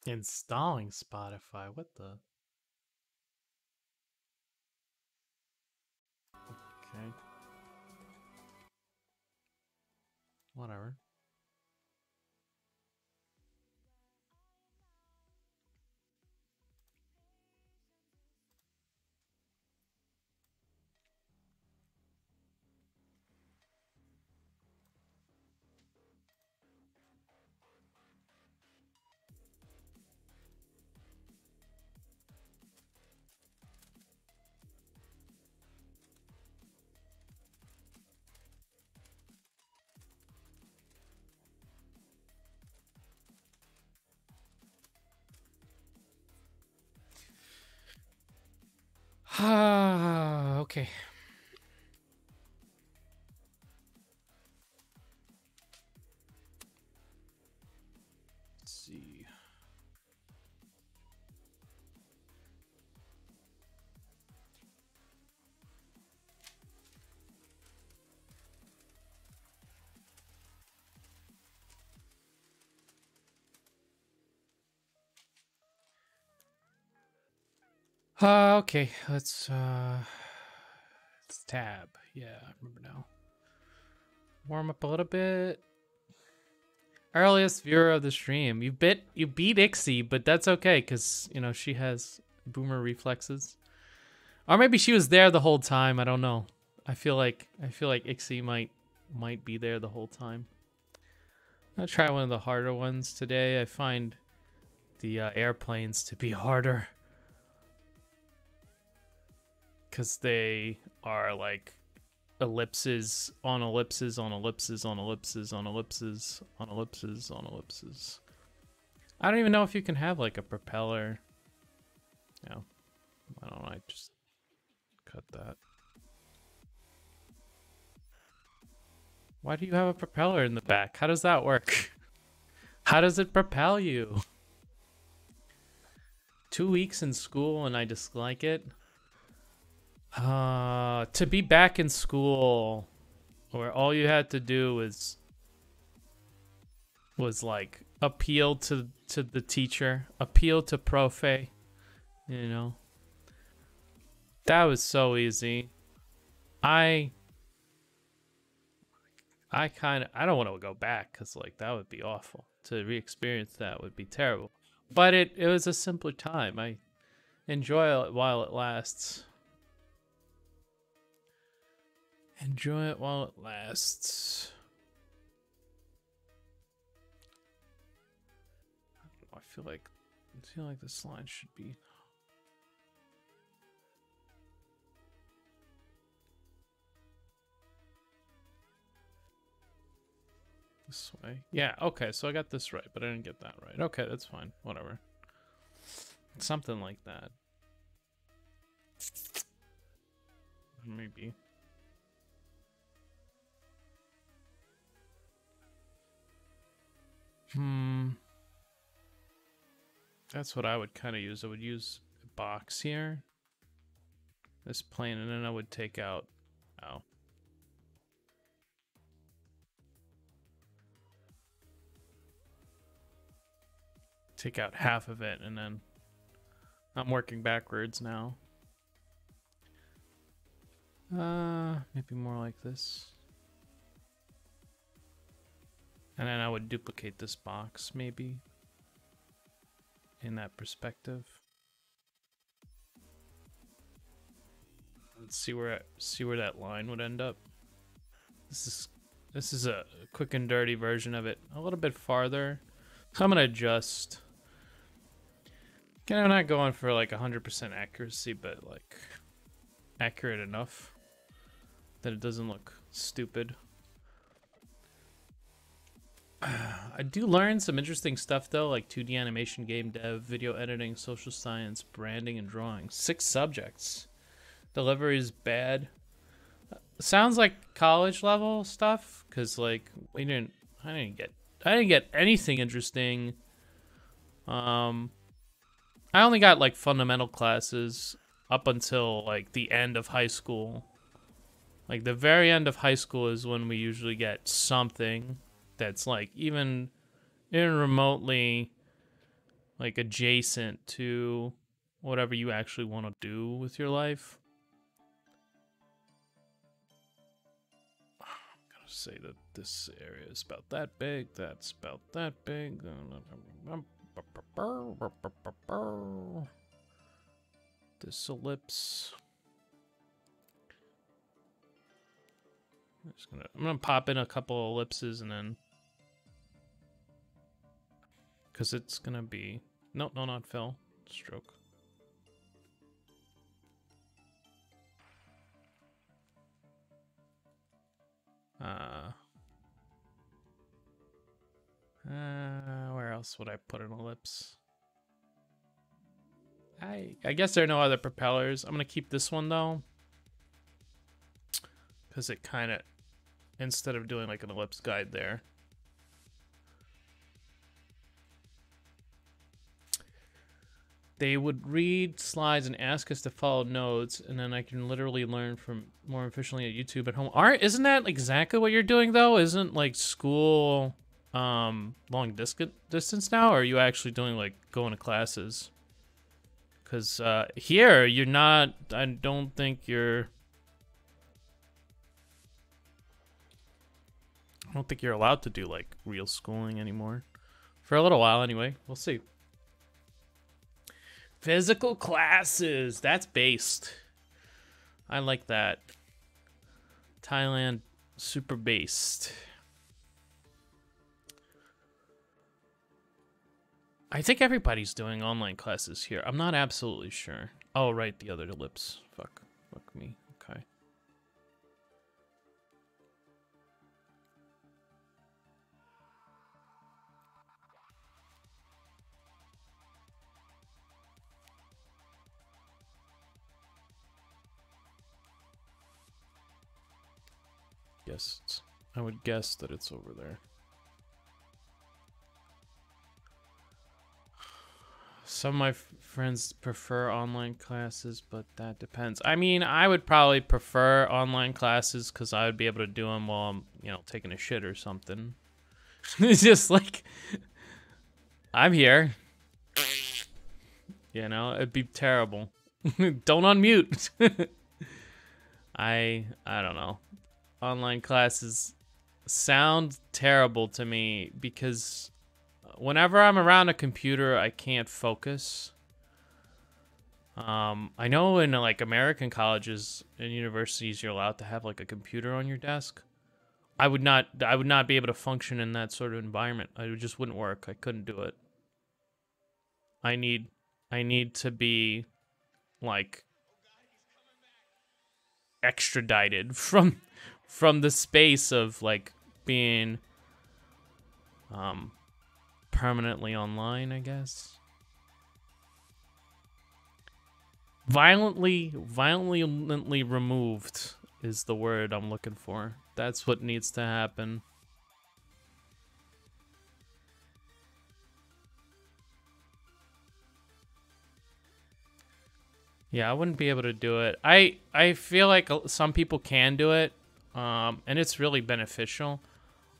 Installing Spotify. What the? Okay. Whatever. Ah, okay. Let's see. Okay. Let's tab. Yeah, I remember now. Warm up a little bit. Earliest viewer of the stream. You beat Ixie, but that's okay because you know she has boomer reflexes. Or maybe she was there the whole time. I don't know. I feel like Ixie might be there the whole time. I'll try one of the harder ones today. I find the airplanes to be harder because they are like ellipses on ellipses on ellipses on ellipses on ellipses on ellipses on ellipses. I don't even know if you can have like a propeller. No, I don't know. I just cut that. Why do you have a propeller in the back? How does that work? How does it propel you? 2 weeks in school and I dislike it. To be back in school where all you had to do was like appeal to the teacher, appeal to profe, you know. That was so easy. I I don't want to go back cuz like that would be awful. To re-experience that would be terrible. But it was a simpler time. I enjoy it while it lasts. Enjoy it while it lasts. I feel like this line should be this way. Yeah, okay, so I got this right, but I didn't get that right. Okay, that's fine. Whatever. Something like that. Maybe. That's what I would kind of use. I would use a box here. This plane, and then I would take out... Oh. Take out half of it, and then... I'm working backwards now. Maybe more like this. And then I would duplicate this box, maybe. In that perspective. Let's see where that line would end up. This is a quick and dirty version of it. A little bit farther. I'm gonna adjust. Again, I'm not going for like 100% accuracy, but like accurate enough that it doesn't look stupid. I do learn some interesting stuff though, like 2D animation, game dev, video editing, social science, branding, and drawing. 6 subjects. Delivery is bad. Sounds like college level stuff, cause like I didn't get anything interesting. I only got like fundamental classes up until like the end of high school. Like the very end of high school is when we usually get something that's like even remotely like adjacent to whatever you actually want to do with your life. I'm gonna say that this area is about that big, that's about that big. This ellipse. I'm gonna pop in a couple ellipses and then, because it's gonna be no, not fill, stroke. Where else would I put an ellipse? I guess there are no other propellers. I'm gonna keep this one though, because it kind of, instead of doing like an ellipse guide there. They would read slides and ask us to follow notes, and then I can literally learn from more efficiently at YouTube at home. Isn't that exactly what you're doing though? Isn't like school long distance now, or are you actually doing like going to classes? Because here you're not. I don't think you're allowed to do like real schooling anymore for a little while anyway. We'll see. Physical classes, that's based. I like that. Thailand, super based. I think everybody's doing online classes here. I'm not absolutely sure. Oh, right, the other ellipse. Fuck me. Okay. I would guess that it's over there. Some of my friends prefer online classes, but that depends. I mean, I would probably prefer online classes because I would be able to do them while I'm, taking a shit or something. It's just like, I'm here. It'd be terrible. Don't unmute. I don't know. Online classes sound terrible to me because whenever I'm around a computer, I can't focus. I know in like American colleges and universities, you're allowed to have like a computer on your desk. I would not be able to function in that sort of environment. It just wouldn't work. I couldn't do it. I need to be like extradited from the space of like being permanently online, I guess. Violently removed is the word I'm looking for. That's what needs to happen. Yeah, I wouldn't be able to do it. I feel like some people can do it, and it's really beneficial.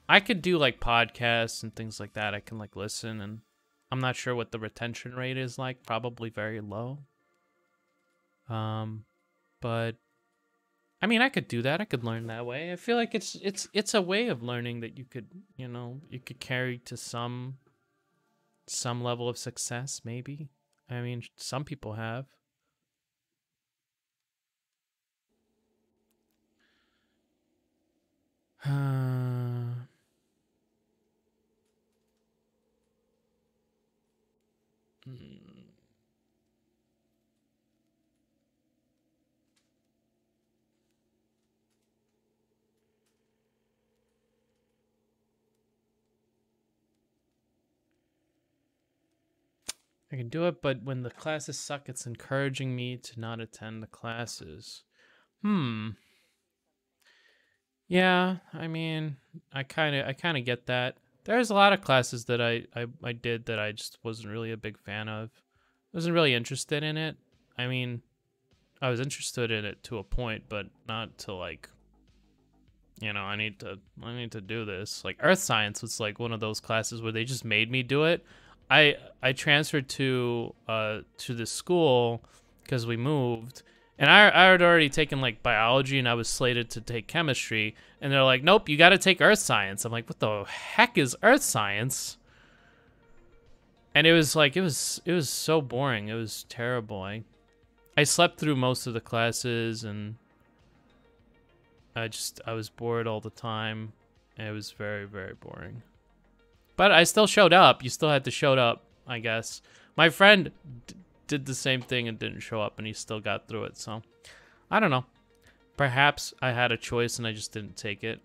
I could do like podcasts and things like that. I can like listen, and I'm not sure what the retention rate is like. Probably very low. But I mean, I could do that. I could learn that way. I feel like it's a way of learning that you could carry to some level of success. Maybe. I mean, some people have. I can do it, but when the classes suck, it's encouraging me to not attend the classes. Yeah, I mean, I kind of get that. There's a lot of classes that I did that I just wasn't really a big fan of. Wasn't really interested in it. I mean, I was interested in it to a point, but not to like, I need to do this. Like Earth Science was like one of those classes where they just made me do it. I transferred to the school because we moved, and I had already taken like biology, and I was slated to take chemistry, and they're like, nope, you got to take earth science. I'm like, what the heck is earth science? And it was like it was so boring. It was terrible. I slept through most of the classes, and I was bored all the time. And it was very, very boring. But I still showed up. You still had to show up, I guess. My friend did the same thing and didn't show up, and he still got through it. So, I don't know. Perhaps I had a choice and I just didn't take it.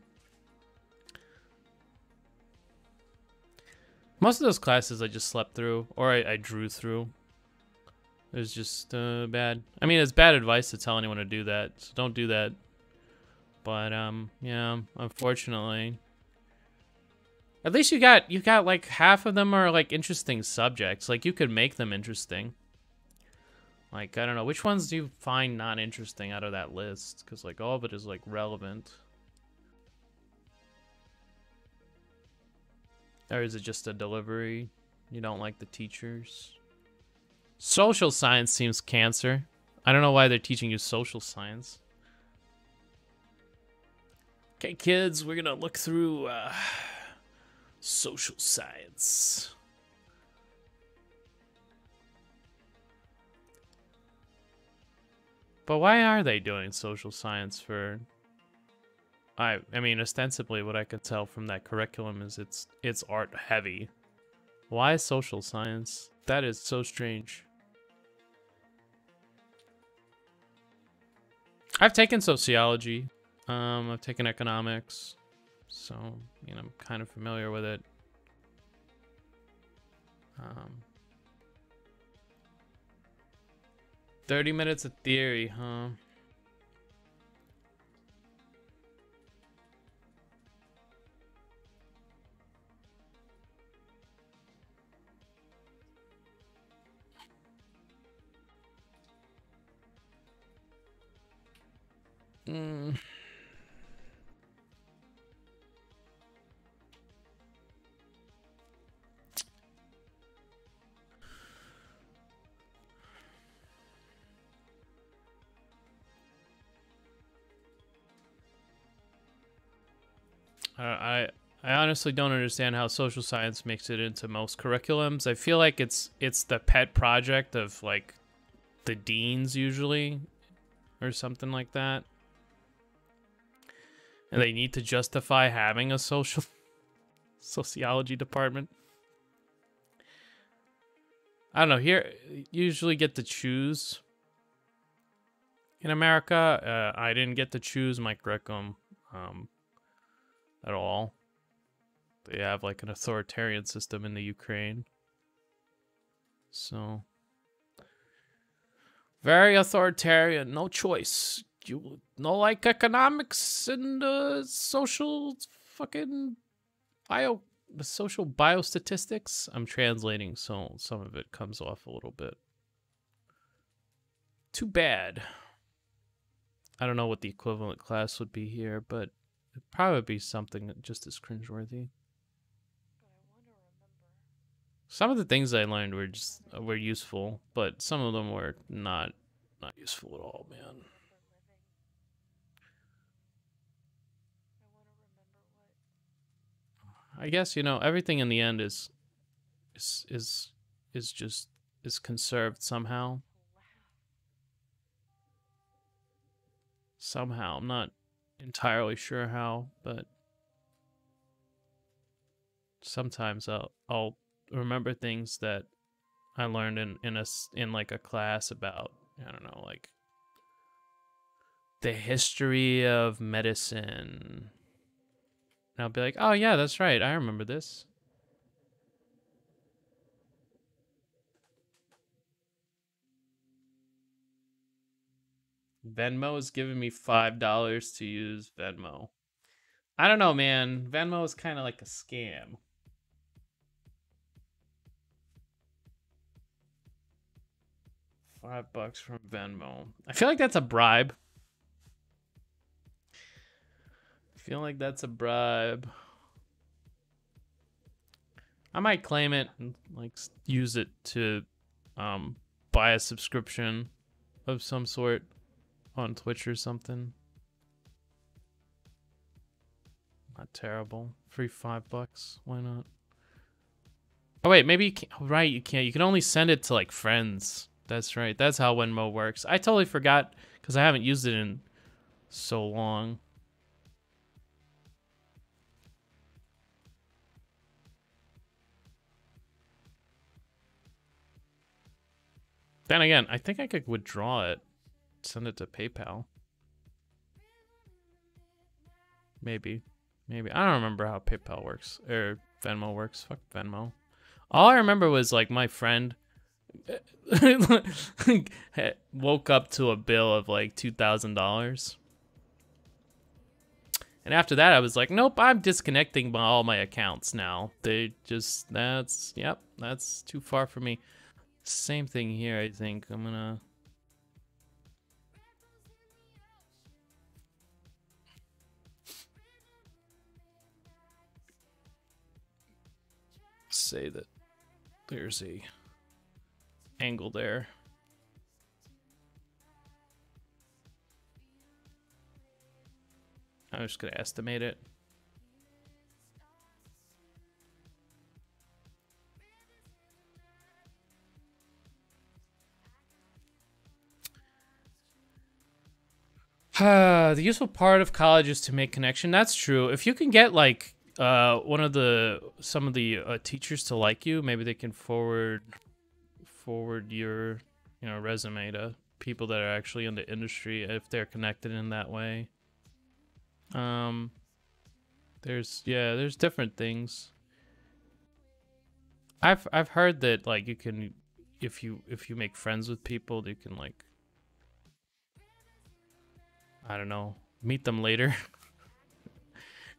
Most of those classes I just slept through, or I drew through. It was just bad. I mean, it's bad advice to tell anyone to do that, so don't do that. But yeah, unfortunately. At least you got like half of them are like interesting subjects. Like you could make them interesting. Like I don't know, which ones do you find not interesting out of that list? Because like all of it is like relevant. Or is it just a delivery? You don't like the teachers? Social science seems cancer. I don't know why they're teaching you social science. Okay, kids, we're gonna look through social science. But why are they doing social science for... I mean, ostensibly what I could tell from that curriculum is it's art heavy. Why social science? That is so strange. I've taken sociology. I've taken economics. So, you know, I'm kind of familiar with it. 30 minutes of theory, huh? I honestly don't understand how social science makes it into most curriculums. I feel like it's the pet project of like the deans usually, or something like that. And they need to justify having a sociology department. I don't know. Here, you usually get to choose. In America, I didn't get to choose my curriculum at all. They have like an authoritarian system in the Ukraine. So, very authoritarian. No choice. You know, like economics and social fucking social biostatistics. I'm translating, so some of it comes off a little bit. Too bad. I don't know what the equivalent class would be here, but it'd probably be something just as cringeworthy. Some of the things I learned were useful, but some of them were not useful at all, man. I guess, you know, everything in the end is conserved somehow. Somehow, I'm not entirely sure how, but sometimes I'll remember things that I learned in like a class about, I don't know, like the history of medicine. And I'll be like, oh yeah, that's right, I remember this. Venmo is giving me $5 to use Venmo. I don't know, man. Venmo is kind of like a scam. $5 from Venmo. I feel like that's a bribe. I feel like that's a bribe. I might claim it and like use it to buy a subscription of some sort on Twitch or something. Not terrible. Free $5. Why not? Oh wait, maybe you can't. Right, you can't. You can only send it to like friends. That's right. That's how Venmo works. I totally forgot because I haven't used it in so long. Then again, I think I could withdraw it, send it to PayPal. Maybe. Maybe. I don't remember how PayPal works or Venmo works. Fuck Venmo. All I remember was like my friend woke up to a bill of like $2,000. And after that, I was like, nope, I'm disconnecting all my accounts now. They just, that's too far for me. Same thing here, I think. I'm gonna... say that there's a angle there. I'm just gonna estimate it. The useful part of college is to make connection. That's true. If you can get like some of the teachers to like you, maybe they can forward your resume to people that are actually in the industry if they're connected in that way. There's different things. I've heard that like you can, if you make friends with people, you can like, I don't know, meet them later.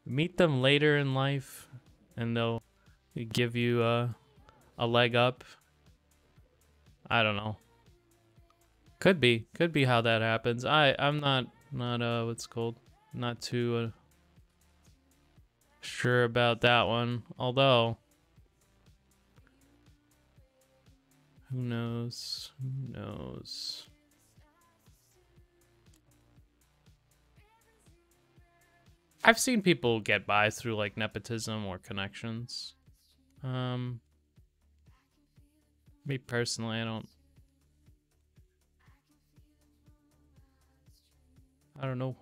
Meet them later in life and they'll give you a leg up. I don't know. Could be how that happens. I'm not what's it called? Not too sure about that one. Although who knows? Who knows? I've seen people get by through like nepotism or connections. Me personally, I don't know.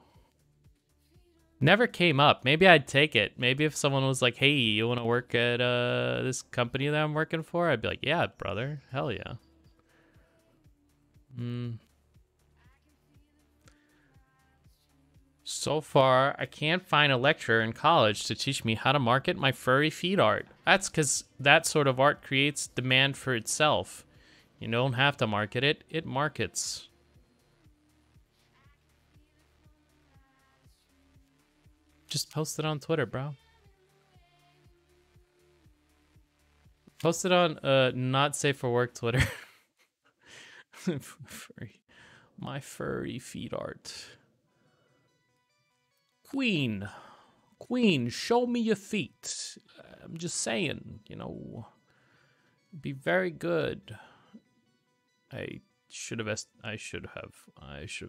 Never came up. Maybe I'd take it. Maybe if someone was like, "Hey, you want to work at this company that I'm working for?" I'd be like, "Yeah, brother. Hell yeah." So far, I can't find a lecturer in college to teach me how to market my furry feet art. That's because that sort of art creates demand for itself. You don't have to market it, it markets. Just post it on Twitter, bro. Post it on not safe for work Twitter. My furry feet art. Queen, show me your feet. I'm just saying, be very good. I should have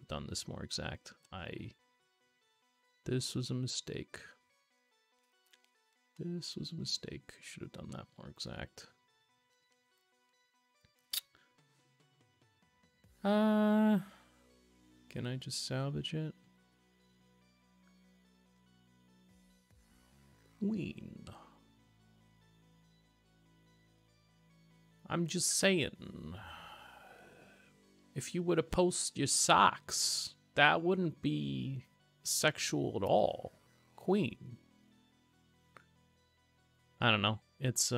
done this more exact. This was a mistake. This was a mistake. Should have done that more exact. Can I just salvage it? Queen. I'm just saying, if you were to post your socks, that wouldn't be sexual at all. Queen. I don't know. It's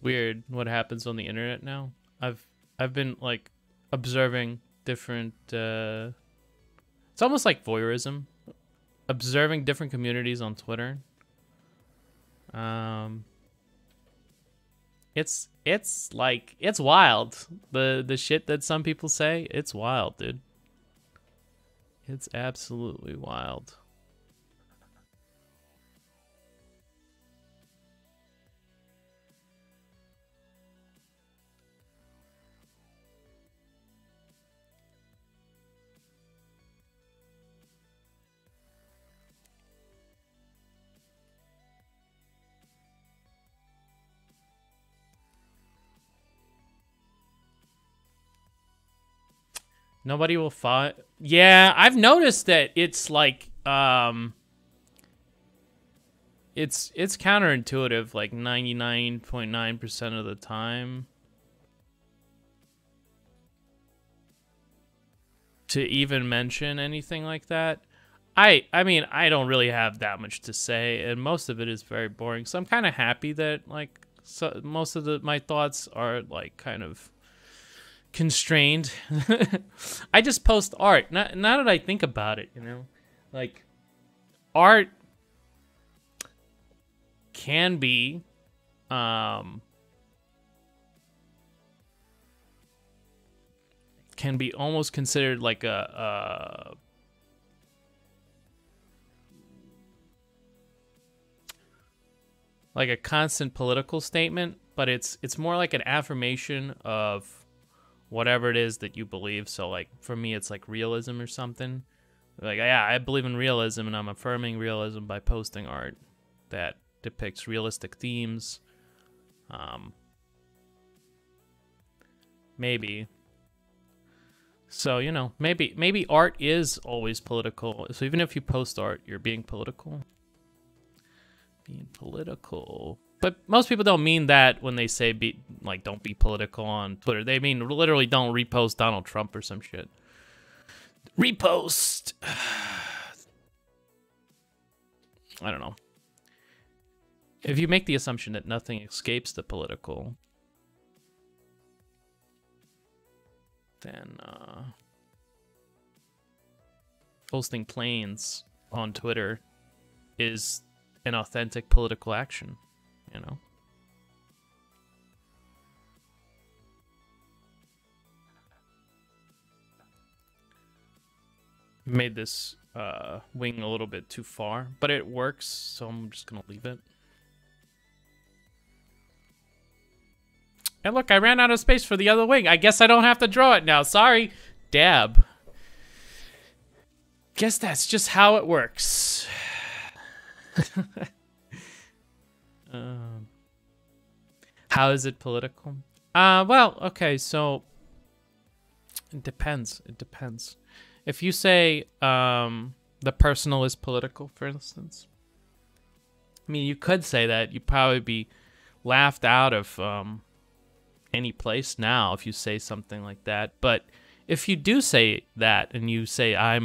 weird what happens on the internet now. I've been like observing different it's almost like voyeurism. Observing different communities on Twitter. It's like, it's wild. The shit that some people say, it's wild, dude. It's absolutely wild. Nobody will fight. Yeah, I've noticed that it's like it's counterintuitive like 99.9% of the time to even mention anything like that. I mean, I don't really have that much to say, and most of it is very boring. So I'm kind of happy that like most of my thoughts are like kind of constrained. I just post art. Now that I think about it, you know, like art can be almost considered like a constant political statement, but it's more like an affirmation of whatever it is that you believe. So like for me it's like realism or something. Like, yeah, I believe in realism and I'm affirming realism by posting art that depicts realistic themes. Maybe. So, you know, maybe art is always political. So even if you post art, you're being political. Being political. But most people don't mean that when they say don't be political on Twitter. They mean literally don't repost Donald Trump or some shit. Repost. I don't know. If you make the assumption that nothing escapes the political, then posting planes on Twitter is an authentic political action, you know? Made this wing a little bit too far, but it works, so I'm just gonna leave it. And look, I ran out of space for the other wing. I guess I don't have to draw it now. Sorry, Dab. Guess that's just how it works. How is it political? Well, okay, so it depends. It depends. If you say the personal is political, for instance, I mean, you could say that. You'd probably be laughed out of any place now if you say something like that. But if you do say that and you say I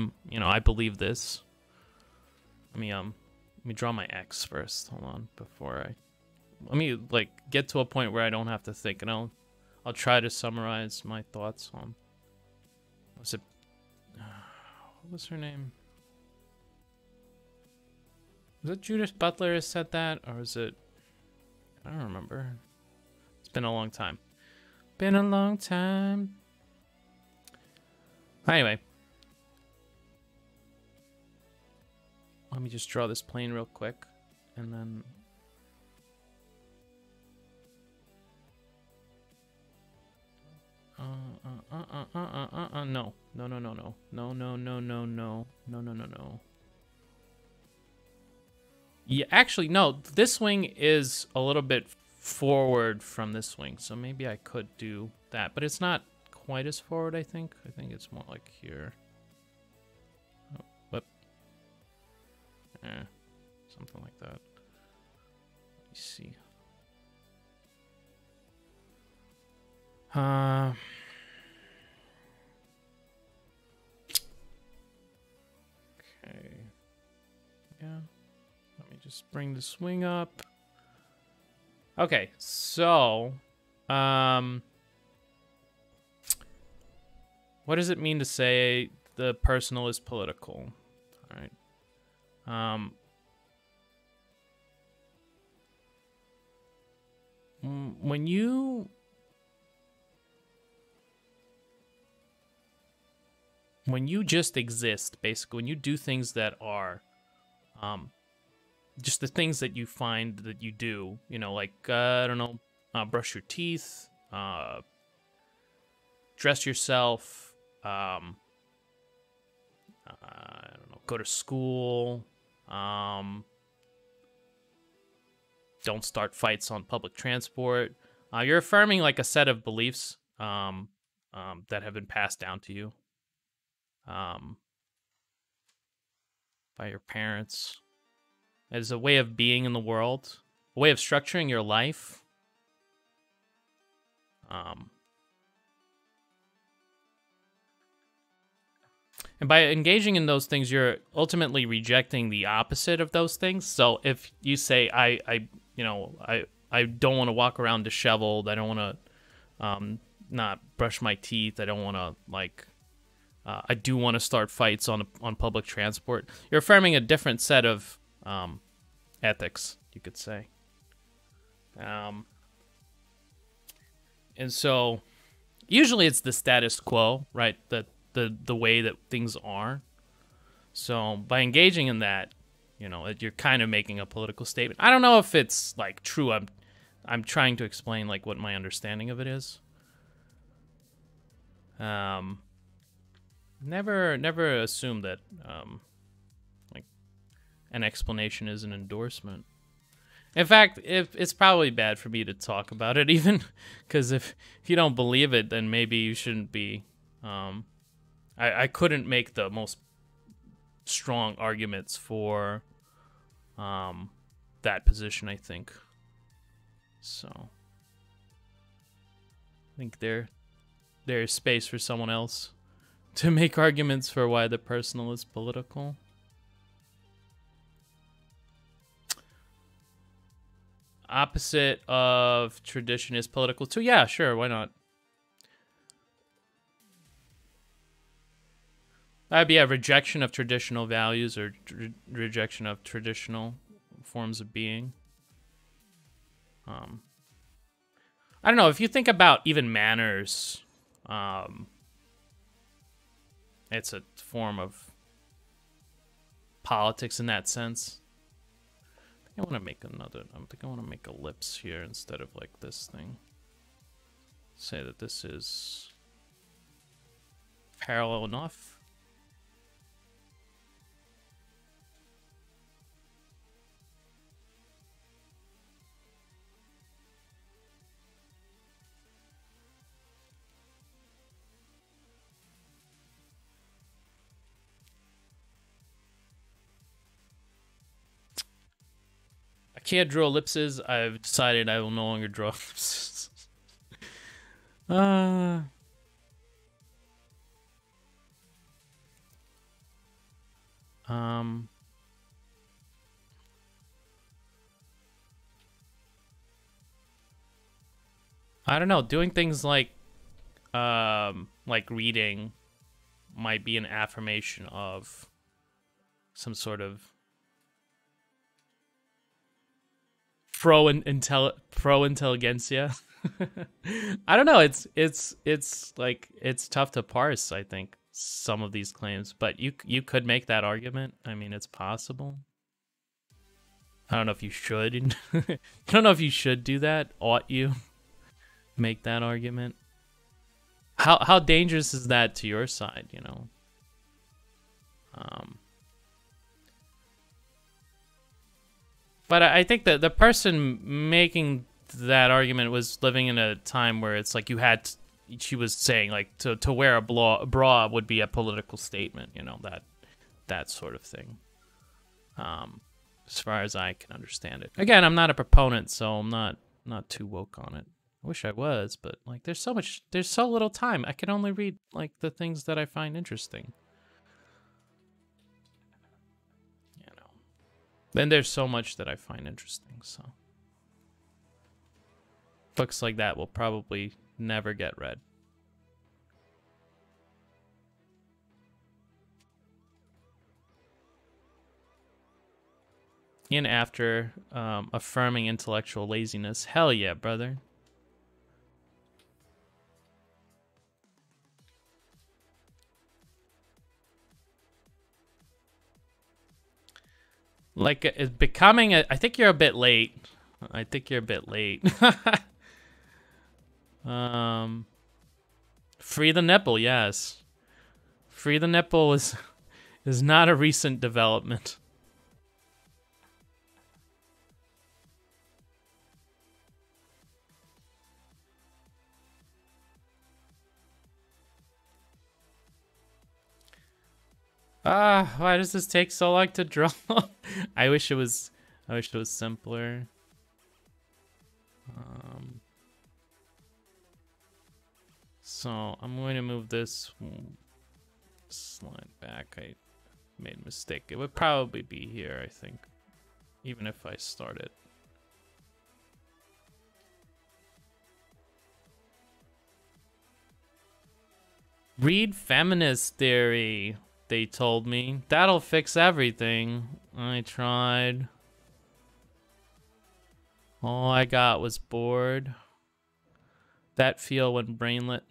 believe this. Let me draw my X first. Hold on, let me like get to a point where I don't have to think, and I'll try to summarize my thoughts on. What was her name? Was it Judith Butler who said that, or is it? I don't remember. It's been a long time. Been a long time. Anyway. Let me just draw this plane real quick, and then... No. No. Yeah, actually, no. This wing is a little bit forward from this wing, so maybe I could do that. But it's not quite as forward, I think. I think it's more like here. Oh, whoop. Something like that. Let me see. Okay. Yeah. Let me just bring the swing up. Okay, so what does it mean to say the personal is political? All right. When you just exist, basically, when you do things that are just the things that you find that you do, you know, like I don't know, brush your teeth, dress yourself, I don't know, go to school, don't start fights on public transport. You're affirming like a set of beliefs that have been passed down to you, um, by your parents, as a way of being in the world, a way of structuring your life. And by engaging in those things, you're ultimately rejecting the opposite of those things. So if you say, I don't want to walk around disheveled. I don't want to not brush my teeth. I don't want to I do want to start fights on public transport. You're affirming a different set of ethics, you could say. And so usually it's the status quo, right? The way that things are. So by engaging in that, you're kind of making a political statement. I don't know if it's like true. I'm trying to explain like what my understanding of it is. Never assume that like an explanation is an endorsement. In fact, it's probably bad for me to talk about it, even because if you don't believe it, then maybe you shouldn't be. I couldn't make the most strong arguments for that position, I think. So I think there's space for someone else to make arguments for why the personal is political. Opposite of tradition is political too. Yeah, sure, why not? That'd be a rejection of traditional values or rejection of traditional forms of being. I don't know, if you think about even manners, it's a form of politics in that sense. I want to make I want to make ellipse here instead of like this thing. Say that this is parallel enough. I can't draw ellipses. I've decided I will no longer draw ellipses. I don't know. Doing things like reading might be an affirmation of some sort of pro intelligentsia. I don't know. It's like it's tough to parse, I think, some of these claims, but you could make that argument. I mean, it's possible. I don't know if you should. I don't know if you should do that. Ought you make that argument? How dangerous is that to your side, But I think that the person making that argument was living in a time where it's like she was saying like to wear a bra would be a political statement, that sort of thing. As far as I can understand it. Again, I'm not a proponent, so I'm not too woke on it. I wish I was, but like there's so little time. I can only read like the things that I find interesting. Then there's so much that I find interesting, so books like that will probably never get read. In after affirming intellectual laziness. Hell yeah, brother. Like, it's becoming I think you're a bit late. I think you're a bit late. Free the nipple, yes. Free the nipple is not a recent development. Ah, why does this take so long to draw? I wish it was simpler. So I'm going to move this slide back. I made a mistake. It would probably be here, I think, even if I start it. Read feminist theory, they told me. That'll fix everything. I tried. All I got was bored. That feel when brainlet.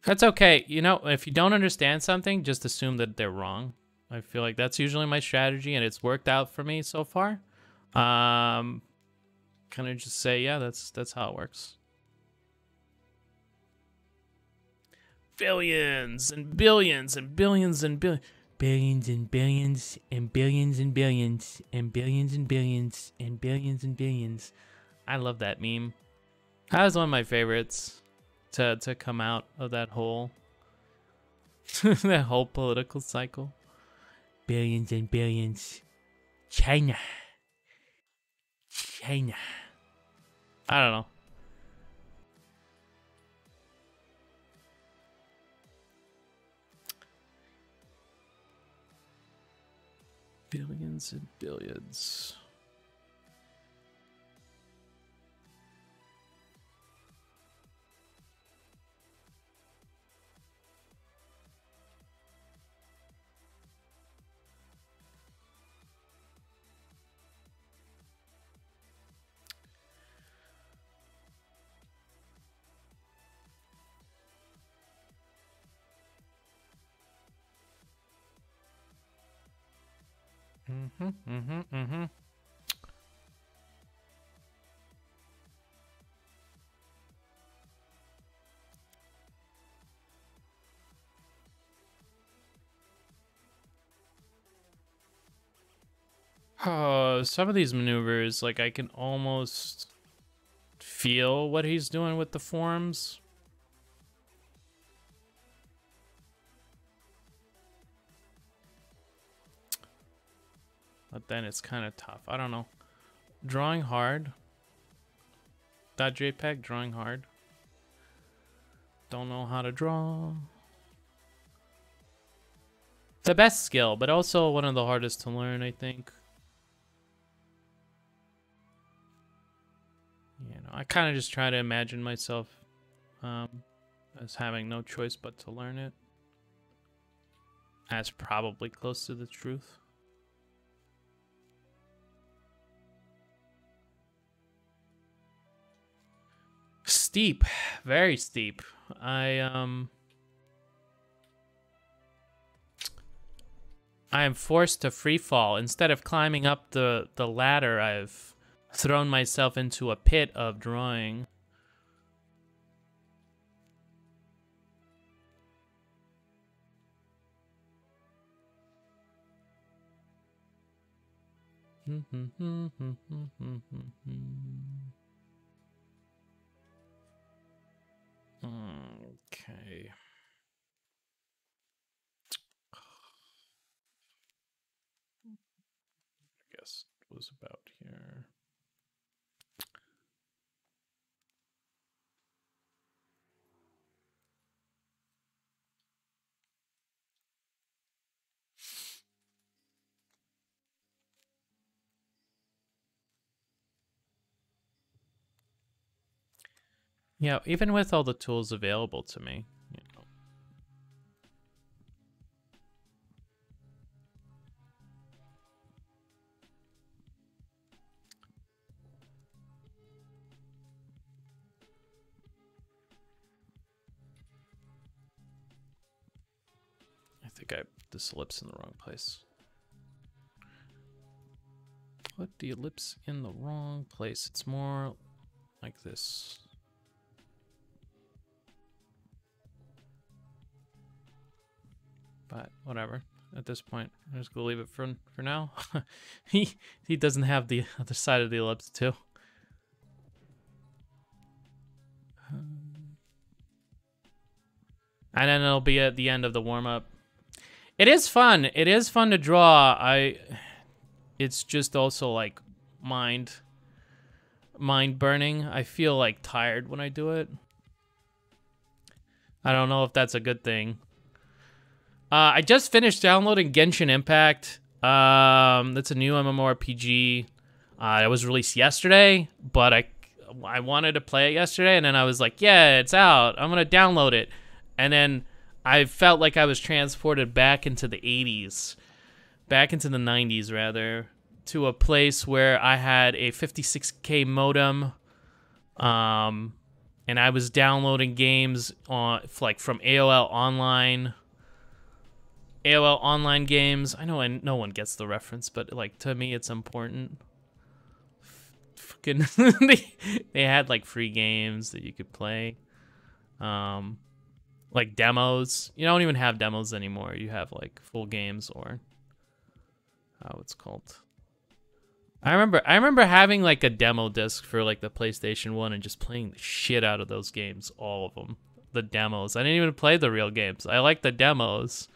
That's okay. You know, if you don't understand something, just assume that they're wrong. I feel like that's usually my strategy, and it's worked out for me so far. Kind of just say, yeah, that's how it works. Billions and billions and billions and billions. Billions and billions and billions and billions and billions and billions and billions and billions. I love that meme. That was one of my favorites to come out of that whole that whole political cycle. Billions and billions. China. China. I don't know. Billions and billions. Oh, some of these maneuvers, like I can almost feel what he's doing with the forms. But then it's kind of tough. I don't know. Drawing hard. .jpg, drawing hard. Don't know how to draw. The best skill, but also one of the hardest to learn, I think. You know, I kind of just try to imagine myself as having no choice but to learn it. That's probably close to the truth. Steep, very steep. I am forced to free fall. Instead of climbing up the ladder, I've thrown myself into a pit of drawing. Okay. I guess it was about here. Yeah, even with all the tools available to me, you know. I think I put this ellipse in the wrong place. Put the ellipse in the wrong place. It's more like this. But whatever. At this point, I'm just gonna leave it for now. he doesn't have the other side of the ellipse too. And then it'll be at the end of the warm-up. It is fun. It is fun to draw. It's just also like mind burning. I feel like tired when I do it. I don't know if that's a good thing. I just finished downloading Genshin Impact. That's a new MMORPG. It was released yesterday, but I wanted to play it yesterday, and then I was like, yeah, it's out. I'm gonna download it. And then I felt like I was transported back into the 80s, back into the 90s rather, to a place where I had a 56K modem, and I was downloading games on like from AOL Online games. I know no one gets the reference, but like to me it's important. Fucking they had like free games that you could play. Like demos. You don't even have demos anymore. You have like full games, or how it's called. I remember having like a demo disc for like the PlayStation 1 and just playing the shit out of those games, all of them. The demos. I didn't even play the real games. I like the demos.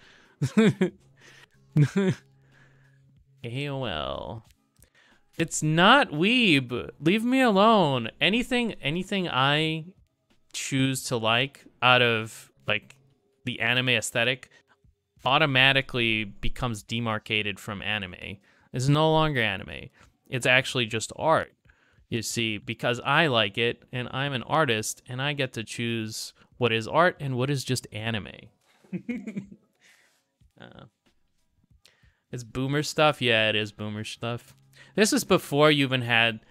AOL. It's not weeb. Leave me alone. Anything I choose to like out of like the anime aesthetic automatically becomes demarcated from anime. It's no longer anime. It's actually just art, you see, because I like it and I'm an artist and I get to choose what is art and what is just anime. It's boomer stuff. Yeah, it is boomer stuff. This is before you even had,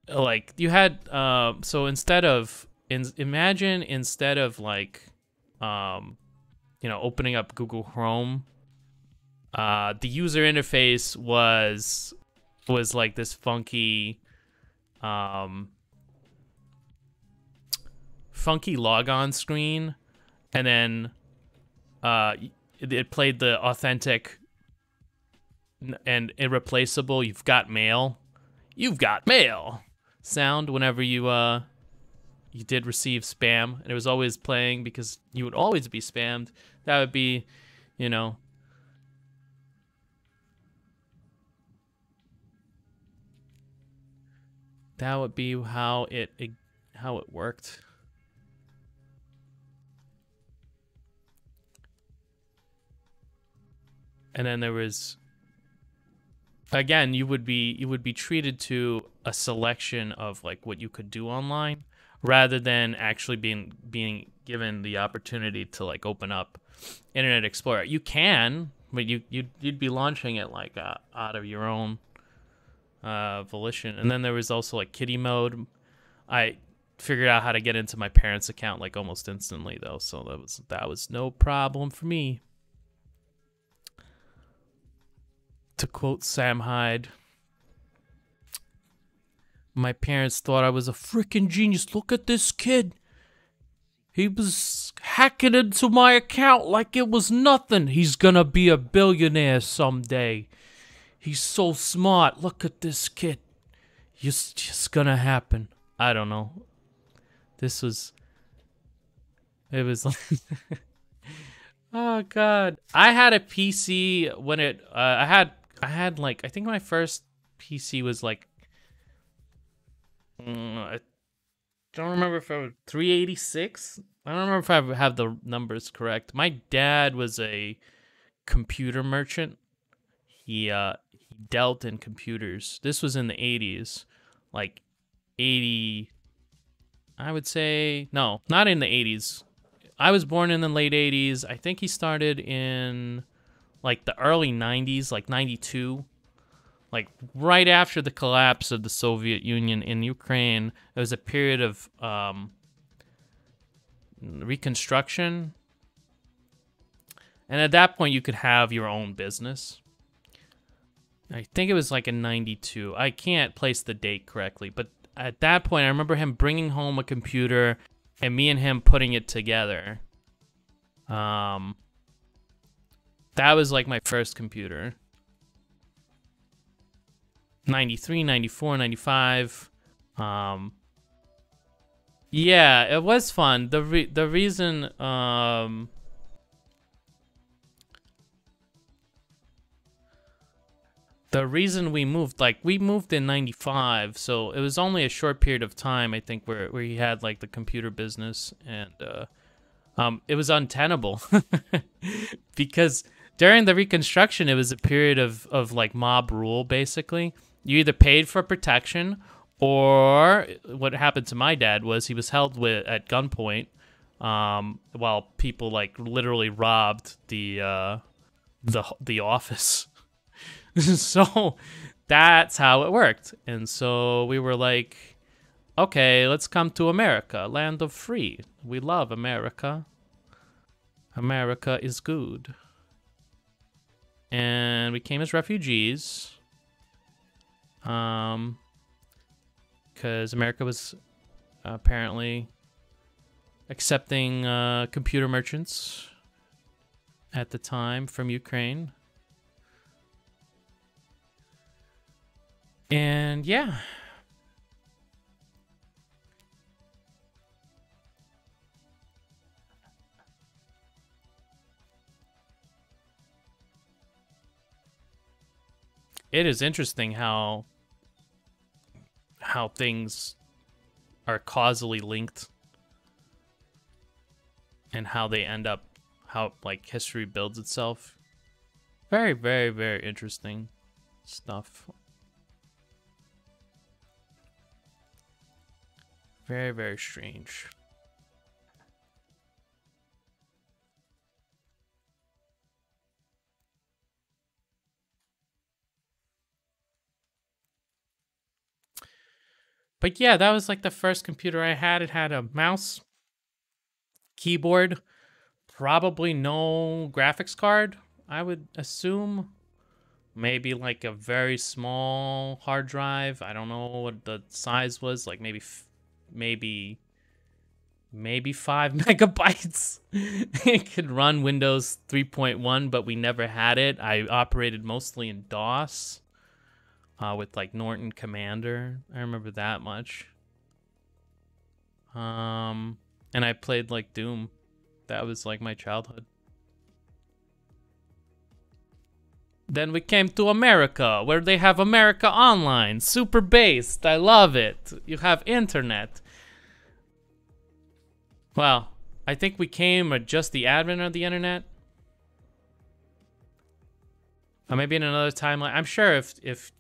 like, you had, so instead of, imagine instead of like, you know, opening up Google Chrome, the user interface was like this funky logon screen, and then it played the authentic and irreplaceable "You've got mail sound whenever you did receive spam, and it was always playing because you would always be spammed. That would be, you know, that would be how it worked. And then there was, again, you would be treated to a selection of like what you could do online, rather than actually being given the opportunity to like open up Internet Explorer. You can, but you'd be launching it like out of your own volition. And then there was also like kitty mode. I figured out how to get into my parents' account like almost instantly though, so that was no problem for me. To quote Sam Hyde, my parents thought I was a freaking genius. Look at this kid. He was hacking into my account like it was nothing. He's gonna be a billionaire someday. He's so smart. Look at this kid. It's just gonna happen. I don't know. It was like oh god. I had a PC when I had like, I think my first PC was like, I don't remember if I was 386. I don't remember if I have the numbers correct. My dad was a computer merchant. He dealt in computers. This was in the 80s, like 80. I would say no, not in the 80s. I was born in the late 80s. I think he started in like the early 90s, like 92. Like right after the collapse of the Soviet Union in Ukraine, there was a period of reconstruction. And at that point, you could have your own business. I think it was like in 92. I can't place the date correctly, but at that point, I remember him bringing home a computer and me and him putting it together. That was like my first computer. 93, 94, 95. Yeah, it was fun. The reason the reason we moved, like, we moved in 95, so it was only a short period of time, I think, where he had, like, the computer business, and it was untenable. Because during the Reconstruction, it was a period of like mob rule, basically. You either paid for protection, or what happened to my dad was he was held at gunpoint, while people like literally robbed the office. So that's how it worked. And so we were like, okay, let's come to America, land of free. We love America. America is good. And we came as refugees. Because America was apparently accepting computer merchants at the time from Ukraine. And yeah. It is interesting how things are causally linked and how they end up, how like history builds itself. Very, very, very interesting stuff. Very, very strange. But yeah, that was like the first computer I had. It had a mouse, keyboard, probably no graphics card, I would assume. Maybe like a very small hard drive. I don't know what the size was, like maybe 5 megabytes. It could run Windows 3.1, but we never had it. I operated mostly in DOS. With like Norton Commander. I remember that much. And I played like Doom. That was like my childhood. Then we came to America, where they have America Online. Super based. I love it. You have internet. Well, I think we came at just the advent of the internet. Or maybe in another timeline. I'm sure if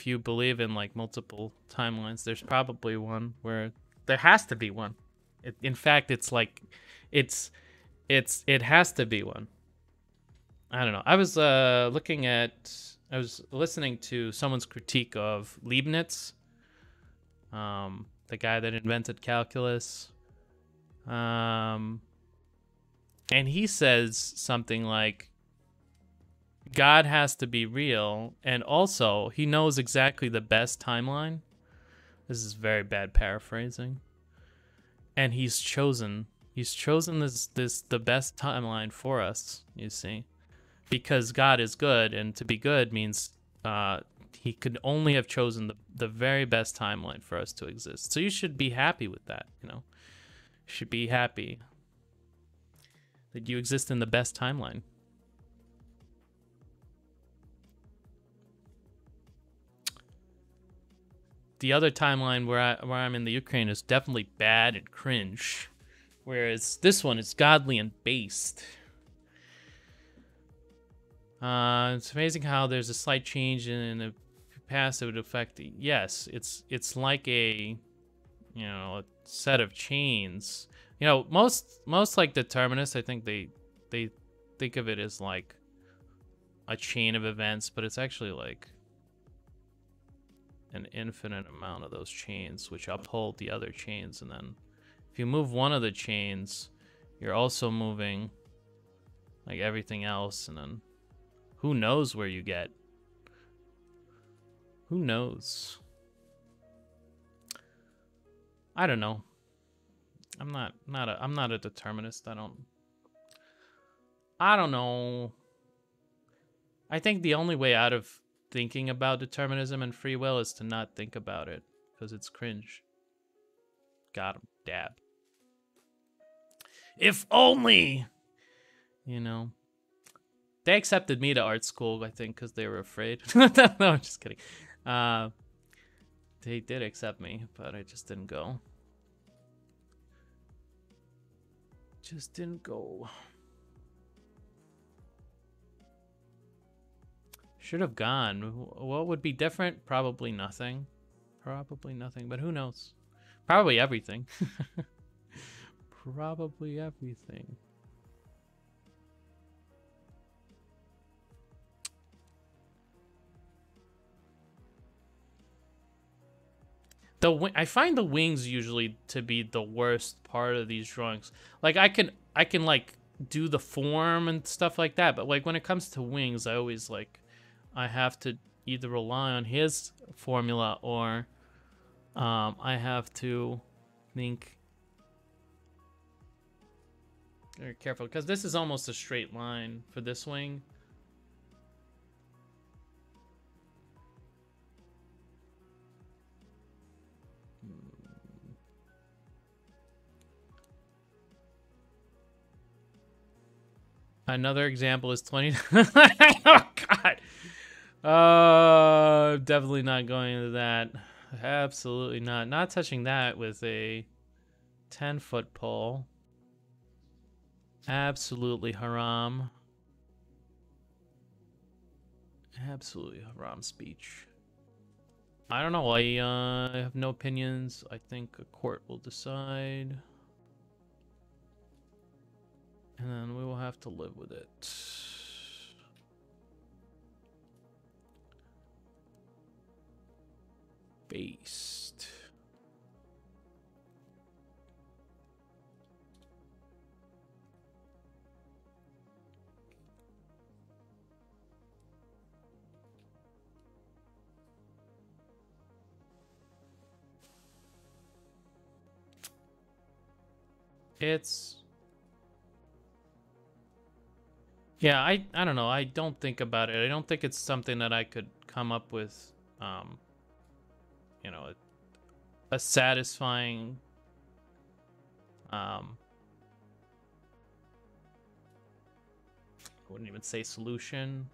you believe in like multiple timelines, there's probably one where there has to be one. In fact, it's like it has to be one. I don't know. I was listening to someone's critique of Leibniz, the guy that invented calculus. And he says something like, God has to be real, and also he knows exactly the best timeline. This is very bad paraphrasing. And he's chosen this the best timeline for us, you see. Because God is good, and to be good means he could only have chosen the very best timeline for us to exist. So you should be happy with that, you know. You should be happy that you exist in the best timeline. The other timeline where I'm in the Ukraine is definitely bad and cringe, whereas this one is godly and based. It's amazing how there's a slight change in the past that would affect. Yes, it's like a, you know, a set of chains. You know, most like determinists, I think they think of it as like a chain of events, but it's actually like an infinite amount of those chains which uphold the other chains. And then if you move one of the chains, you're also moving like everything else, and then who knows where you get. Who knows? I don't know. I'm not a determinist. I don't know. I think the only way out of thinking about determinism and free will is to not think about it, because it's cringe. Got him. Dab. If only, you know. They accepted me to art school, I think, because they were afraid. No, I'm just kidding. They did accept me, but I just didn't go. Just didn't go. Should have gone. What would be different? Probably nothing. Probably nothing, but who knows? Probably everything. Probably everything. I find the wings usually to be the worst part of these drawings. Like I can like do the form and stuff like that, but like when it comes to wings, I always like I have to either rely on his formula or I have to think very careful because this is almost a straight line for this wing. Another example is 20. Oh, God. Definitely not going into that. Absolutely not. Not touching that with a 10-foot pole. Absolutely haram. Absolutely haram speech. I don't know. I have no opinions. I think a court will decide. And then we will have to live with it. Based. It's... Yeah, I don't know. I don't think about it. I don't think it's something that I could come up with, you know, a satisfying, I wouldn't even say solution,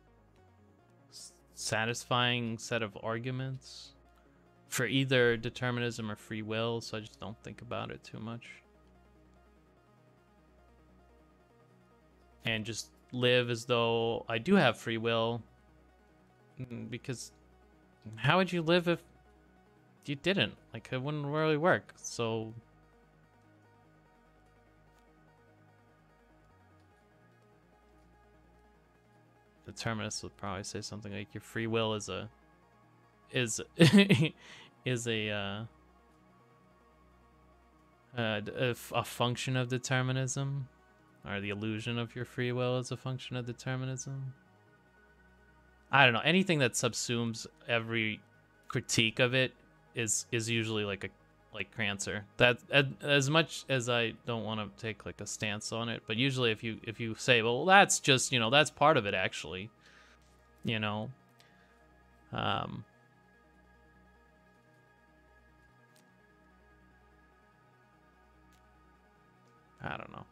satisfying set of arguments for either determinism or free will, so I just don't think about it too much. And just live as though I do have free will, because how would you live if you didn't? Like, it wouldn't really work. So determinists would probably say something like your free will is a a function of determinism. Or the illusion of your free will is a function of determinism. I don't know. Anything that subsumes every critique of it is usually like Krancer. That as much as I don't want to take like a stance on it, but usually if you say, well, that's just, you know, that's part of it actually, you know. I don't know.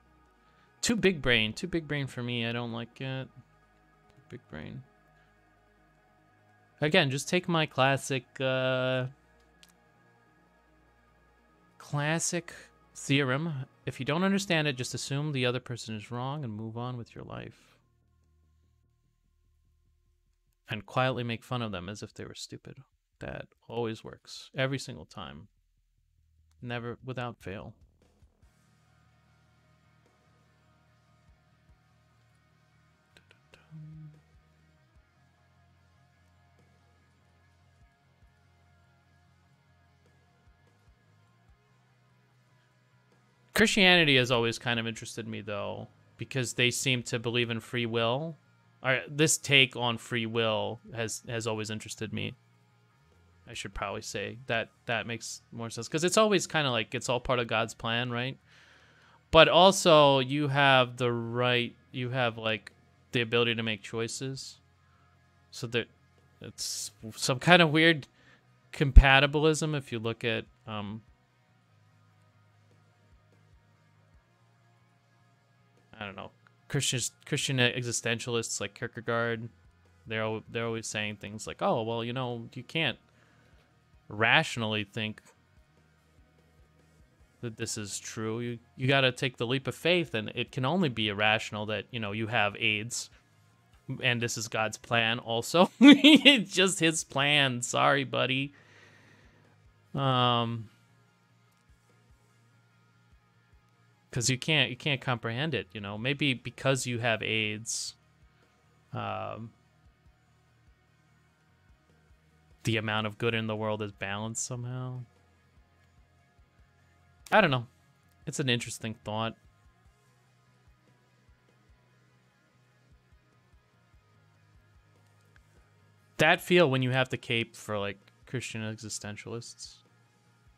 Too big brain for me. I don't like it. Big brain. Again, just take my classic theorem. If you don't understand it, just assume the other person is wrong and move on with your life. And quietly make fun of them as if they were stupid. That always works. Every single time. Never, without fail. Christianity has always kind of interested me, though, because they seem to believe in free will. This take on free will has always interested me. I should probably say that makes more sense, because it's always kind of like it's all part of God's plan, right? But also you have the right, you have like the ability to make choices. So that it's some kind of weird compatibilism if you look at I don't know, Christian existentialists like Kierkegaard, they're always saying things like, oh well, you can't rationally think that this is true. You got to take the leap of faith, and it can only be irrational that you have AIDS, and this is God's plan. Also, it's just His plan. Sorry, buddy. Because you can't comprehend it. Maybe because you have AIDS, the amount of good in the world is balanced somehow. I don't know. It's an interesting thought. That feel when you have to cape for like Christian existentialists.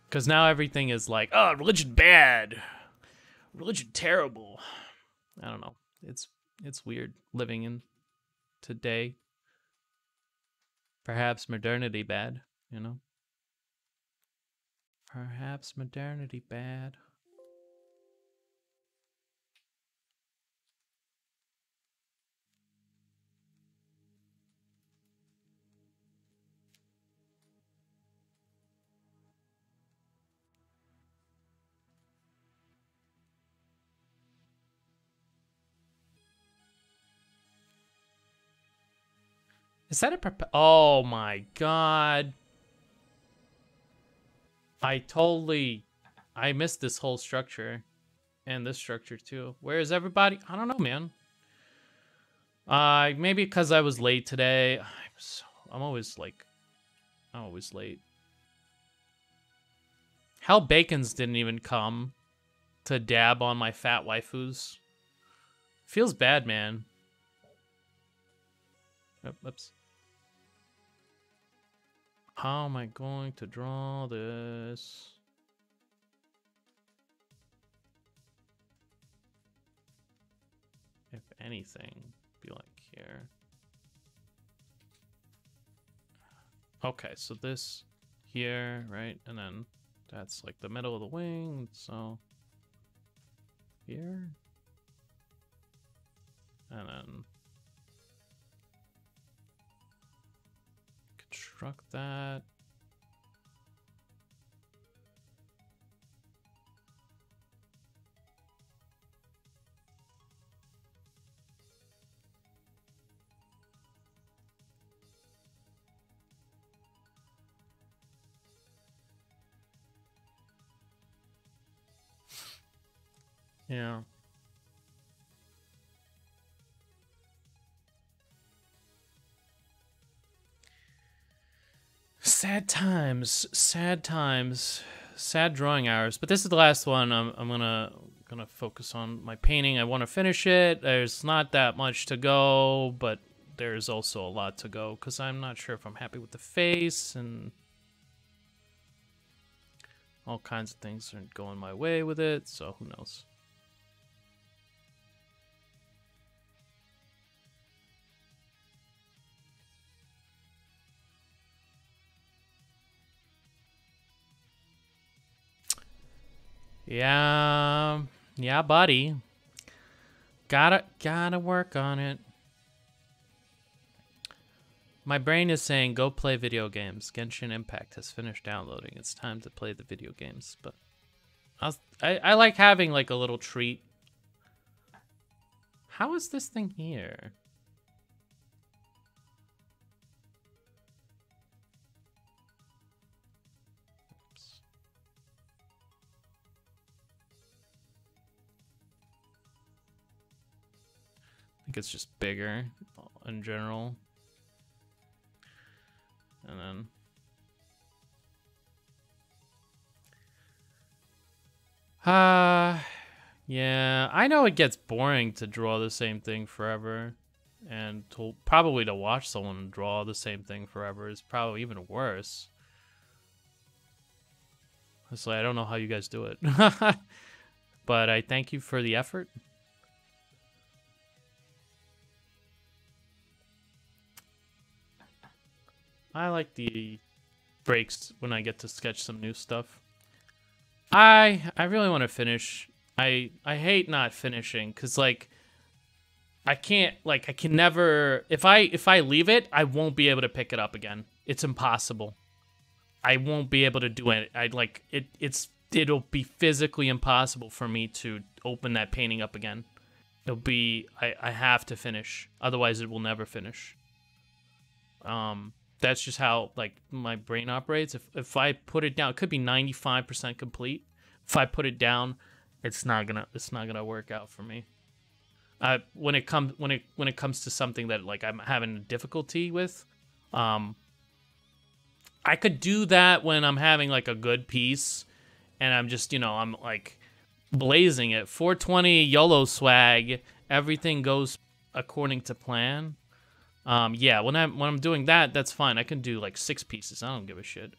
Because now everything is like, oh, religion bad. Religion terrible. I don't know. It's weird living in today. Perhaps modernity bad, Perhaps modernity bad. Is that a oh my god. I missed this whole structure. And this structure too. Where is everybody? I don't know, man. Maybe because I was late today. I'm always late. Hal Bacons didn't even come to dab on my fat waifus. Feels bad, man. Oops. How am I going to draw this? If anything, be like here. Okay, so this here, right? And then that's like the middle of the wing, so here. And then construct that. Yeah. Sad times, sad drawing hours. But this is the last one. I'm gonna focus on my painting. I want to finish it. There's not that much to go, but there's also a lot to go because I'm not sure if I'm happy with the face and all kinds of things aren't going my way with it. So who knows? Yeah, buddy. Gotta work on it. My brain is saying go play video games. Genshin Impact has finished downloading. It's time to play the video games. But I like having like a little treat. How is this thing here? I think it's just bigger in general. And then yeah, I know it gets boring to draw the same thing forever, and probably to watch someone draw the same thing forever is probably even worse. It's like, I don't know how you guys do it. But I thank you for the effort. I like the breaks when I get to sketch some new stuff. I really want to finish. I hate not finishing because like I can't, like, I can never, if I leave it, I won't be able to pick it up again. It's impossible. I won't be able to do it. It'll be physically impossible for me to open that painting up again. It'll be, I have to finish. Otherwise it will never finish. That's just how, like, my brain operates. If I put it down, it could be 95% complete. If I put it down, it's not gonna work out for me. When it comes to something that, like, I'm having difficulty with, I could do that when I'm having, like, a good piece, and I'm just, I'm like blazing it. 420 YOLO swag. Everything goes according to plan. Yeah, when I'm doing that, that's fine. I can do like 6 pieces. I don't give a shit.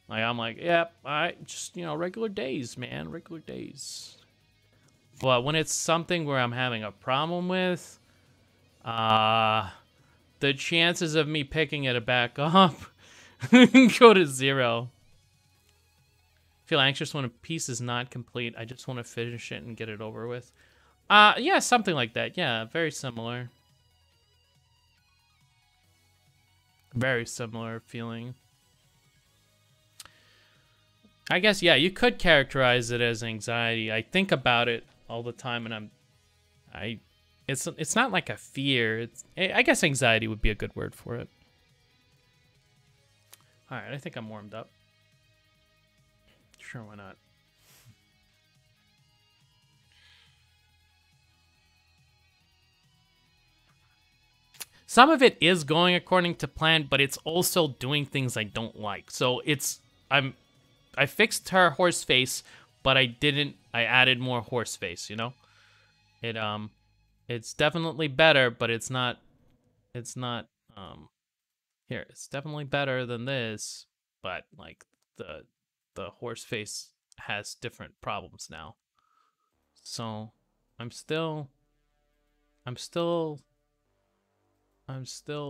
Like, I'm like, yep, I just, regular days, man, regular days. But when it's something where I'm having a problem with, the chances of me picking it back up go to 0. Feel anxious when a piece is not complete. I just want to finish it and get it over with. Yeah, something like that. Yeah, very similar. Very similar feeling. I guess, yeah, you could characterize it as anxiety. I think about it all the time, and it's not like a fear. I guess anxiety would be a good word for it. All right, I think I'm warmed up. Sure, why not? Some of it is going according to plan, but it's also doing things I don't like. So I fixed her horse face, but I added more horse face, It's definitely better, but it's not here, it's definitely better than this, but like the horse face has different problems now. So I'm still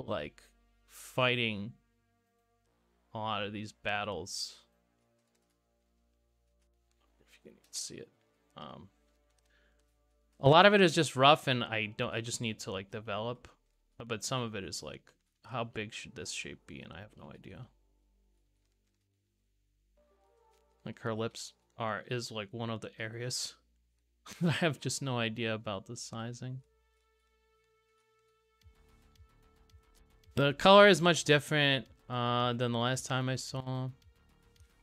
like fighting a lot of these battles. If you can see it. A lot of it is just rough, and I just need to, like, develop. But some of it is like, how big should this shape be? And I have no idea. Like, her lips is like one of the areas I have just no idea about the sizing. The color is much different than the last time I saw.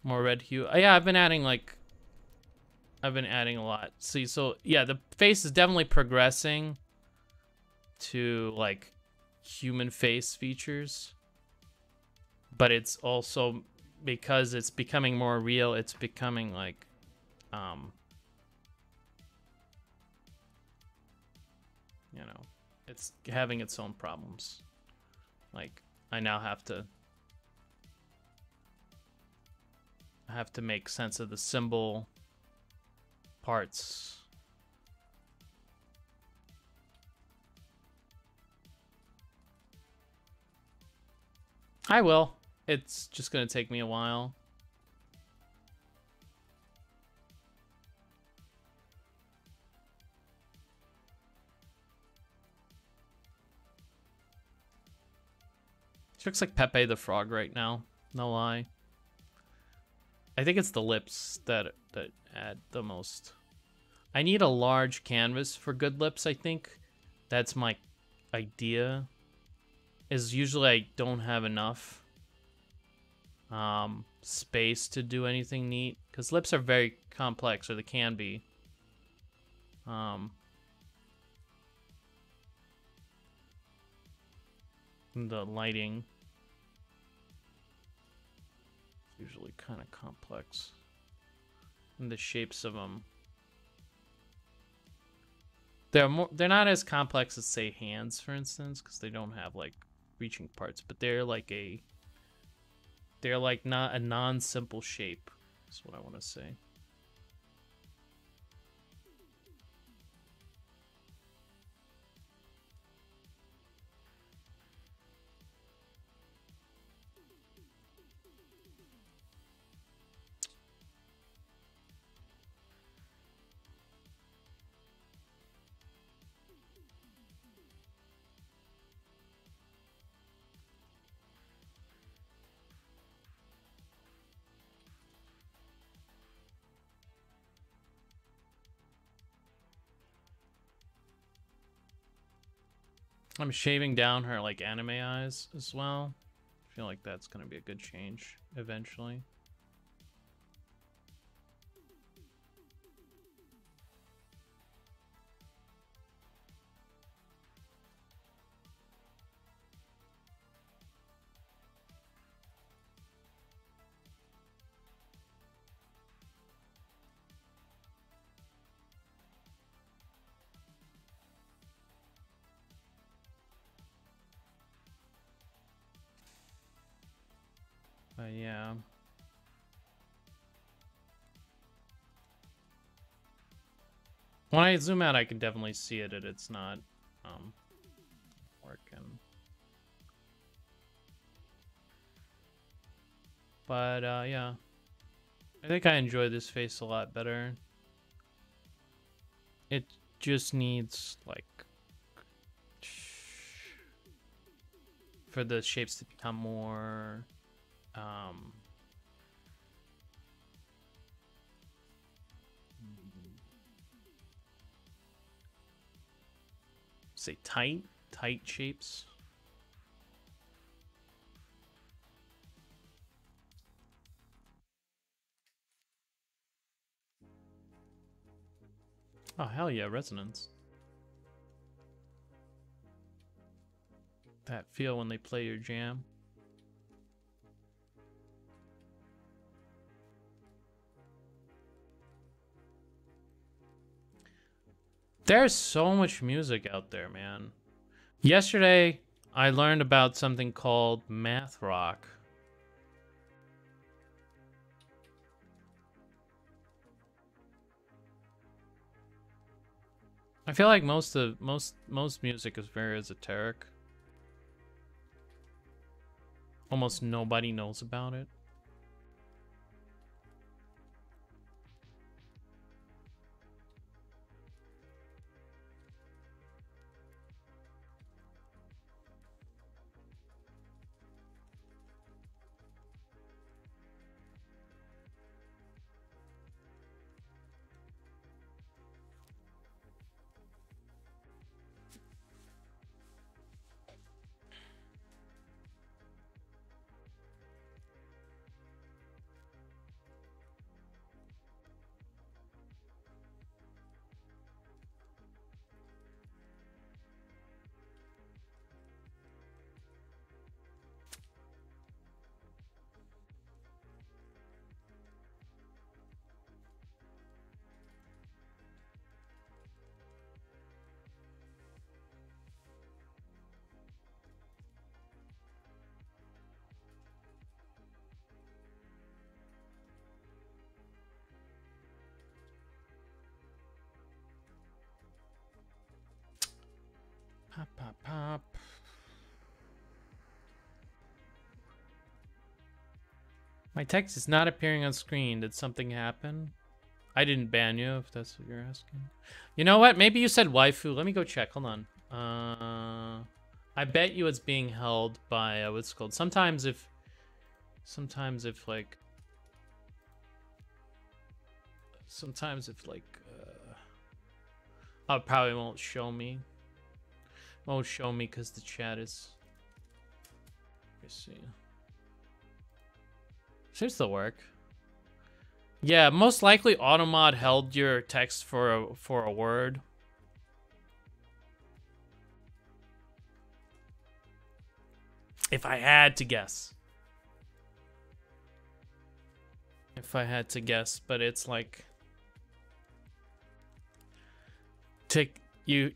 More red hue. Yeah, I've been adding a lot. See, so yeah, the face is definitely progressing to like human face features, but it's also, because it's becoming more real, it's becoming like it's having its own problems. Like, I now have to make sense of the symbol parts. I will. It's just gonna take me a while. She looks like Pepe the Frog right now. No lie. I think it's the lips that add the most. I need a large canvas for good lips, I think. That's my idea. Is usually I don't have enough space to do anything neat, because lips are very complex, or they can be. The lighting is usually kind of complex, and the shapes of them, they're not as complex as, say, hands, for instance, because they don't have like reaching parts, but they're like not a non-simple shape, is what I want to say. I'm shaving down her like anime eyes as well. I feel like that's gonna be a good change eventually. But yeah. When I zoom out, I can definitely see it, and it's not working. But yeah. I think I enjoy this face a lot better. It just needs, like, for the shapes to become more say tight shapes. Oh hell yeah, resonance. That feel when they play your jam. There's so much music out there, man. Yesterday, I learned about something called math rock. I feel like most music is very esoteric. Almost nobody knows about it. Pop, pop, pop. My text is not appearing on screen. Did something happen? I didn't ban you, if that's what you're asking. You know what? Maybe you said waifu. Let me go check. Hold on. I bet you it's being held by what's it called. Sometimes if like oh, it probably won't show me. Won't show me because the chat is. Let me see. Seems to work. Yeah, most likely Automod held your text for a word. If I had to guess. But it's like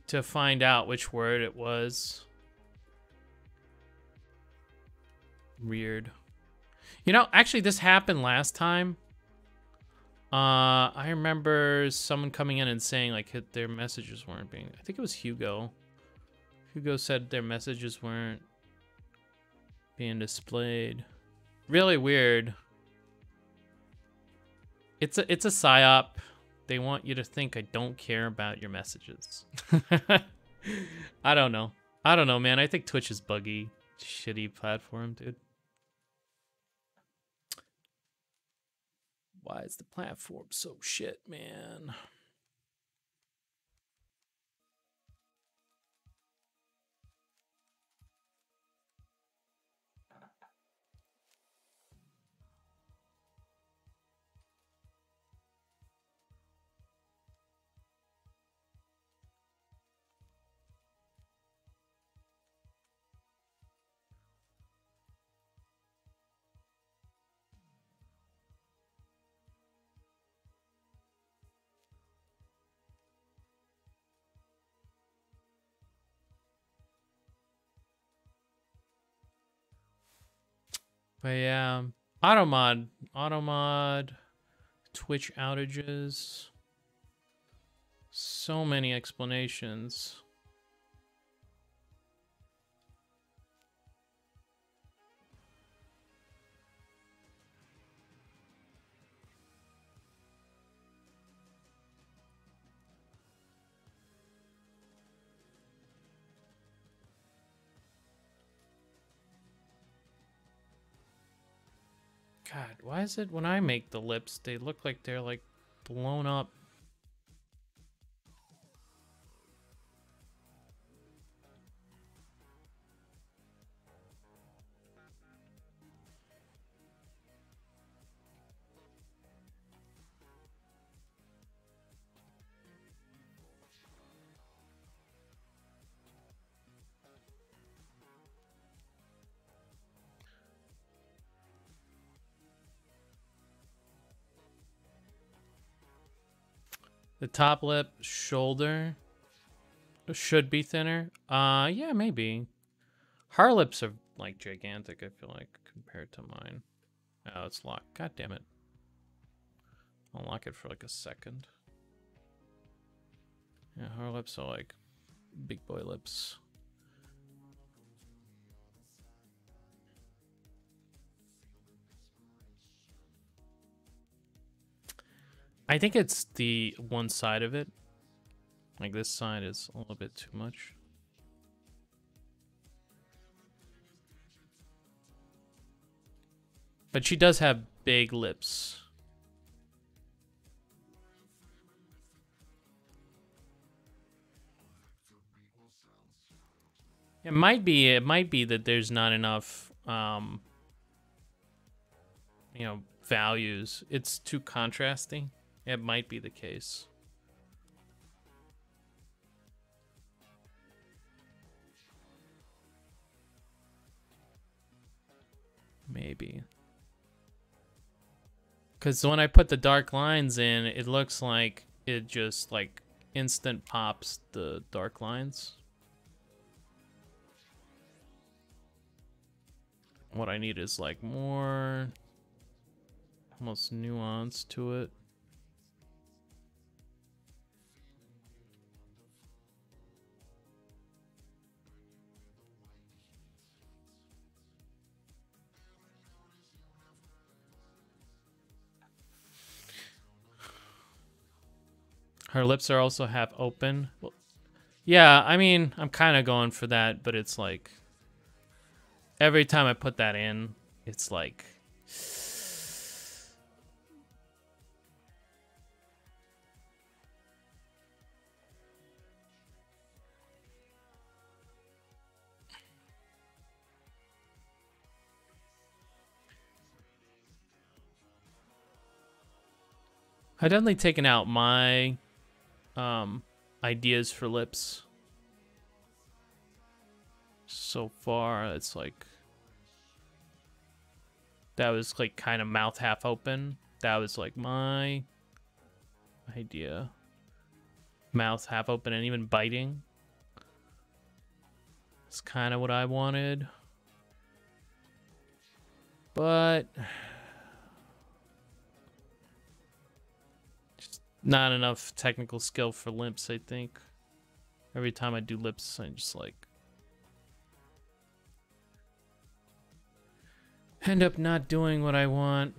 to find out which word it was. Weird. You know, actually this happened last time. I remember someone coming in and saying like their messages weren't being. I think it was Hugo. Hugo said their messages weren't being displayed. Really weird. It's a psyop. They want you to think I don't care about your messages. I don't know. I don't know, man. I think Twitch is buggy. Shitty platform, dude. Why is the platform so shit, man? But yeah, Automod, Twitch outages. So many explanations. God, why is it when I make the lips, they look like they're like blown up? The top lip, shoulder should be thinner. Yeah, maybe. Her lips are like gigantic, I feel like, compared to mine. Oh, it's locked. God damn it. I'll lock it for like a second. Yeah, her lips are like big boy lips. I think it's the one side of it. Like this side is a little bit too much. But she does have big lips. It might be that there's not enough you know, values. It's too contrasting. It might be the case. Maybe. Because when I put the dark lines in, it looks like it just like instant pops the dark lines. What I need is like more almost nuance to it. Her lips are also half open. Well, yeah, I mean, I'm kind of going for that, but it's like every time I put that in, it's like I've definitely taken out my ideas for lips. So far, it's like that was like kind of mouth half open. That was like my idea. Mouth half open and even biting. It's kind of what I wanted. But just not enough technical skill for lips, I think. Every time I do lips, I just like end up not doing what I want.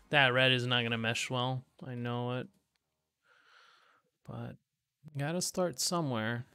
That red is not going to mesh well. I know it. But gotta start somewhere.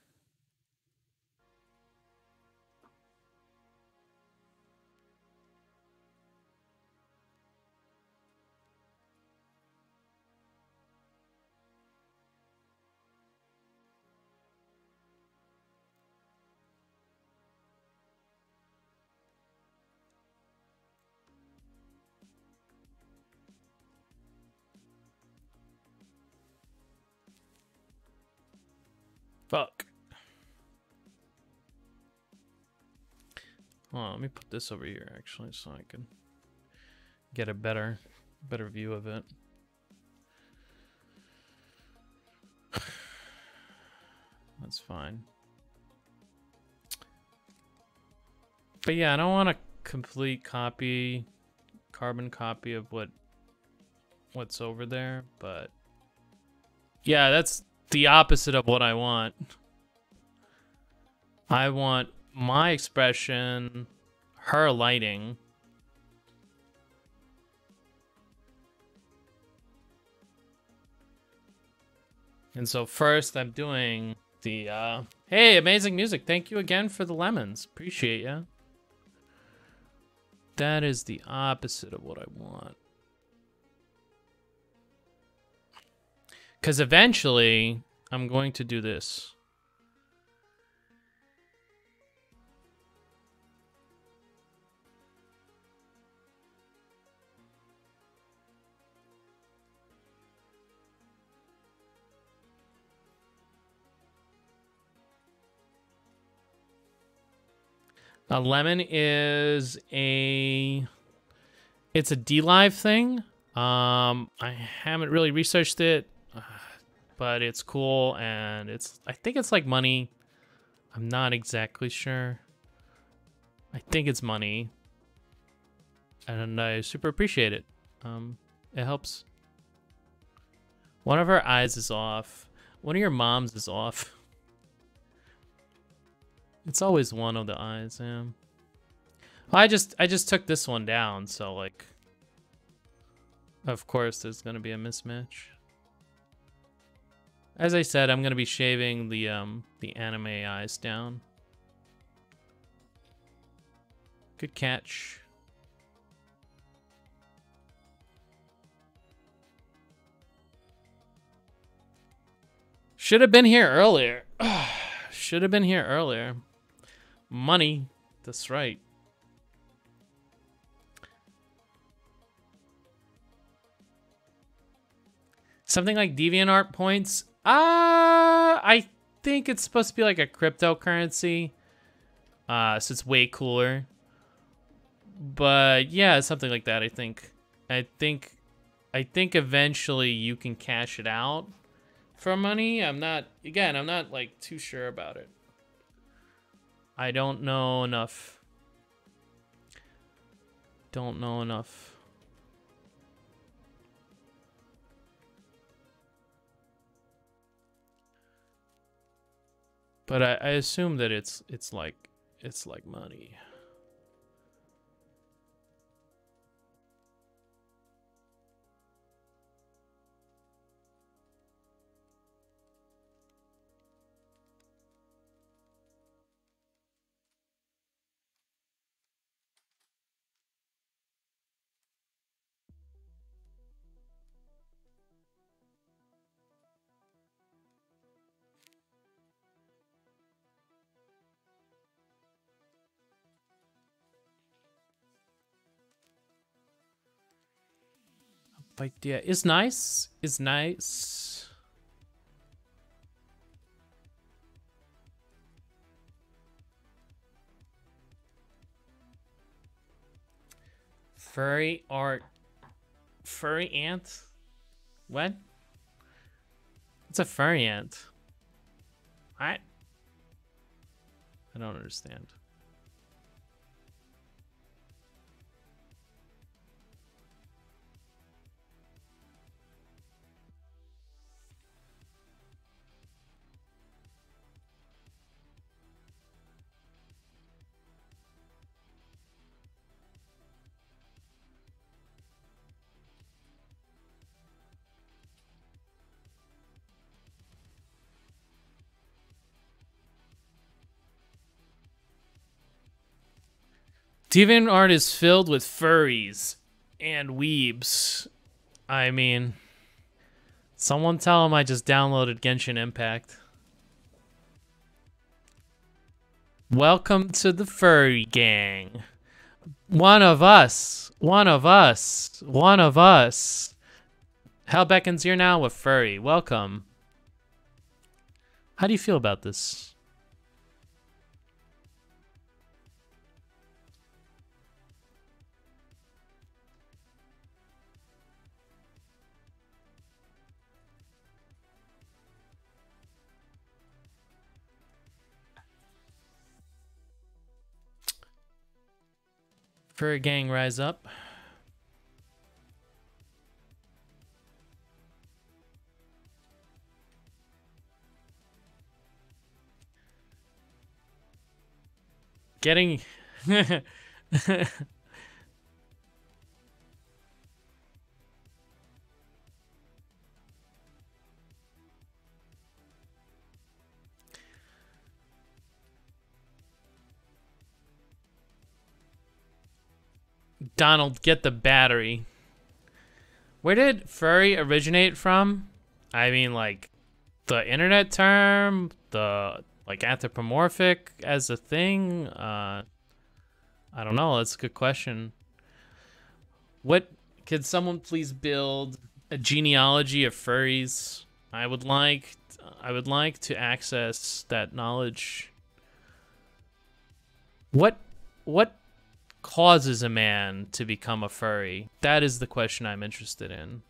Fuck. Hold on, let me put this over here actually so I can get a better view of it. That's fine. But yeah, I don't want a complete carbon copy of what's over there, but yeah, that's the opposite of what I want. I want my expression, her lighting. And so first I'm doing the, hey, amazing music. Thank you again for the lemons. Appreciate ya. That is the opposite of what I want. Because eventually I'm going to do this. A lemon is it's a DLive thing. I haven't really researched it, but it's cool, and I think it's like money. I'm not exactly sure. I think it's money, and I super appreciate it. It helps. One of our eyes is off. One of your moms is off. It's always one of the eyes, yeah. Well, I just took this one down, so like, of course there's gonna be a mismatch. As I said, I'm gonna be shaving the anime eyes down. Good catch. Should have been here earlier. Should have been here earlier. Money, that's right. Something like DeviantArt points. I think it's supposed to be like a cryptocurrency. So it's way cooler. But yeah, something like that, I think. I think eventually you can cash it out for money. I'm not like too sure about it. I don't know enough. Don't know enough. But I assume that it's like money. But yeah, it's nice. It's nice. Furry art. Furry ant? What? It's a furry ant. What? I don't understand. DeviantArt is filled with furries and weebs. I mean, someone tell him I just downloaded Genshin Impact. Welcome to the furry gang. One of us. One of us. One of us. Hellbecken's here now with furry. Welcome. How do you feel about this? Furry gang, rise up. Getting... Donald, get the battery. Where did furry originate from? I mean, like, the internet term, the, like, anthropomorphic as a thing? I don't know. That's a good question. What, could someone please build a genealogy of furries? I would like to access that knowledge. What causes a man to become a furry? That is the question I'm interested in.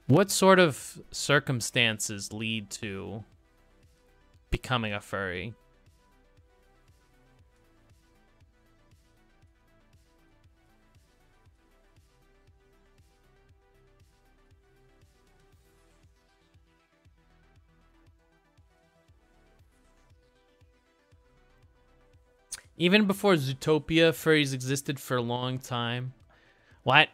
What sort of circumstances lead to becoming a furry? Even before Zootopia, furries existed for a long time. What?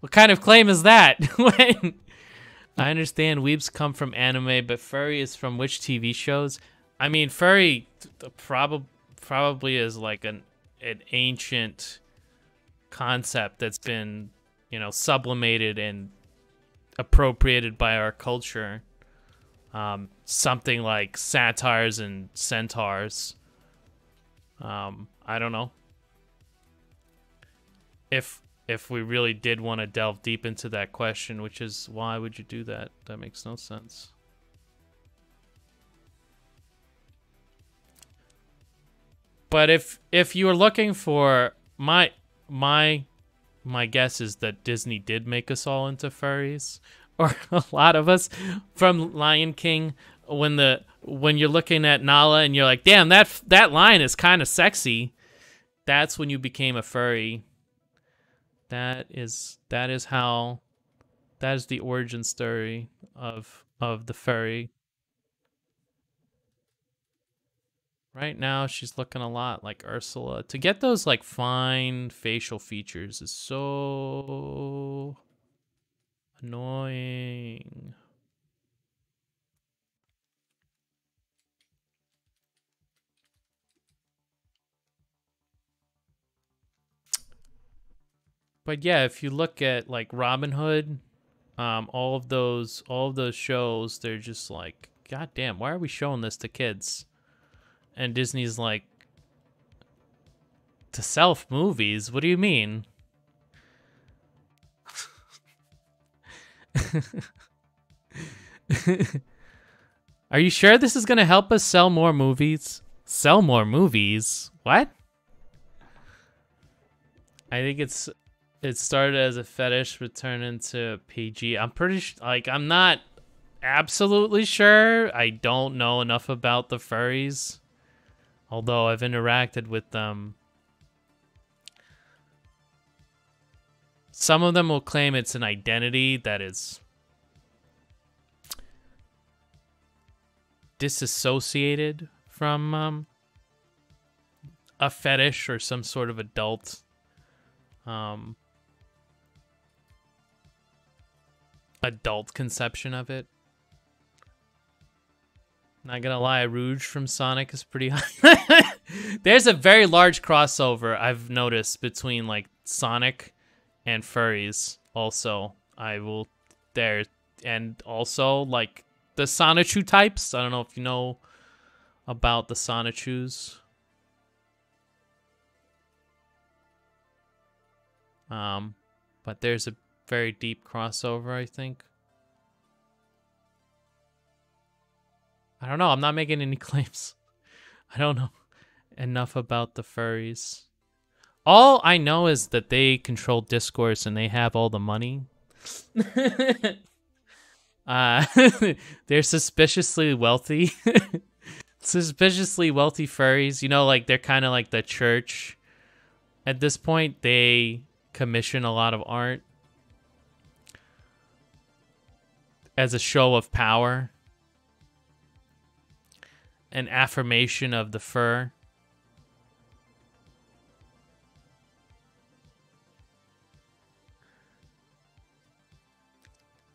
What kind of claim is that? I understand weebs come from anime, but furry is from which TV shows? I mean, furry probably is like an ancient concept that's been, you know, sublimated and appropriated by our culture. Something like satires and centaurs. I don't know. If we really did want to delve deep into that question, which is why would you do that? That makes no sense. But if you were looking for my guess is that Disney did make us all into furries, or a lot of us from Lion King. When you're looking at Nala and you're like, damn, that lion is kind of sexy. That's when you became a furry. That is the origin story of the furry. Right now, she's looking a lot like Ursula. To get those like fine facial features is so annoying. But yeah, if you look at like Robin Hood, all of those shows, they're just like, God damn, why are we showing this to kids? And Disney's like, to sell movies? What do you mean? Are you sure this is gonna help us sell more movies? Sell more movies? What? I think it started as a fetish, but turned into PG. I'm pretty like I'm not absolutely sure. I don't know enough about the furries, although I've interacted with them. Some of them will claim it's an identity that is disassociated from a fetish or some sort of adult adult conception of it. Not gonna lie, Rouge from Sonic is pretty high. There's a very large crossover I've noticed between like Sonic and furries. Also, I will there, and also like the Sonichu types. I don't know if you know about the Sonichus. But there's a very deep crossover, I think. I don't know. I'm not making any claims. I don't know enough about the furries. All I know is that they control discourse and they have all the money. uh, they're suspiciously wealthy. Suspiciously wealthy furries. You know, like they're kind of like the church. At this point, they commission a lot of art as a show of power, an affirmation of the fur.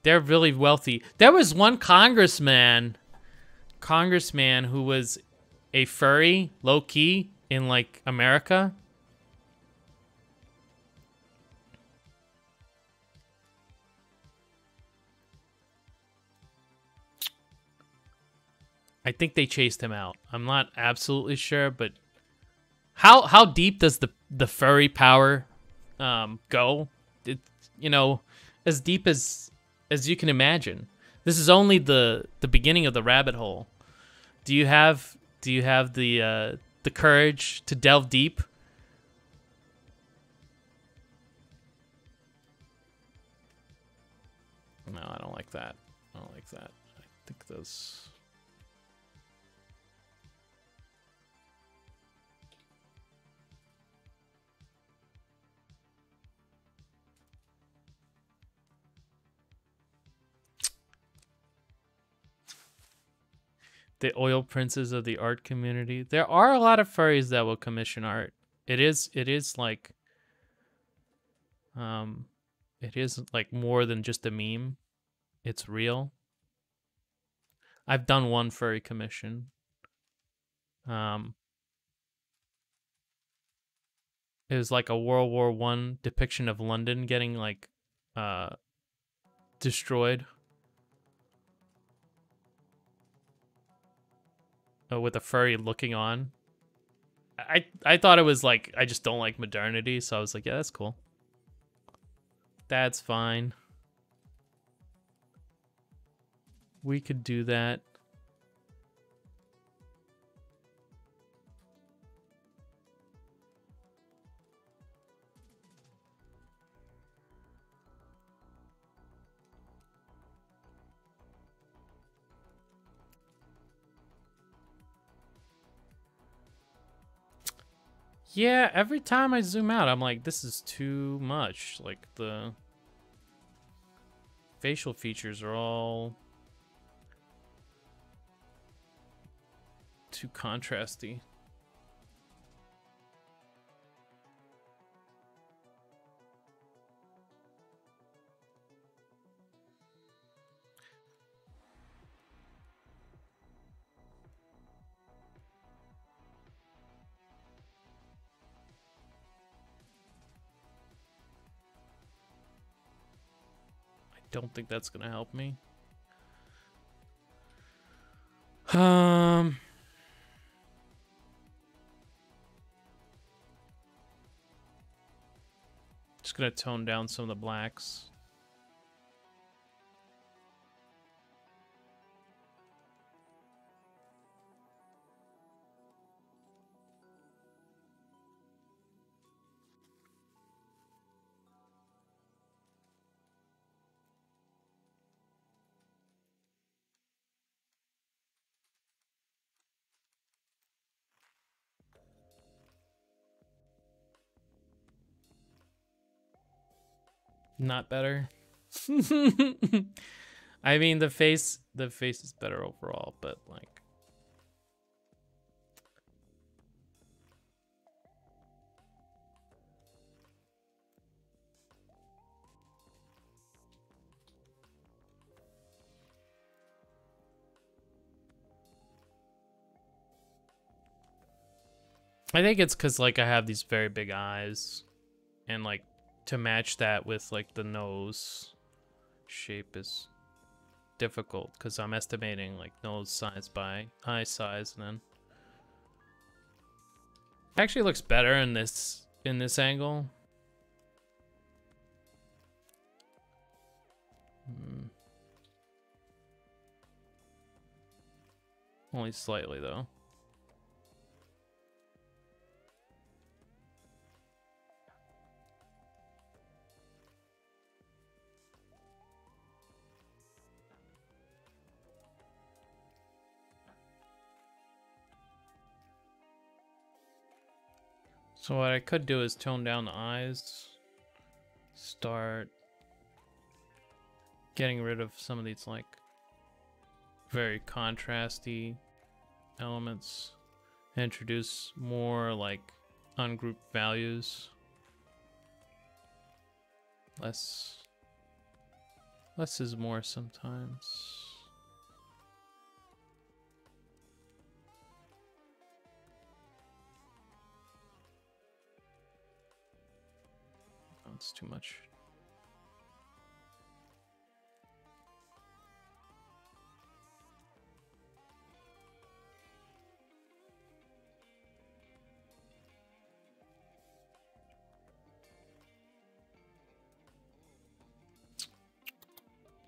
They're really wealthy. There was one congressman who was a furry, low key, in like America. I think they chased him out. I'm not absolutely sure, but how deep does the furry power go? It, you know, as deep as you can imagine. This is only the beginning of the rabbit hole. Do you have the courage to delve deep? No, I don't like that. I don't like that. I think those. The oil princes of the art community. There are a lot of furries that will commission art. It is like it is like more than just a meme. It's real. I've done one furry commission. It was like a World War I depiction of London getting like destroyed with a furry looking on. I thought it was like, I just don't like modernity, so I was like, yeah, that's cool. That's fine. We could do that. Yeah, every time I zoom out, I'm like, this is too much. Like, the facial features are all too contrasty. I don't think that's gonna help me. Just gonna tone down some of the blacks. Not better. I mean, the face is better overall, but like, I think it's because like I have these very big eyes, and like to match that with like the nose shape is difficult because I'm estimating like nose size by eye size, and then it actually looks better in this angle. Only slightly, though. So what I could do is tone down the eyes. Start getting rid of some of these, like, very contrasty elements. Introduce more, like, ungrouped values. Less is more sometimes. Oh, it's too much.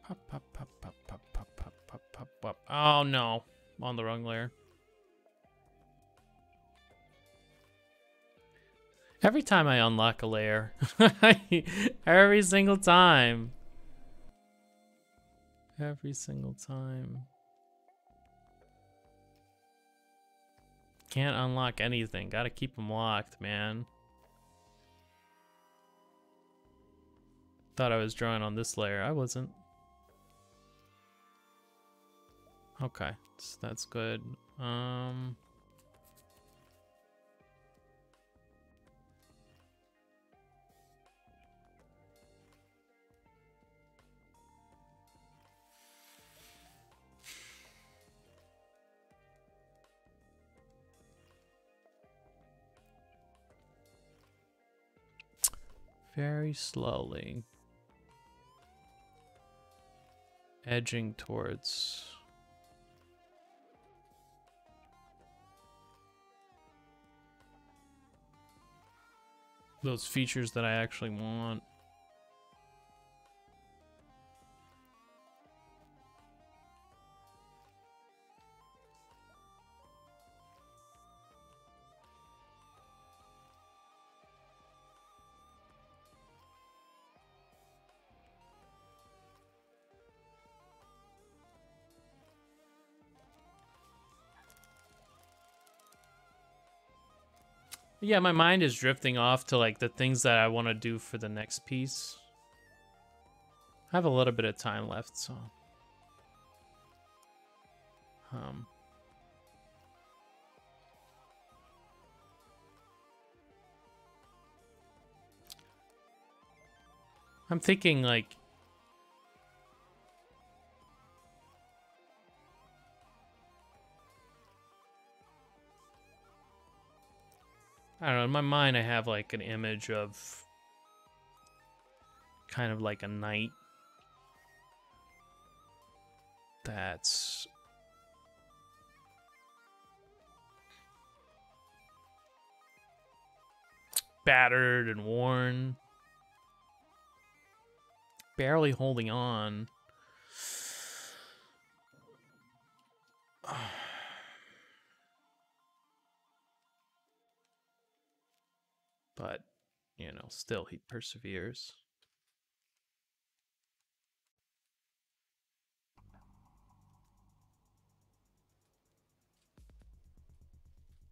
Pop, pop, pop, pop, pop, pop, pop, pop, pop, pop. Oh no, I'm on the wrong layer. Every time I unlock a layer, every single time. Every single time. Can't unlock anything. Gotta keep them locked, man. Thought I was drawing on this layer. I wasn't. Okay, so that's good. Very slowly. Edging towards those features that I actually want. Yeah, my mind is drifting off to like the things that I want to do for the next piece. I have a little bit of time left, so I'm thinking like I don't know, in my mind I have like an image of kind of like a knight that's battered and worn, barely holding on. But, you know, still he perseveres.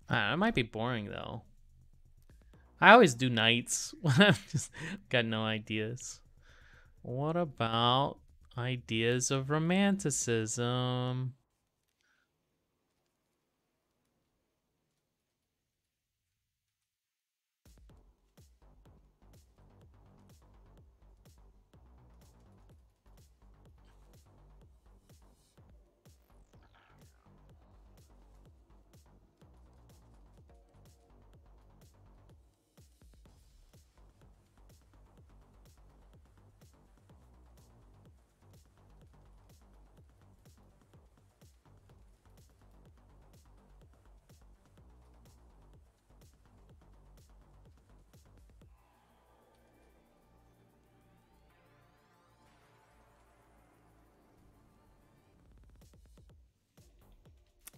It might be boring though. I always do nights when I've just got no ideas. What about ideas of romanticism?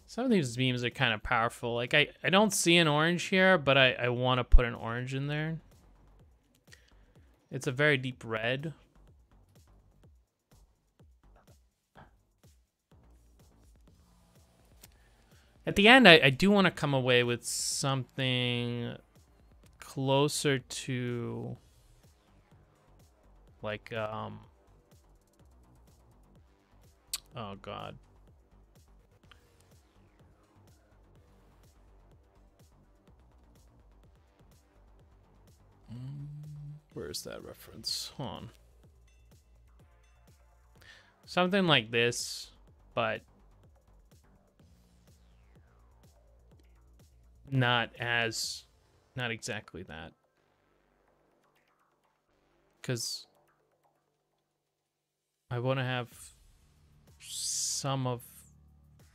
Some of these beams are kind of powerful. Like, I don't see an orange here, but I want to put an orange in there. It's a very deep red. At the end, I do want to come away with something closer to, like, oh God. Where's that reference? Hold on. Something like this, but not exactly that. Because I want to have some of,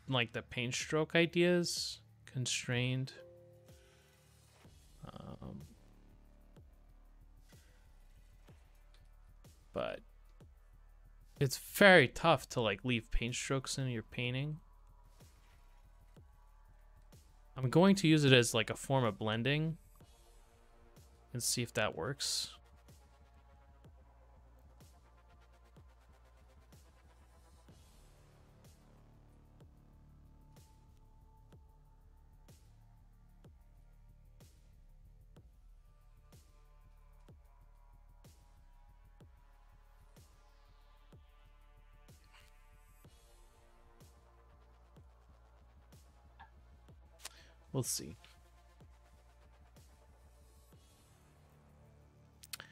like, the paint stroke ideas constrained. But it's very tough to, like, leave paint strokes in your painting. I'm going to use it as, like, a form of blending and see if that works. We'll see. I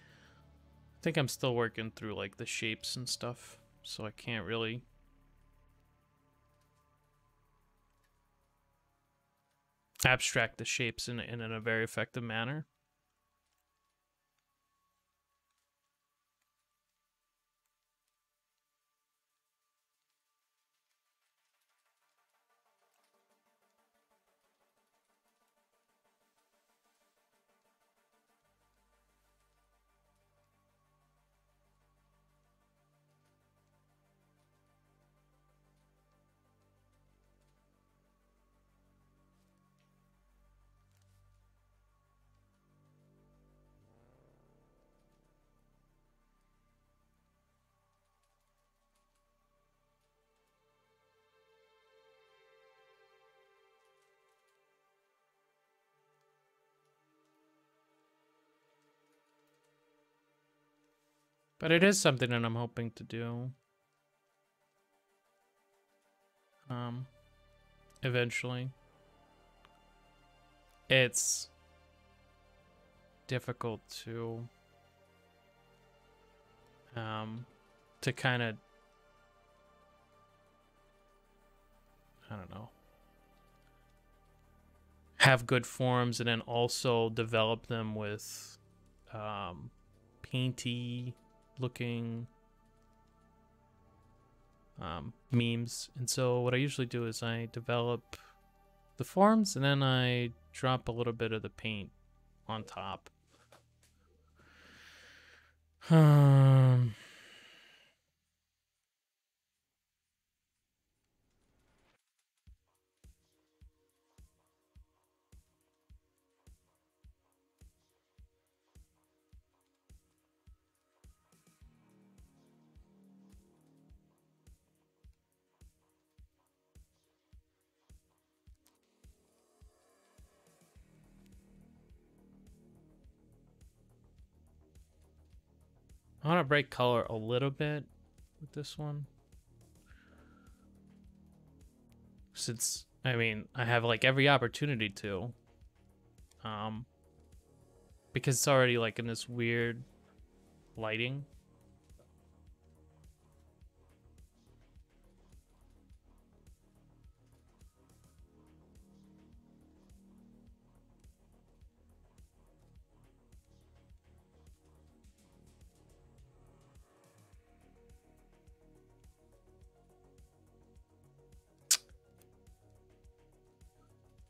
think I'm still working through, like, the shapes and stuff, so I can't really abstract the shapes in a very effective manner. But it is something that I'm hoping to do. Eventually. It's difficult to kind of, I don't know, have good forms and then also develop them with painty looking memes. And so what I usually do is I develop the forms and then I drop a little bit of the paint on top. I want to break color a little bit with this one. Since, I mean, I have, like, every opportunity to. Because it's already, like, in this weird lighting.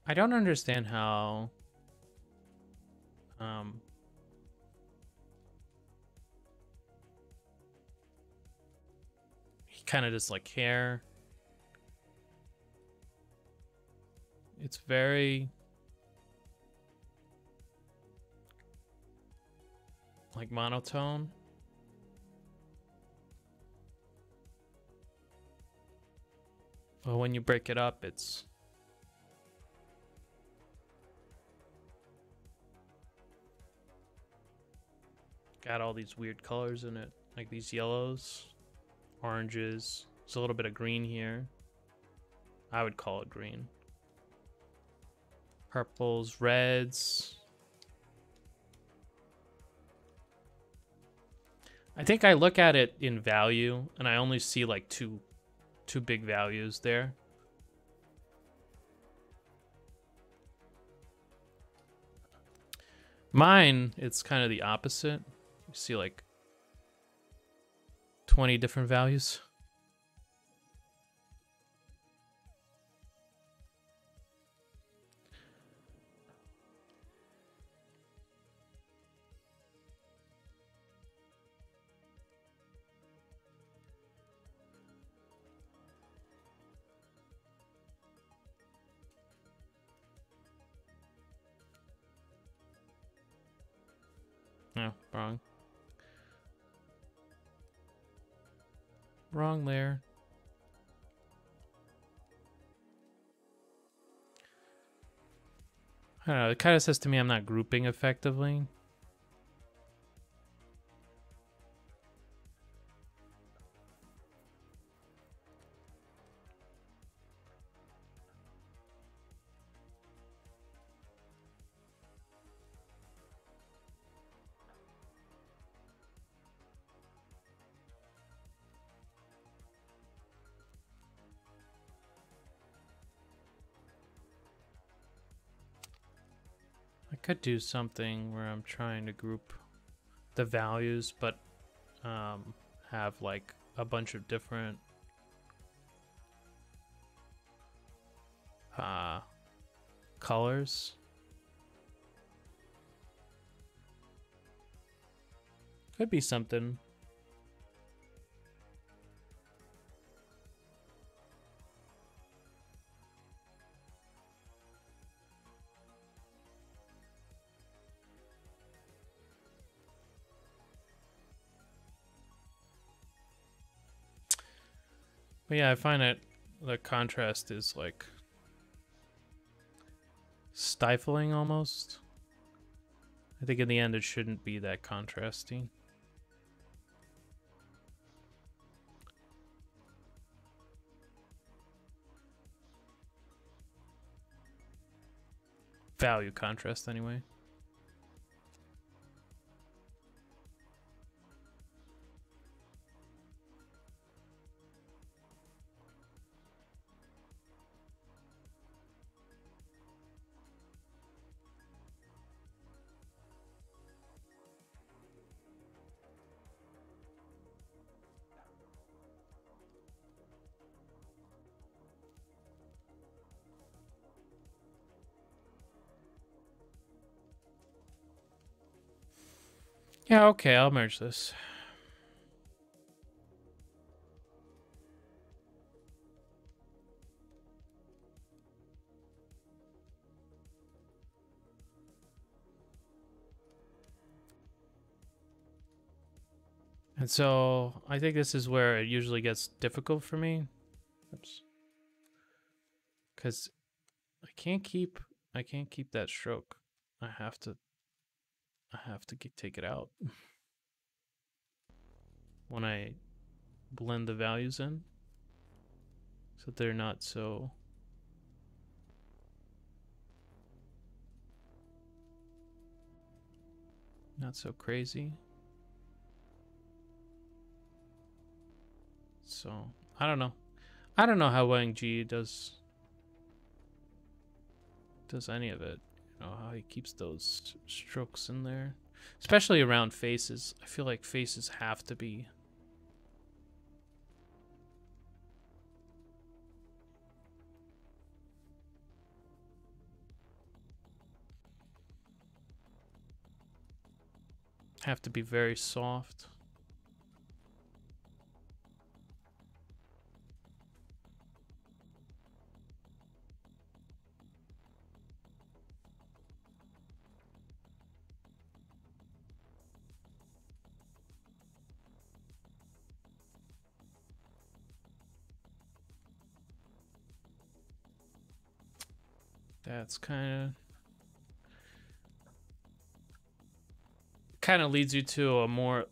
I don't understand how he kind of just, like, hair. It's very like monotone. But when you break it up, it's got all these weird colors in it, like these yellows, oranges. There's a little bit of green here. I would call it green. Purples, reds. I think I look at it in value and I only see like two big values there. Mine, it's kind of the opposite. You see like 20 different values. No, wrong. Wrong layer. I don't know, it kind of says to me I'm not grouping effectively. I could do something where I'm trying to group the values, but have like a bunch of different colors. Could be something. But yeah, I find that the contrast is like stifling almost. I think in the end it shouldn't be that contrasty. Value contrast anyway. Yeah, okay, I'll merge this. And so I think this is where it usually gets difficult for me. Oops. Because I can't keep that stroke. I have to take it out when I blend the values in, so they're not so crazy. So I don't know. I don't know how Wang Ji does any of it. You know, how he keeps those strokes in there, especially around faces. I feel like faces have to be very soft. That's kind of leads you to a more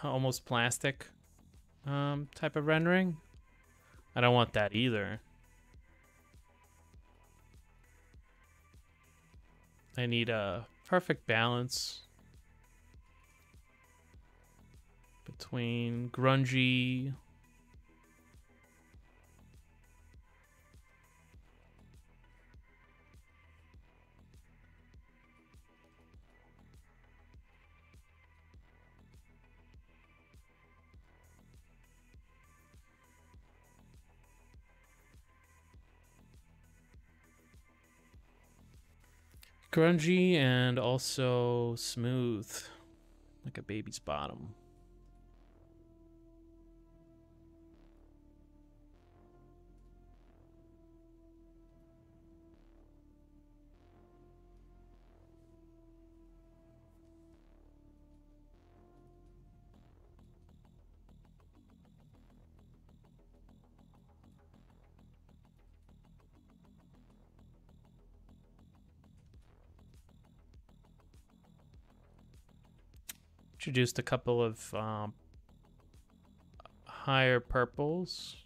almost plastic type of rendering. I don't want that either. I need a perfect balance between grungy and also smooth, like a baby's bottom. Introduced a couple of higher purples.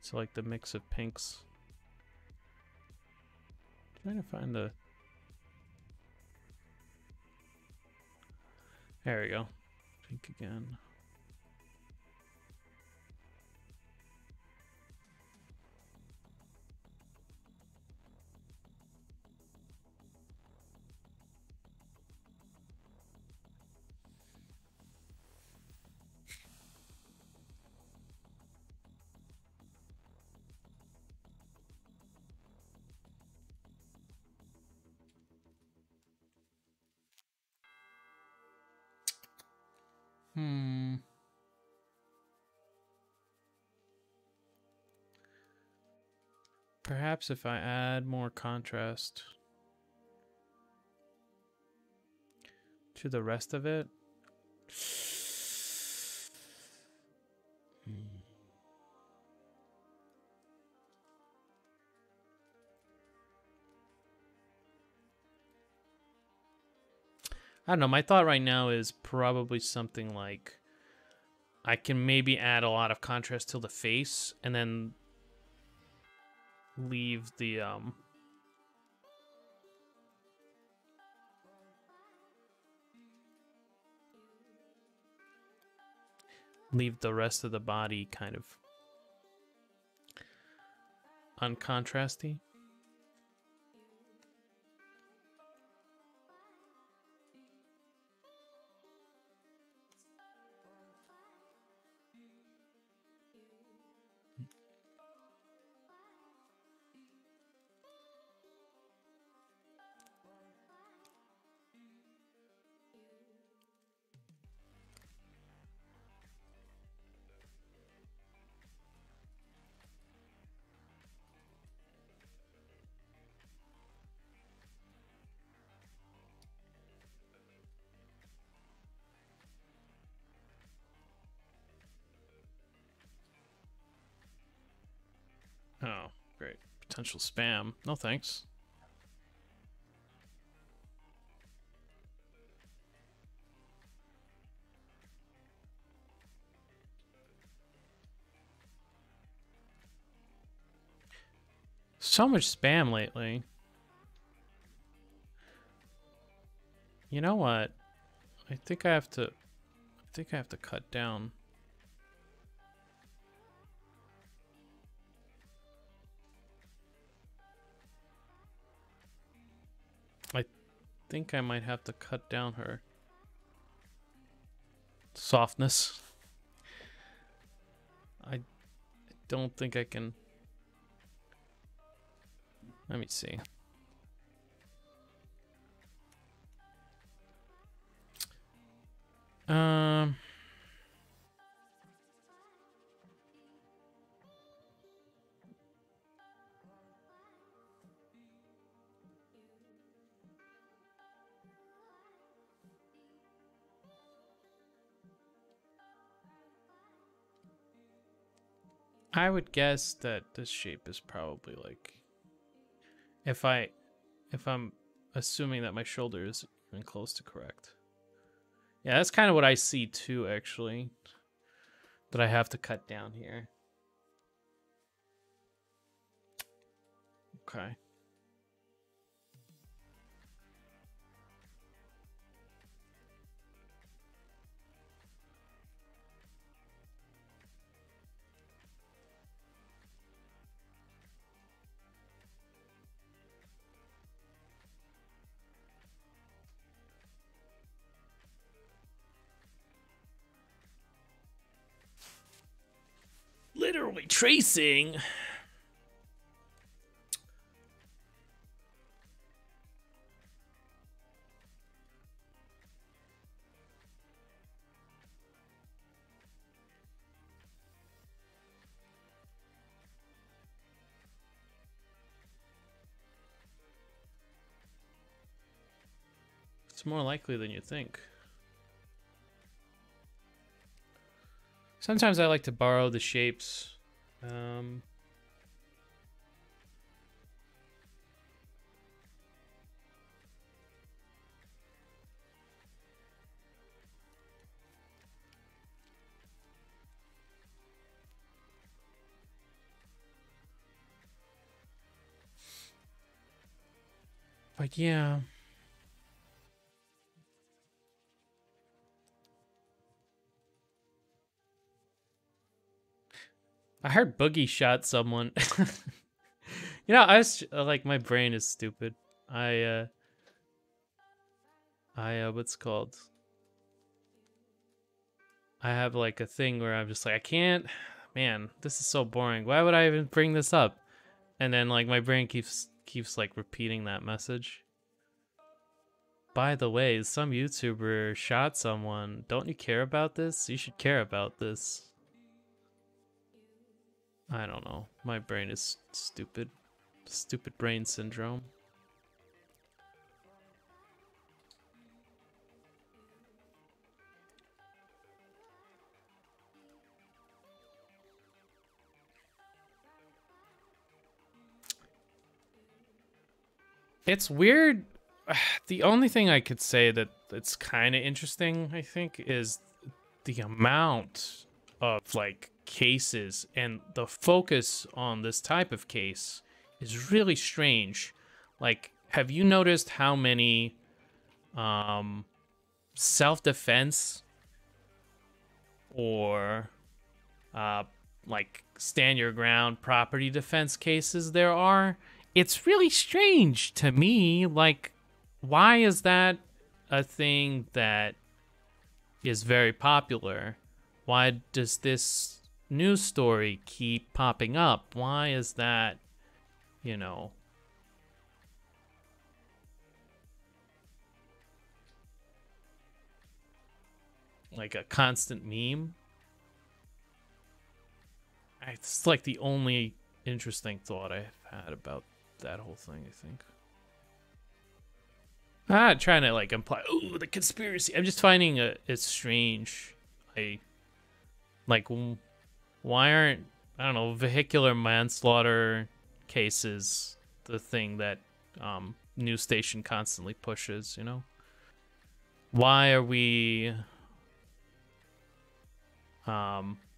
So like the mix of pinks. Trying to find the... There we go. Pink again. Perhaps if I add more contrast to the rest of it. I don't know. My thought right now is probably something like I can maybe add a lot of contrast to the face and then leave the rest of the body kind of uncontrasty. Oh, great. Potential spam. No thanks. So much spam lately. You know what? I think I have to cut down. I think I might have to cut down her softness. I don't think I can. Let me see. Um, I would guess that this shape is probably like, if I'm assuming that my shoulder is even close to correct. Yeah, that's kind of what I see too, actually. But I have to cut down here. Okay. Literally tracing. It's more likely than you think. Sometimes I like to borrow the shapes. But yeah. I heard Boogie shot someone. You know, I was like, my brain is stupid. What's it called? I have like a thing where I'm just like, I can't, man, this is so boring. Why would I even bring this up? And then like my brain keeps like repeating that message. By the way, some YouTuber shot someone. Don't you care about this? You should care about this. I don't know. My brain is stupid. Stupid brain syndrome. It's weird. The only thing I could say that's kind of interesting, I think, is the amount of like cases and the focus on this type of case is really strange. Like, have you noticed how many self-defense or like stand your ground property defense cases there are? It's really strange to me. Like, why is that a thing that is very popular? Why does this news story keep popping up? Why is that, you know, like a constant meme? It's like the only interesting thought I've had about that whole thing, I think. I'm not trying to like imply, oh, the conspiracy. I'm just finding it strange. Like, why aren't, I don't know, vehicular manslaughter cases the thing that news station constantly pushes, you know? Why are we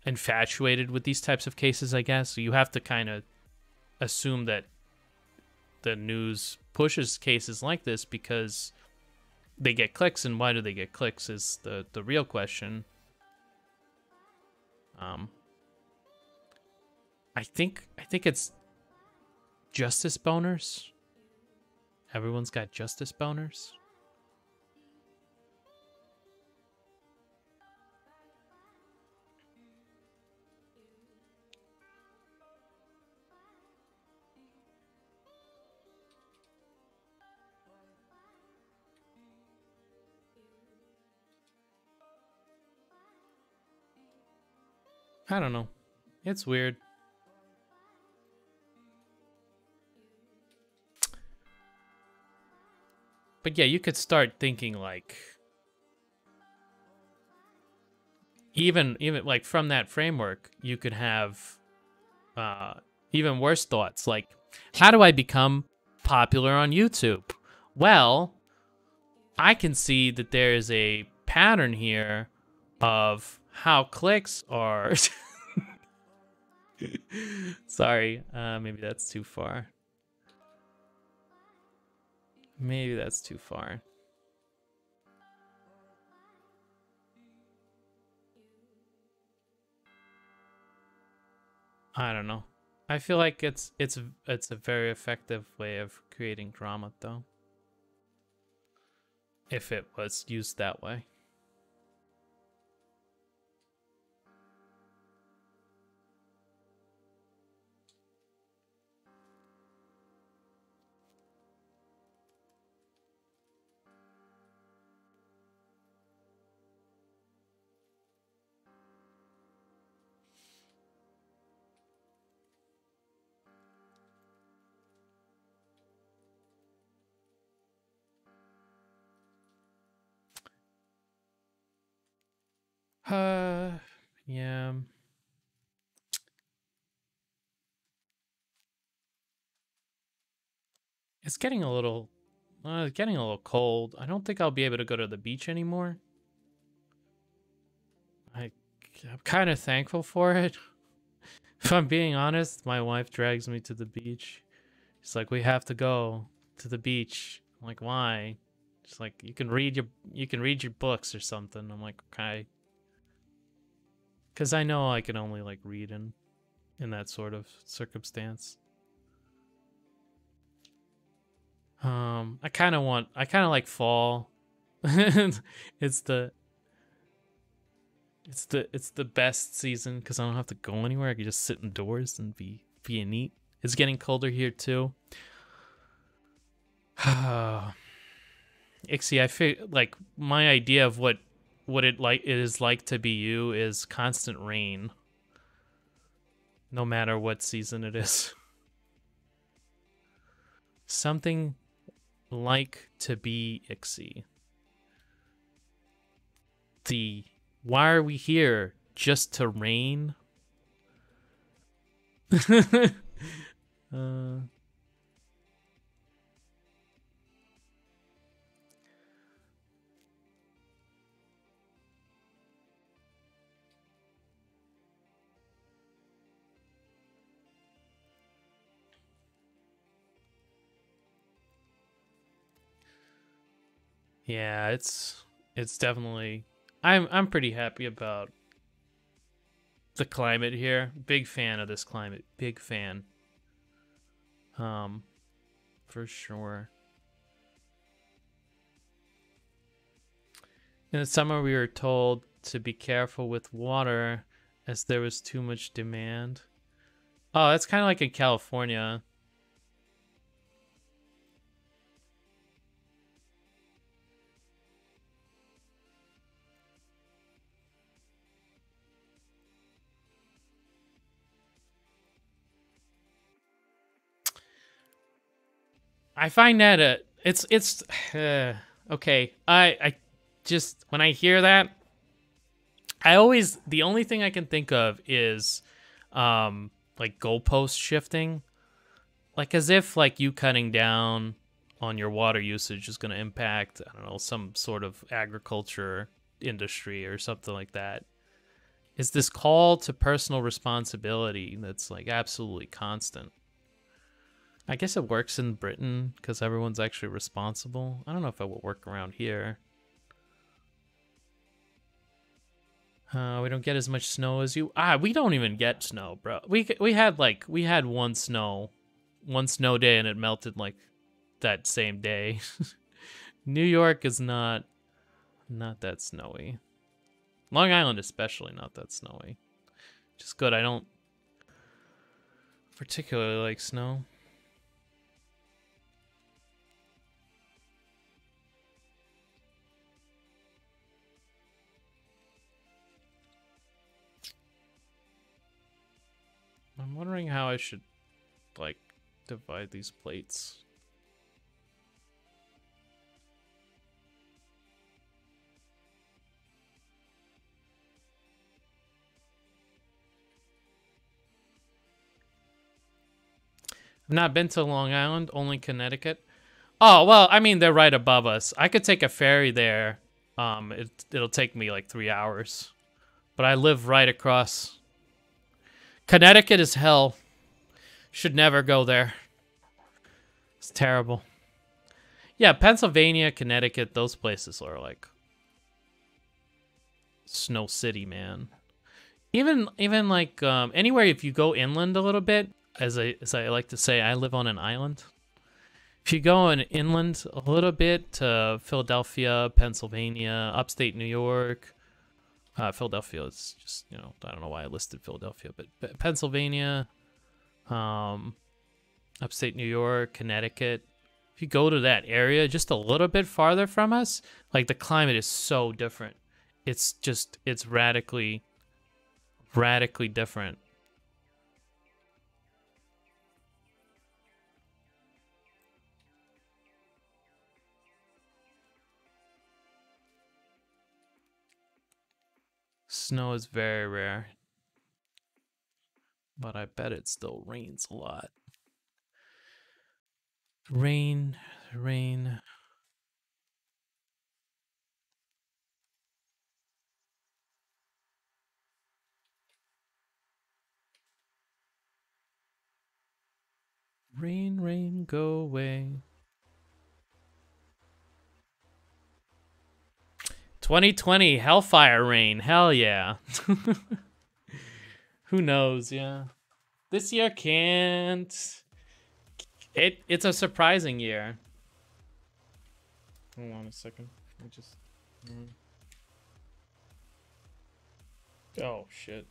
infatuated with these types of cases, I guess? So you have to kind of assume that the news pushes cases like this because they get clicks, and why do they get clicks is the real question. I think it's justice boners. Everyone's got justice boners. I don't know. It's weird. But yeah, you could start thinking like even like from that framework, you could have uh, even worse thoughts like, how do I become popular on YouTube? Well, I can see that there is a pattern here of how clicks are. Sorry, maybe that's too far. Maybe that's too far. I don't know. I feel like it's a very effective way of creating drama, though, if it was used that way. Yeah. It's getting a little, getting a little cold. I don't think I'll be able to go to the beach anymore. I, I'm kind of thankful for it. If I'm being honest, my wife drags me to the beach. She's like, "We have to go to the beach." I'm like, "Why?" She's like, you can read your books or something." I'm like, "Okay," because I know I can only like read in that sort of circumstance. I kind of like fall. it's the it's the best season because I don't have to go anywhere. I can just sit indoors and be neat. It's getting colder here too. Ixie, I feel like my idea of what it is like to be you is constant rain, no matter what season it is. Something like to be Ixie. The why are we here? Just to rain? uh, yeah, it's definitely I'm pretty happy about the climate here. Big fan of this climate. Big fan. Um, for sure. In the summer, we were told to be careful with water as there was too much demand. Oh, that's kind of like in California. I find that it's okay. I just when I hear that, I always the only thing I can think of is like goalpost shifting, like as if like you cutting down on your water usage is going to impact, I don't know, some sort of agriculture industry or something like that. Is this call to personal responsibility that's like absolutely constant. I guess it works in Britain because everyone's actually responsible. I don't know if it would work around here. We don't get as much snow as you. We don't even get snow, bro. We had one snow day, and it melted like that same day. New York is not that snowy. Long Island especially not that snowy. Just good. I don't particularly like snow. I'm wondering how I should like divide these plates. I've not been to Long Island, only Connecticut. Oh, well, I mean, they're right above us. I could take a ferry there. It'll take me like 3 hours. But I live right across. Connecticut is hell. Should never go there. It's terrible. Yeah, Pennsylvania, Connecticut, those places are like Snow City, man. Even like anywhere if you go inland a little bit, as I like to say, I live on an island. If you go inland a little bit to Philadelphia, Pennsylvania, upstate New York, Philadelphia is just, I don't know why I listed Philadelphia, but Pennsylvania, upstate New York, Connecticut. If you go to that area just a little bit farther from us, like the climate is so different. It's radically different. Snow is very rare, but I bet it still rains a lot. Rain. Rain, go away. 2020 Hellfire Rain. Hell yeah. Who knows? Yeah. This year can't. It's a surprising year. Hold on a second. I just. Oh shit.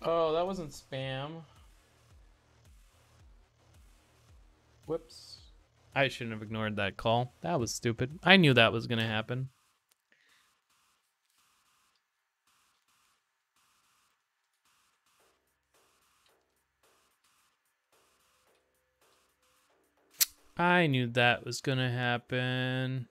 Oh, that wasn't spam. Whoops. I shouldn't have ignored that call. That was stupid. I knew that was gonna happen. I knew that was gonna happen.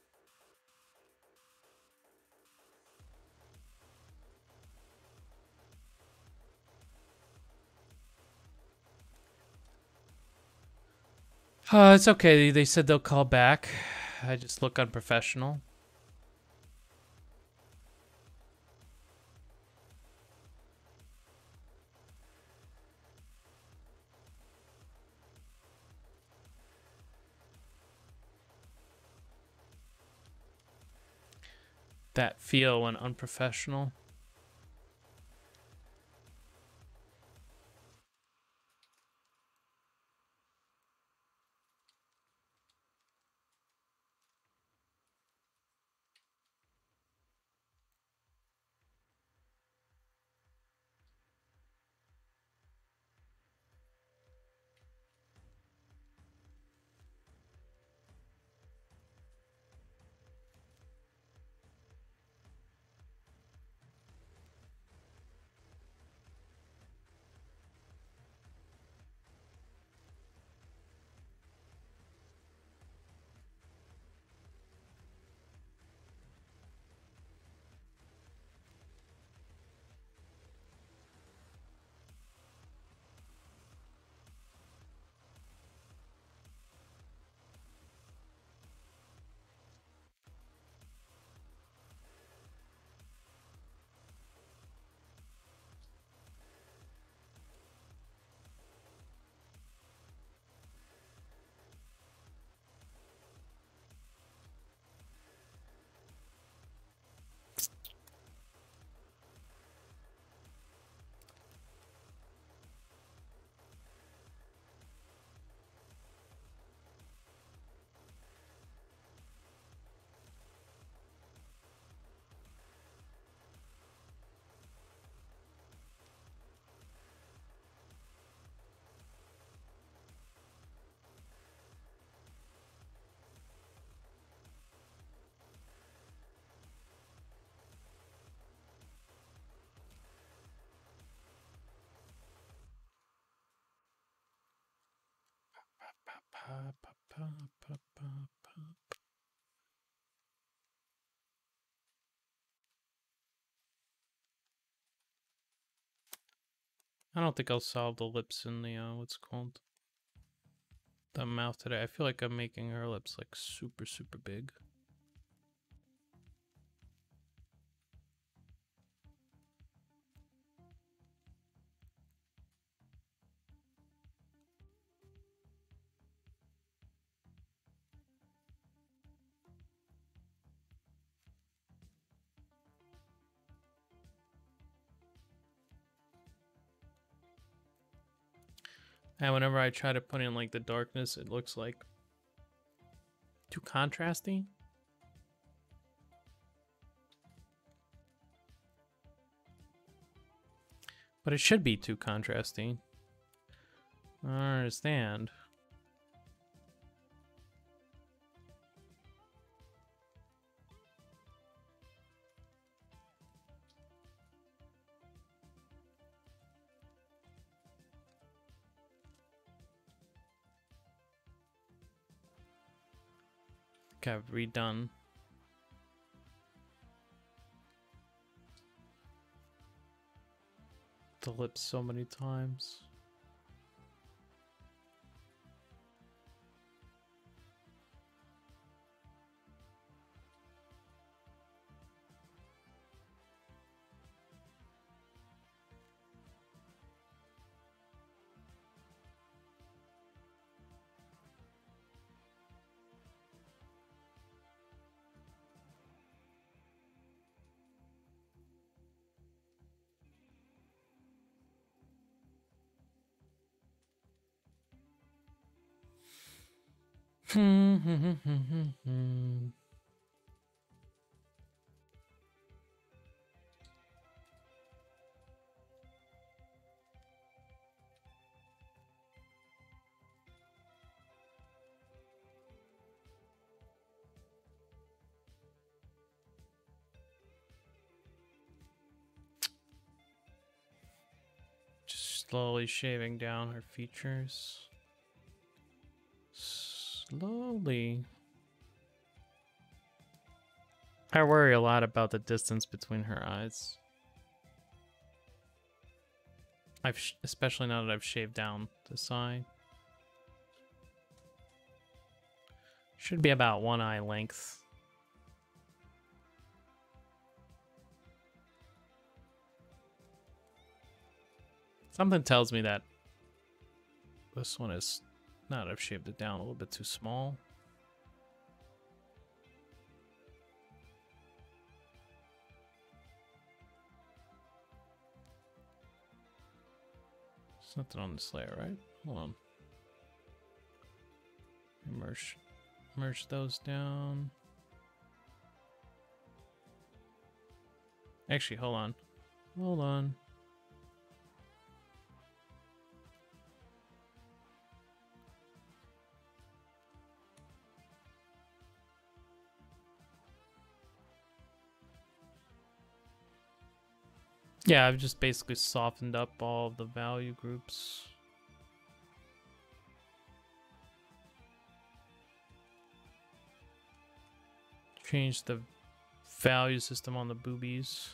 It's okay. They said they'll call back. I just look unprofessional. That feel when unprofessional. I don't think I'll solve the lips in the what's it called, the mouth today. I feel like I'm making her lips like super big. And whenever I try to put in like the darkness, it looks like too contrasty. But it should be too contrasty. I don't understand. Okay, I've redone the lips so many times. Just slowly shaving down her features. Slowly. I worry a lot about the distance between her eyes. Especially now that I've shaved down the side. Should be about one eye length. Something tells me that this one is, now that I've shaved it down, a little bit too small. There's nothing on this layer, right? Hold on. Merge those down. Actually, hold on. Hold on. Yeah, I've just basically softened up all of the value groups. Change the value system on the boobies.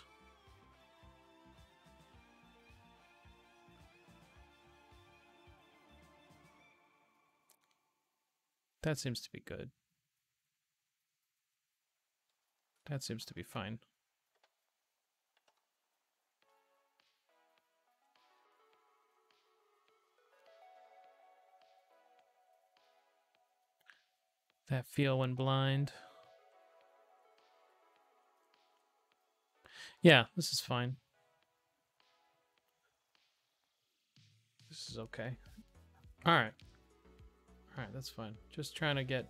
That seems to be good. That seems to be fine. That feel when blind. Yeah, this is fine. This is okay. Alright. Alright, that's fine. Just trying to get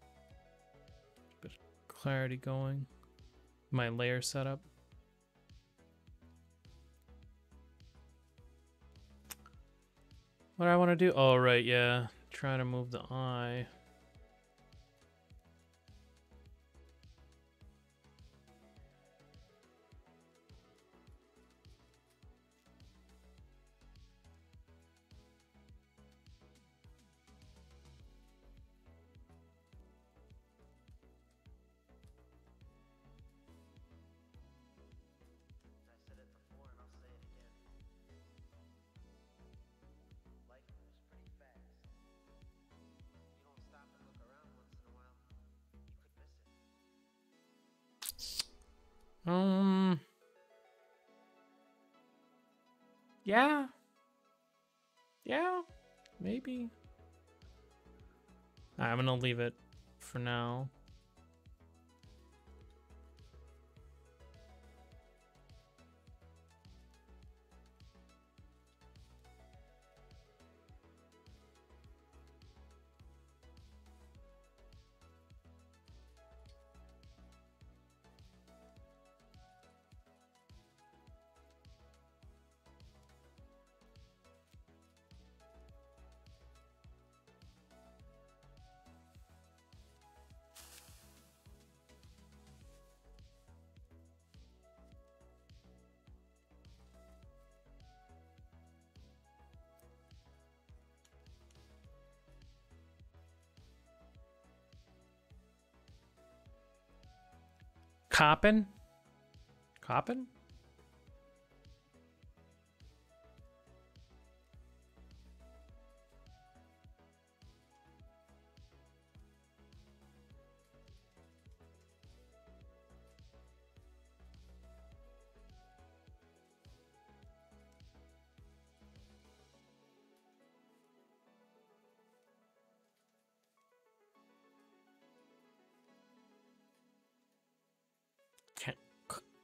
a bit of clarity going. My layer setup. What do I want to do? Oh, right, yeah. Trying to move the eye. Um. Yeah. Yeah. Maybe. I'm gonna leave it for now. Coppin? Coppin?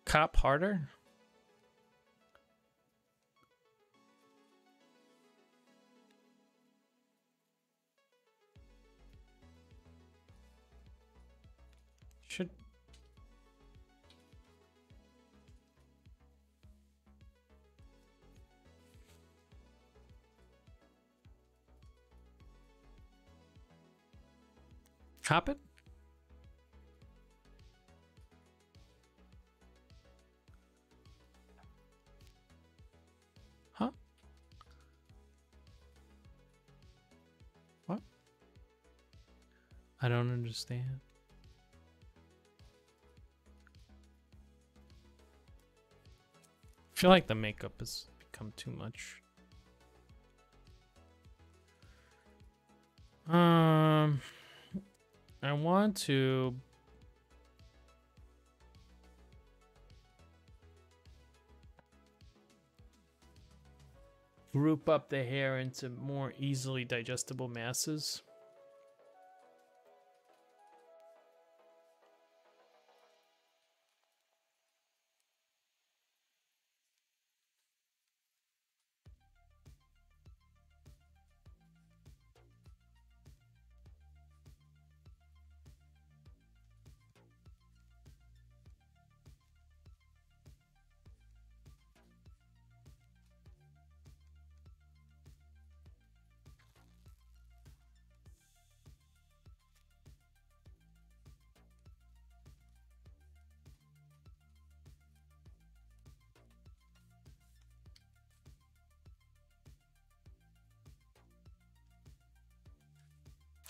Cop harder? Should cop it? Huh? What? I don't understand. I feel like the makeup has become too much. I want to group up the hair into more easily digestible masses.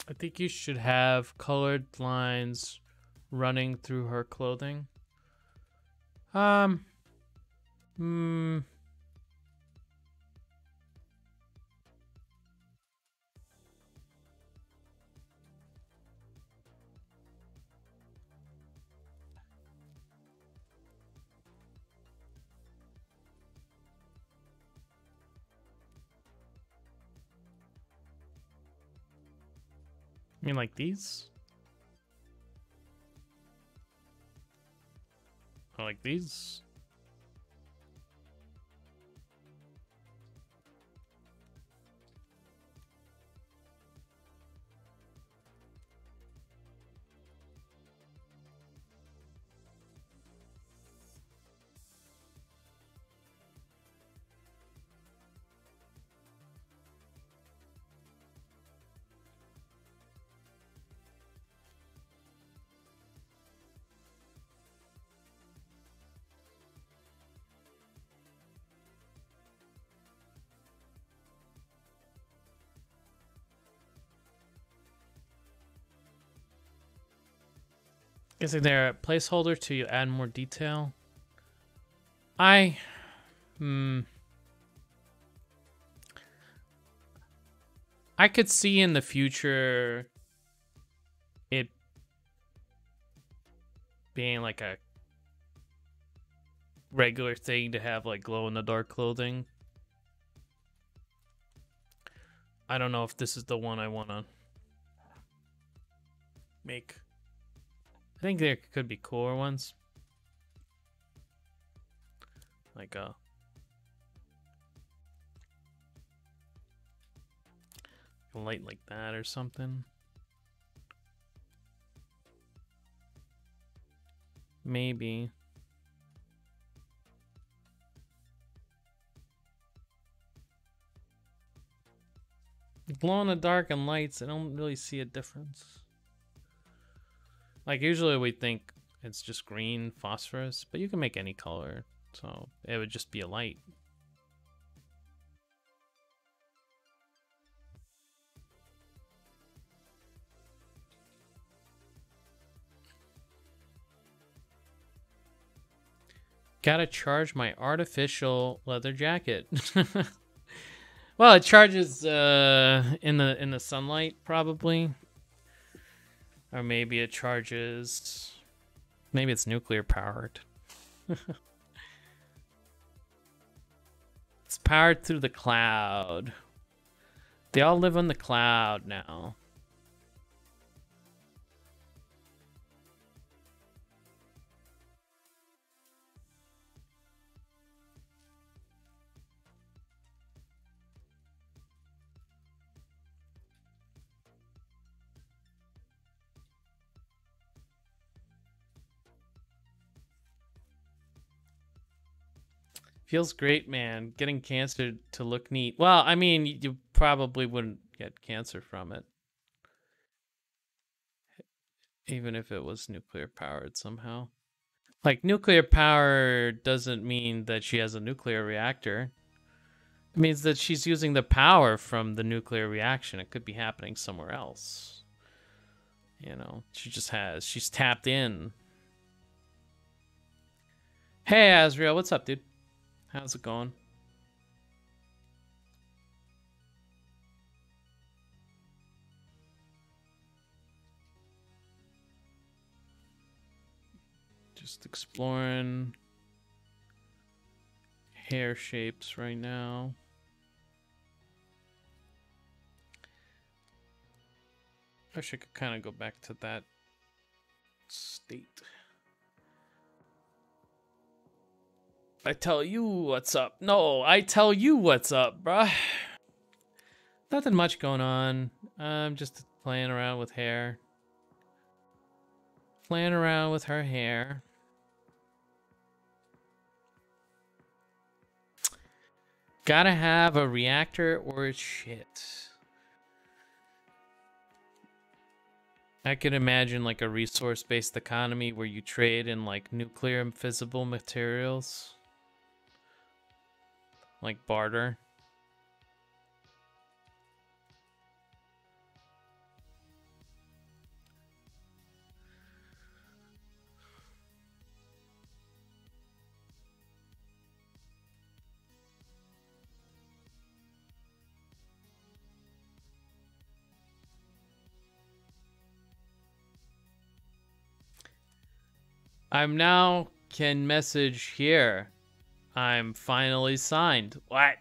I think you should have colored lines running through her clothing. Hmm. I mean, like these? Or like these? Guessing they're a placeholder to add more detail. I could see in the future it being like a regular thing to have like glow in the dark clothing. I don't know if this is the one I want to make. I think there could be cooler ones. Like a light like that or something. Maybe. Glow in the dark and lights, I don't really see a difference. Like usually we think it's just green phosphorus, but you can make any color, so it would just be a light. Gotta charge my artificial leather jacket. Well, it charges in the sunlight probably, or maybe it charges. Maybe it's nuclear powered. It's powered through the cloud. They all live on the cloud now. Feels great, man. Getting cancer to look neat. Well, I mean, you probably wouldn't get cancer from it. Even if it was nuclear powered somehow. Like, nuclear power doesn't mean that she has a nuclear reactor. It means that she's using the power from the nuclear reaction. It could be happening somewhere else. You know, she's tapped in. Hey, Azriel, what's up, dude? How's it going? Just exploring hair shapes right now. I wish I could kind of go back to that state. I tell you what's up. No, I tell you what's up, bruh. Nothing much going on. I'm just playing around with hair. Playing around with her hair. Gotta have a reactor or shit. I could imagine like a resource-based economy where you trade in like nuclear and fissile materials. Like barter. I'm now can message here. I'm finally signed. What?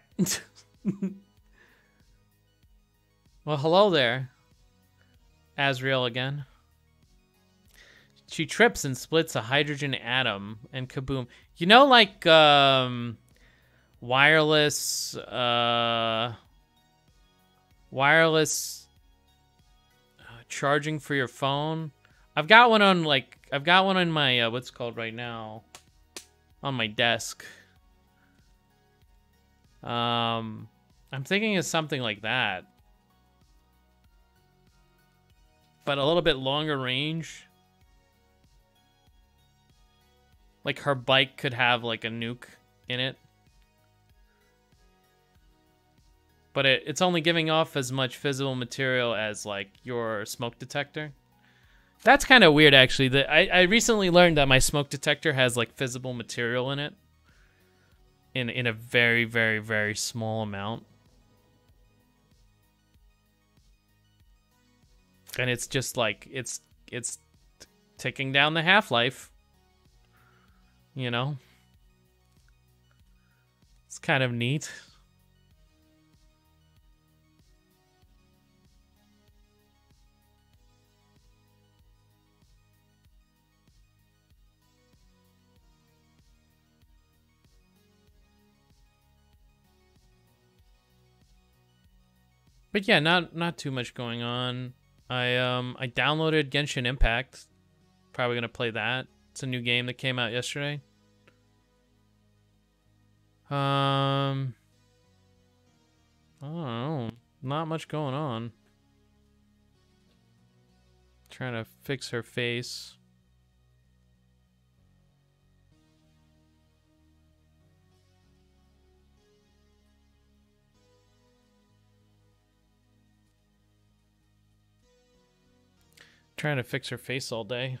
Well, hello there. Azriel again. She trips and splits a hydrogen atom and kaboom. You know, like, wireless charging for your phone. I've got one on my what's it called right now, on my desk. I'm thinking of something like that, but a little bit longer range. Like her bike could have like a nuke in it, but it's only giving off as much fissile material as like your smoke detector. That's kind of weird, actually. I recently learned that my smoke detector has like fissile material in it, in a very, very, very small amount, and it's just like it's ticking down the half-life. You know, It's kind of neat. But yeah, not too much going on. I downloaded Genshin Impact. Probably gonna play that. It's a new game that came out yesterday. I don't know. Not much going on. Trying to fix her face. Trying to fix her face all day.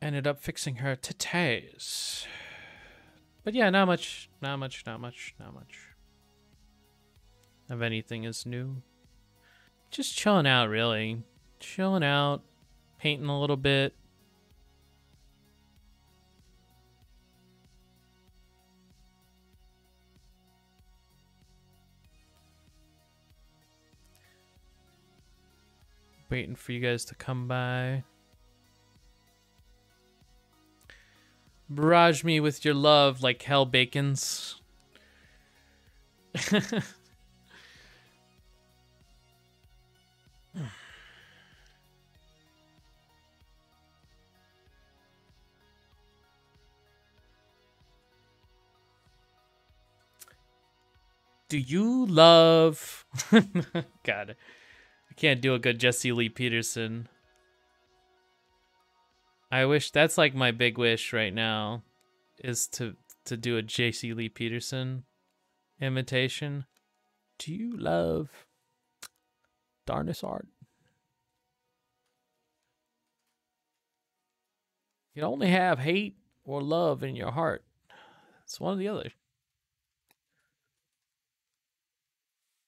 Ended up fixing her titties. But yeah, not much of anything is new. Just chilling out, really. Chilling out, painting a little bit. Waiting for you guys to come by. Barrage me with your love like hell bacons. Do you love... God, I can't do a good Jesse Lee Peterson. I wish that's like my big wish right now, is to do a Jesse Lee Peterson imitation. Do you love Darnus art? You can only have hate or love in your heart. It's one or the other.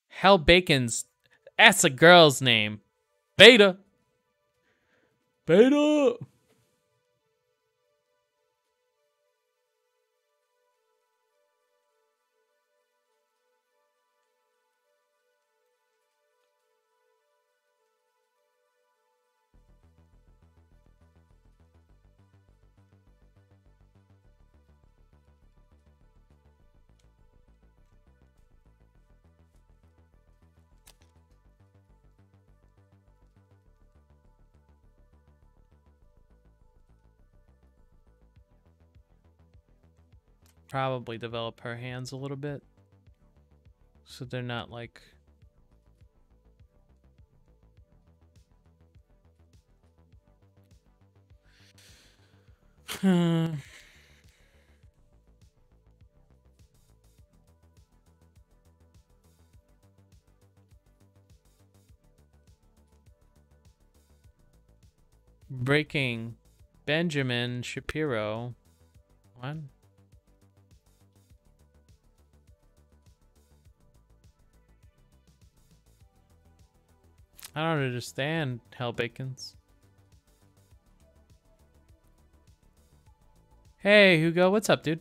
Hell Bacon's, that's a girl's name. Beta. Beta. Probably develop her hands a little bit so they're not like breaking Benjamin Shapiro. What? I don't understand, Hell Bacons. Hey, Hugo, what's up, dude?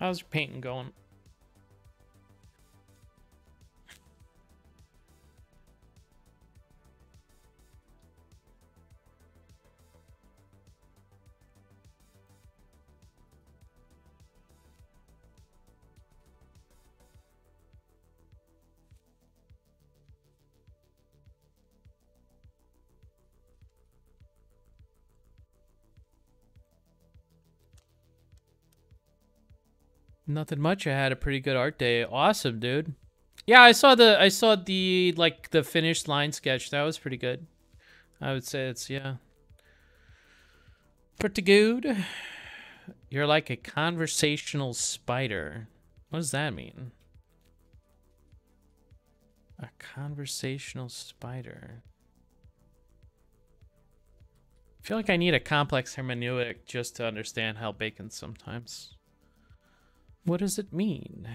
How's your painting going? Nothing much. I had a pretty good art day. Awesome, dude. Yeah, I saw the like the finished line sketch. That was pretty good. I would say it's, yeah, pretty good. You're like a conversational spider. What does that mean? A conversational spider. I feel like I need a complex hermeneutic just to understand Hell Bacon sometimes. What does it mean?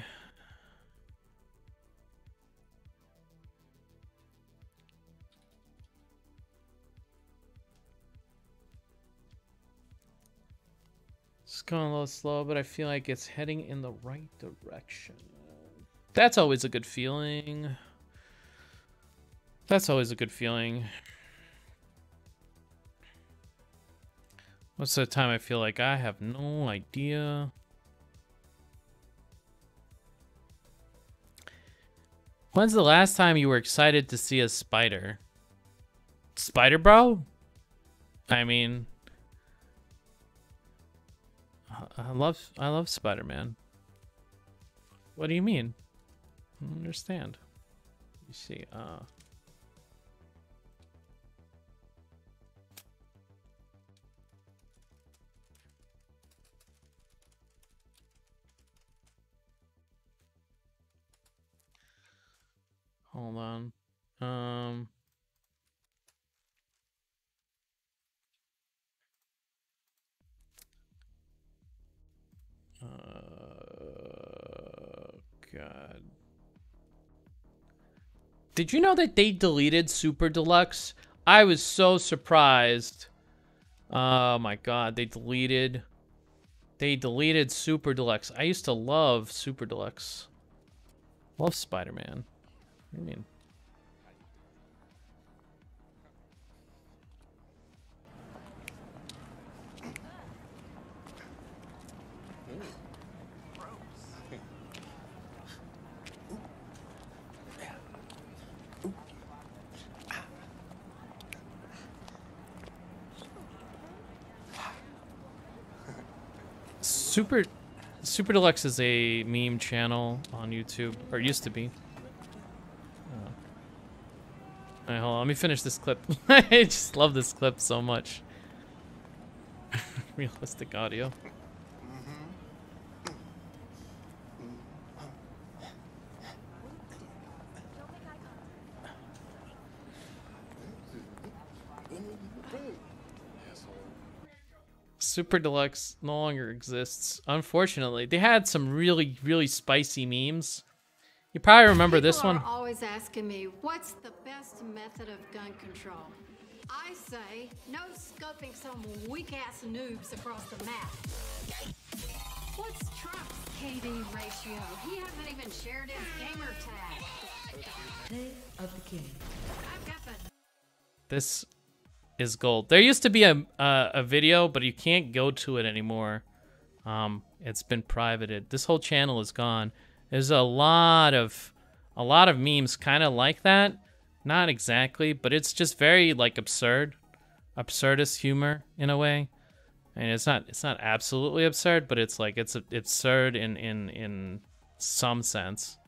It's going a little slow, but I feel like it's heading in the right direction. That's always a good feeling. That's always a good feeling. Most of the time I feel like I have no idea. When's the last time you were excited to see a spider? Spider Bro? I mean, I love Spider-Man. What do you mean? I don't understand. You see, hold on. God. Did you know that they deleted Super Deluxe? I was so surprised. Oh my god, they deleted Super Deluxe. I used to love Super Deluxe. Love Spider-Man. What do you mean? Super Deluxe is a meme channel on YouTube, or used to be. Alright, hold on, let me finish this clip. I just love this clip so much. Realistic audio. Super Deluxe no longer exists, unfortunately. They had some really, really spicy memes. You probably remember this one. People are always asking me, what's the best method of gun control? I say, no scoping some weak-ass noobs across the map. What's Trump's KD ratio? He hasn't even shared his gamer tag. Play of the game. I've got the... This is gold. There used to be a video, but you can't go to it anymore. It's been privated. This whole channel is gone. There's a lot of memes kind of like that. Not exactly, but it's just very like absurdist humor in a way. And it's not absolutely absurd, but it's like it's absurd in some sense.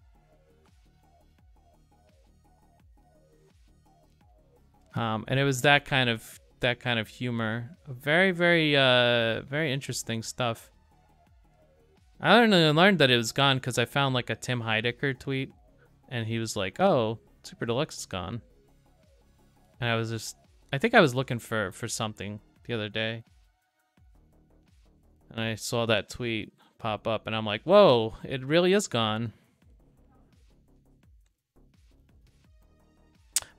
And it was that kind of humor. Very, very interesting stuff. I learned that it was gone because I found like a Tim Heidecker tweet, and he was like, "Oh, Super Deluxe is gone." And I think I was looking for something the other day, and I saw that tweet pop up, and I'm like, "Whoa, it really is gone."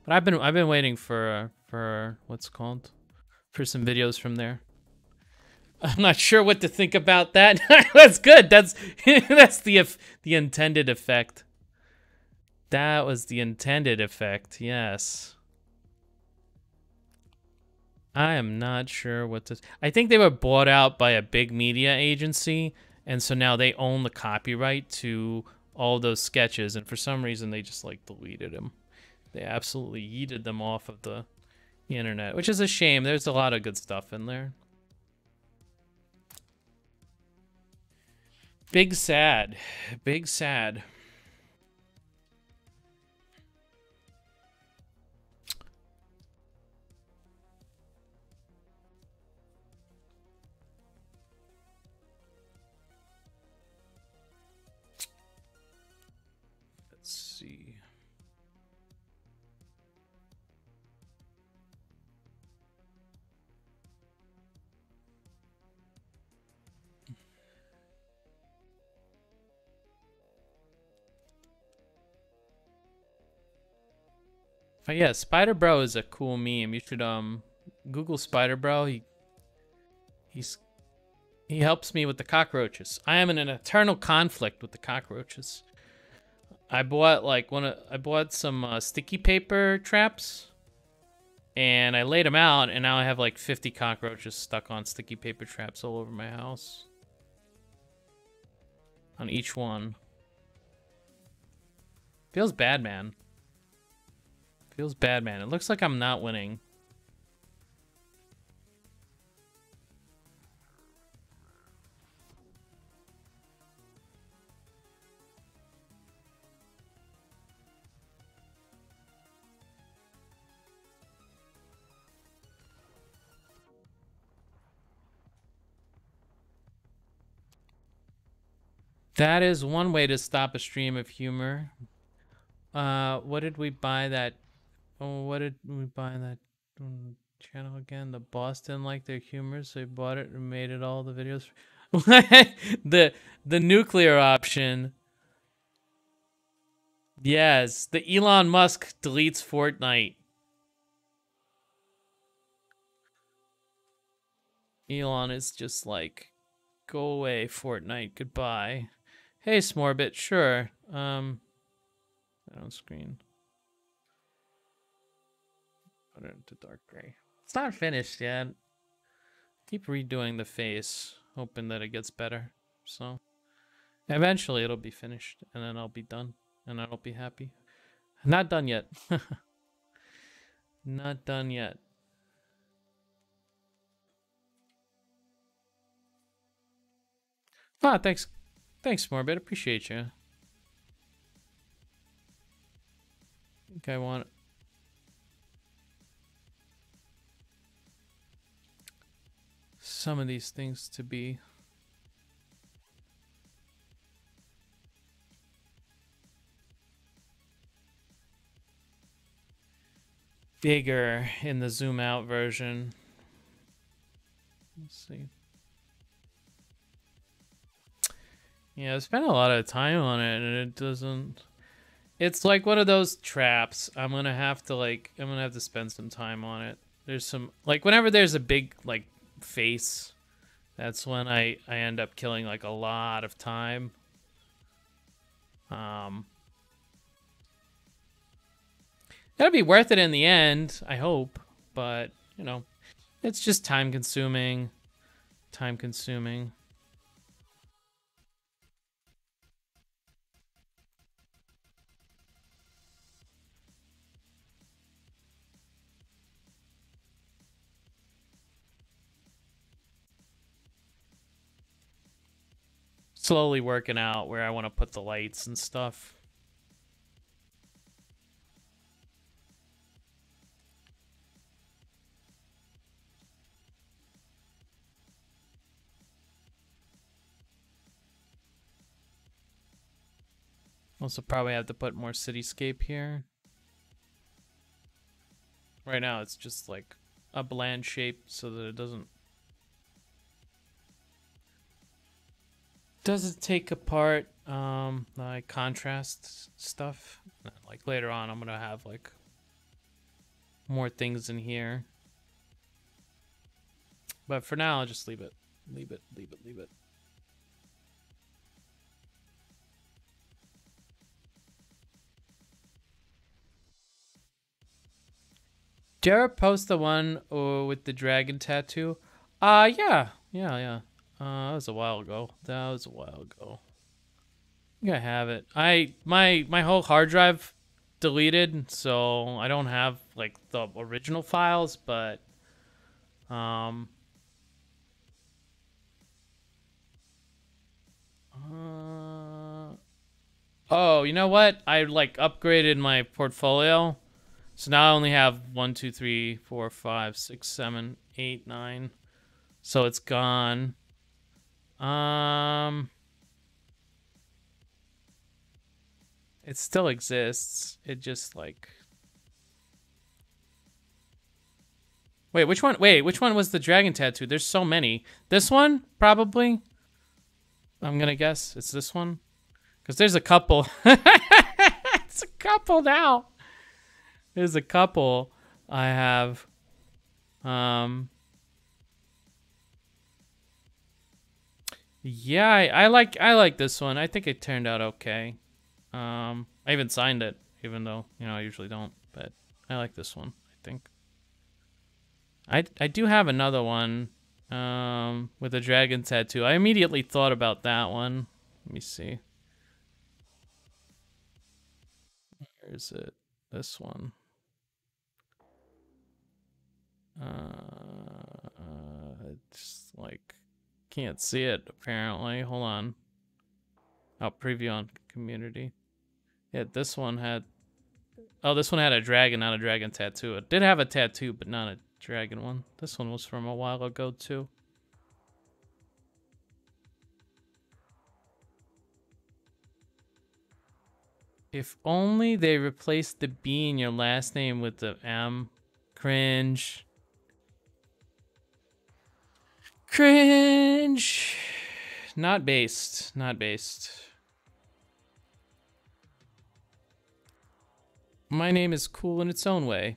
But I've been waiting for what's it called, for some videos from there. I'm not sure what to think about that. That's good. That's the intended effect. That was the intended effect. Yes. I am not sure what to... I think they were bought out by a big media agency, and so now they own the copyright to all those sketches, and for some reason they just like deleted them. They absolutely yeeted them off of the internet, which is a shame. There's a lot of good stuff in there. Big sad. Big sad. Let's see. But yeah, Spider Bro is a cool meme. You should Google Spider Bro. He helps me with the cockroaches. I am in an eternal conflict with the cockroaches. I bought some sticky paper traps, and I laid them out, and now I have like 50 cockroaches stuck on sticky paper traps all over my house. On each one. Feels bad, man. Feels bad, man. It looks like I'm not winning. That is one way to stop a stream of humor. What did we buy that? Oh, what did we buy that channel again? The Boston liked their humor, so he bought it and made it all the videos. the nuclear option. Yes, the Elon Musk deletes Fortnite. Elon is just like, go away, Fortnite, goodbye. Hey, Smorbit, sure. On screen. Put it into dark gray. It's not finished yet. Keep redoing the face, hoping that it gets better. So, eventually it'll be finished, and then I'll be done, and I'll be happy. Not done yet. Not done yet. Ah, thanks. Thanks, Morbid. Appreciate you. I think I want some of these things to be bigger in the zoom out version. Let's see. Yeah, I spent a lot of time on it, and it doesn't. It's like one of those traps. I'm gonna have to spend some time on it. There's some, like, whenever there's a big like face, that's when I end up killing like a lot of time. It'll be worth it in the end, I hope, but you know, it's just time consuming. Time consuming. Slowly working out where I want to put the lights and stuff. Also probably have to put more cityscape here. Right now it's just like a bland shape so that it doesn't take apart like contrast stuff. Like later on I'm gonna have like more things in here, but for now I'll just leave it. Leave it. Dare post the one with the dragon tattoo? Yeah. That was a while ago. I think I have it. My whole hard drive deleted, so I don't have like the original files, but oh, you know what? I like upgraded my portfolio. So now I only have 1, 2, 3, 4, 5, 6, 7, 8, 9. So it's gone. It still exists. It just like. Wait, which one? Wait, which one was the dragon tattoo? There's so many. This one, probably. I'm gonna guess it's this one, because there's a couple. It's a couple now. There's a couple I have. Yeah, I like this one. I think it turned out okay. I even signed it, even though, you know, I usually don't, but I like this one, I think. I do have another one with a dragon tattoo. I immediately thought about that one. Let me see. Where is it? This one. It's like can't see it apparently. Hold on. Oh, preview on community. Yeah, this one had. Oh, this one had a dragon, not a dragon tattoo. It did have a tattoo, but not a dragon one. This one was from a while ago too. If only they replaced the B in your last name with the M. Cringe. Cringe. Not based. Not based. My name is cool in its own way.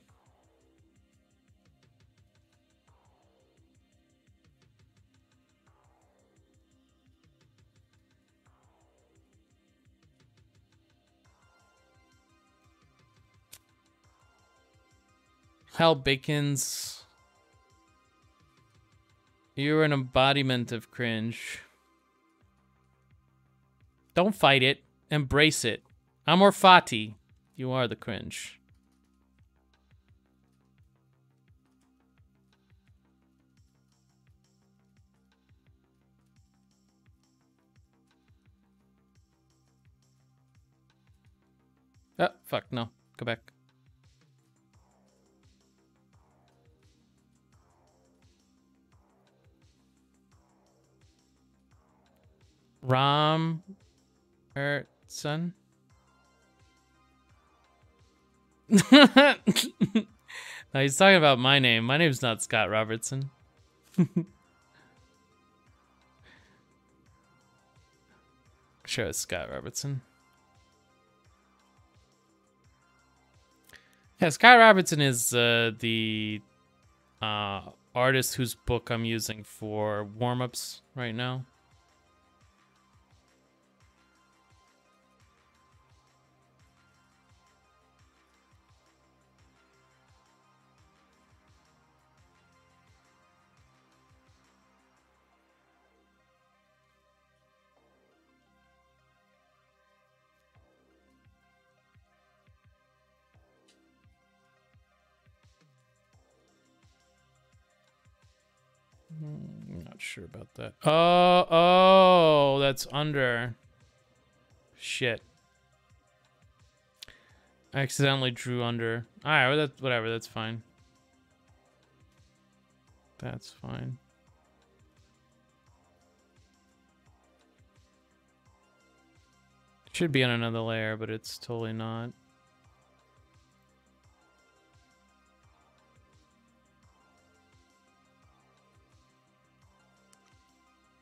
Hal Bacons. You're an embodiment of cringe. Don't fight it. Embrace it. Amor fati. You are the cringe. Oh, fuck, no. Go back. Ram Ertson. No, he's talking about my name. My name's not Scott Robertson. Sure, it's Scott Robertson. Yeah, Scott Robertson is the artist whose book I'm using for warm-ups right now. I'm not sure about that. Oh, that's under. Shit. I accidentally drew under. Alright, well, whatever, that's fine. That's fine. Should be on another layer, but it's totally not.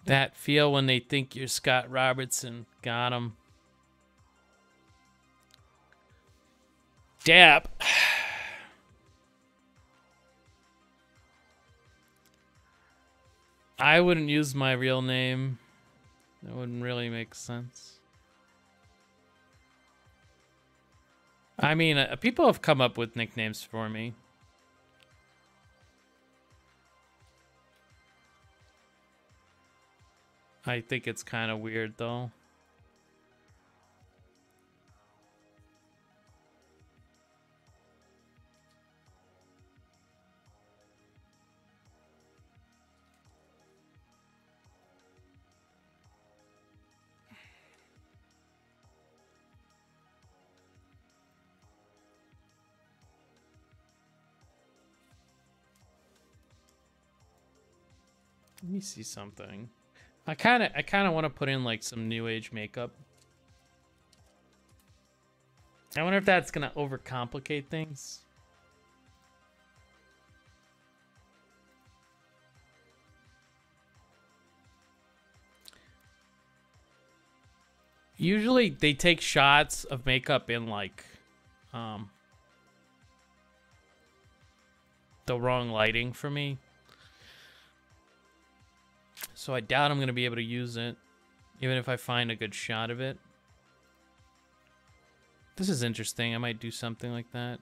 That feel when they think you're Scott Robertson. Got him. Dab. I wouldn't use my real name. That wouldn't really make sense. I mean, people have come up with nicknames for me. I think it's kind of weird, though. Let me see something. I kind of want to put in like some new age makeup. I wonder if that's gonna overcomplicate things. Usually they take shots of makeup in like the wrong lighting for me. So I doubt I'm going to be able to use it, even if I find a good shot of it. This is interesting. I might do something like that.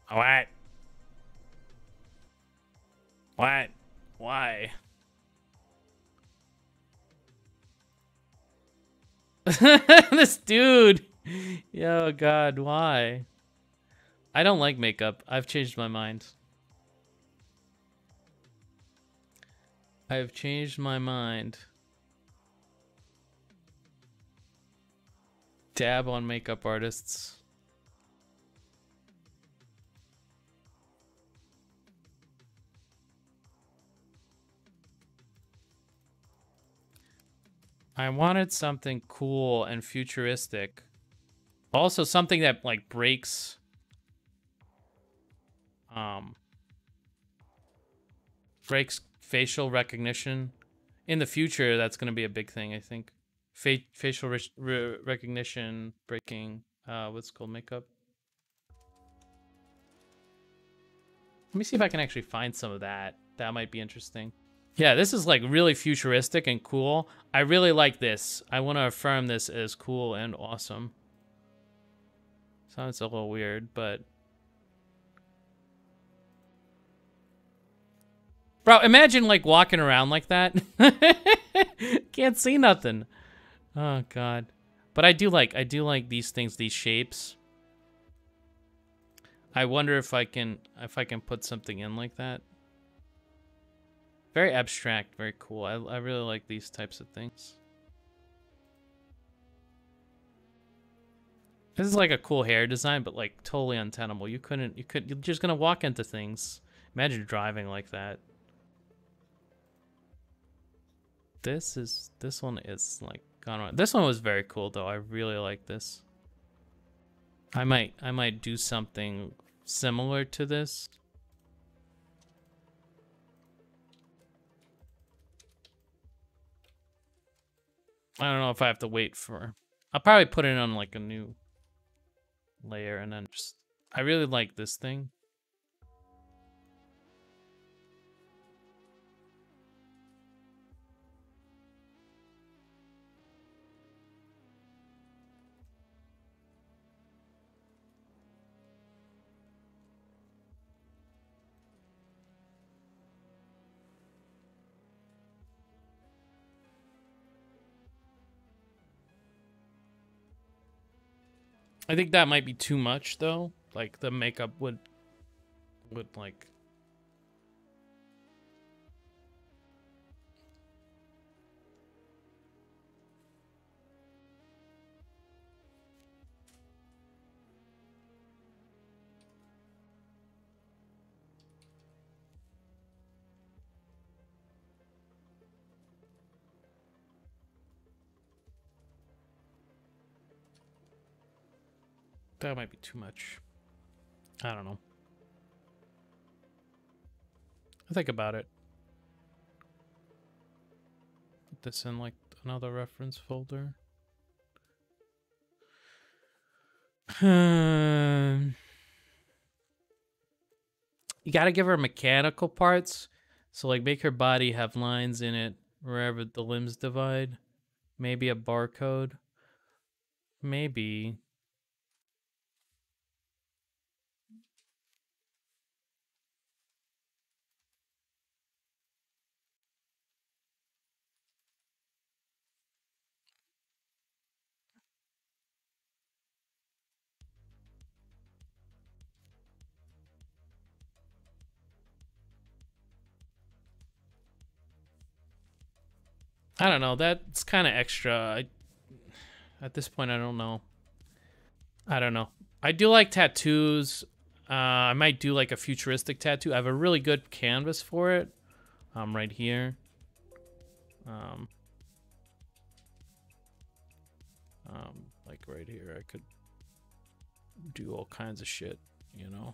What? What? Why? This dude. Yo, God, why? I don't like makeup. I've changed my mind. I've changed my mind. Dab on makeup artists. I wanted something cool and futuristic. Also something that like breaks facial recognition. In the future, that's going to be a big thing, I think. Facial recognition breaking what's it called, makeup. Let me see if I can actually find some of that. That might be interesting. Yeah, this is like really futuristic and cool. I really like this. I want to affirm this as cool and awesome. Sounds a little weird, but... Bro, imagine like walking around like that. Can't see nothing. Oh God. But I do like these things, these shapes. I wonder if I can put something in like that. Very abstract, very cool. I really like these types of things. This is like a cool hair design, but like totally untenable. You're just gonna walk into things. Imagine driving like that. This one is like gone on. This one was very cool though. I really like this. I might do something similar to this. I don't know if I have to wait for... I'll probably put it on like a new layer and then just... I really like this thing. I think that might be too much though. Like the makeup would like... That might be too much. I don't know. I'll think about it. Put this in like another reference folder. You gotta give her mechanical parts. So like make her body have lines in it wherever the limbs divide. Maybe a barcode. Maybe. I don't know. That's kind of extra. At this point, I don't know. I don't know. I do like tattoos. I might do like a futuristic tattoo. I have a really good canvas for it. Right here. Like right here, I could do all kinds of shit, you know.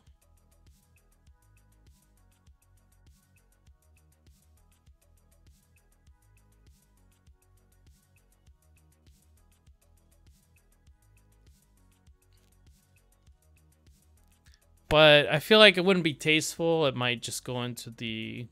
But I feel like it wouldn't be tasteful. It might just go into the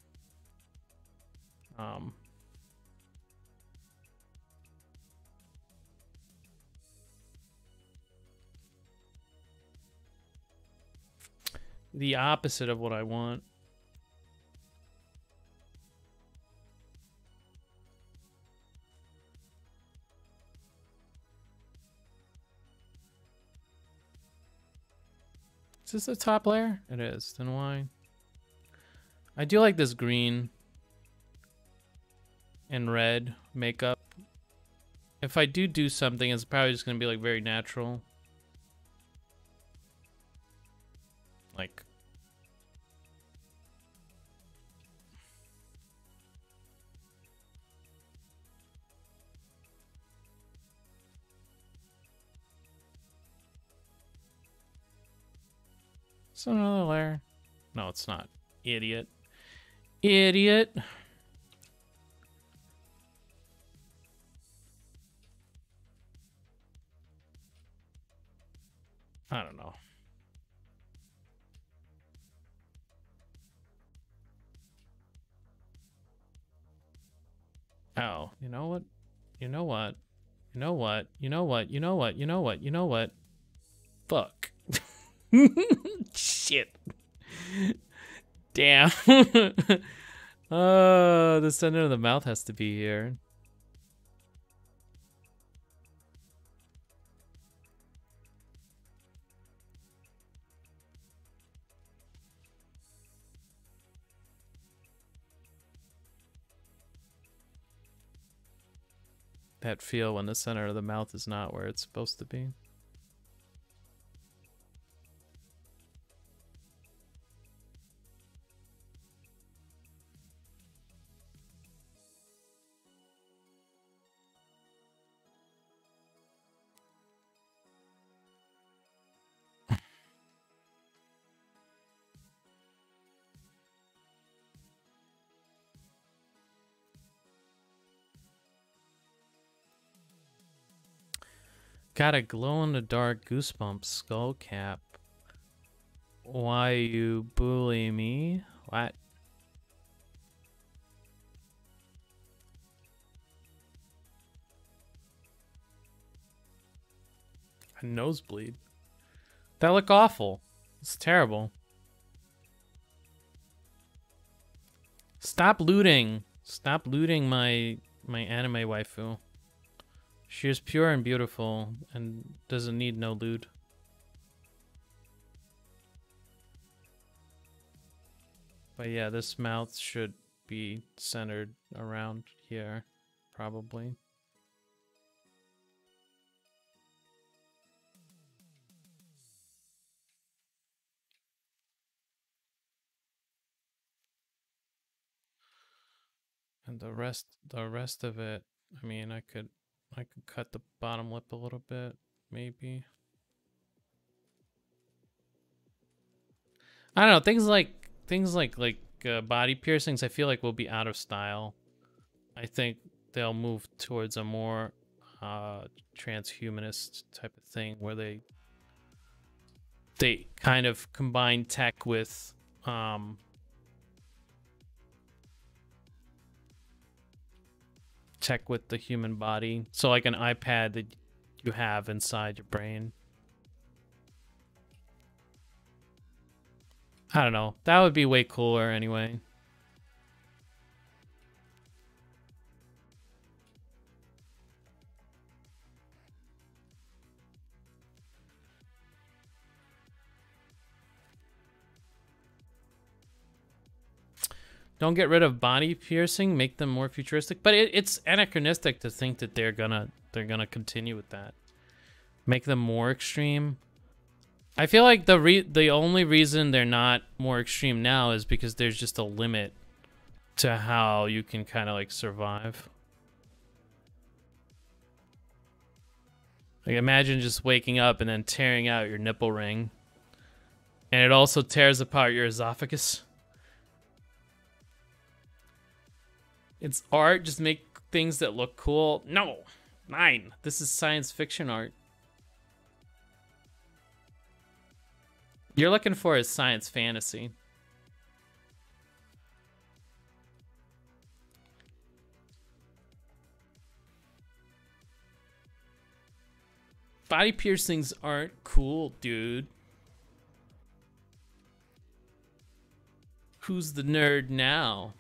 the opposite of what I want. Is this the top layer? It is. Then why? I do like this green and red makeup. If I do something, it's probably just going to be like very natural. Like... Is that another layer? No, it's not. Idiot. Idiot. I don't know. Oh, you know what? You know what? You know what? You know what? You know what? You know what? You know what? Fuck. Shit. Damn. The center of the mouth has to be here. That feel when the center of the mouth is not where it's supposed to be. Got a glow-in-the-dark goosebump skull cap. Why you bully me? What? A nosebleed. That look awful. It's terrible. Stop looting. Stop looting my anime waifu. She is pure and beautiful and doesn't need no loot. But yeah, this mouth should be centered around here, probably. And the rest of it, I mean, I could cut the bottom lip a little bit, maybe. I don't know, things like body piercings I feel like will be out of style. I think they'll move towards a more transhumanist type of thing where they kind of combine tech with the human body. So like an iPad that you have inside your brain. I don't know. That would be way cooler anyway. Don't get rid of body piercing, make them more futuristic. But it's anachronistic to think that they're gonna continue with that. Make them more extreme. I feel like the only reason they're not more extreme now is because there's just a limit to how you can kind of like survive. Like imagine just waking up and then tearing out your nipple ring. And it also tears apart your esophagus. It's art, just make things that look cool. No, 9. This is science fiction art. You're looking for a science fantasy. Body piercings aren't cool, dude. Who's the nerd now?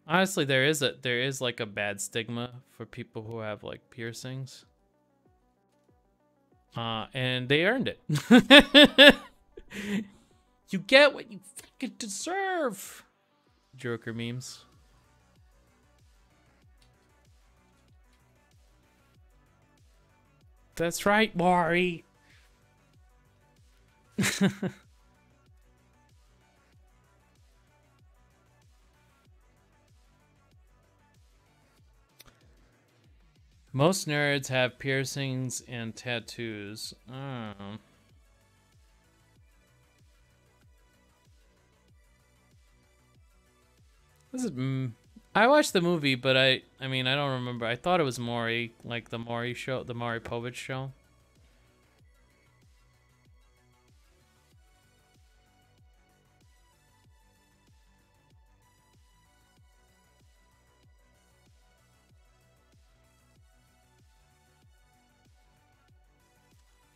Honestly, there is like a bad stigma for people who have like piercings. And they earned it. You get what you fucking deserve. Joker memes. That's right, Maury. Most nerds have piercings and tattoos. Oh. This is, I watched the movie, but I mean, I don't remember. I thought it was Maury, like the Maury show, the Maury Povich show.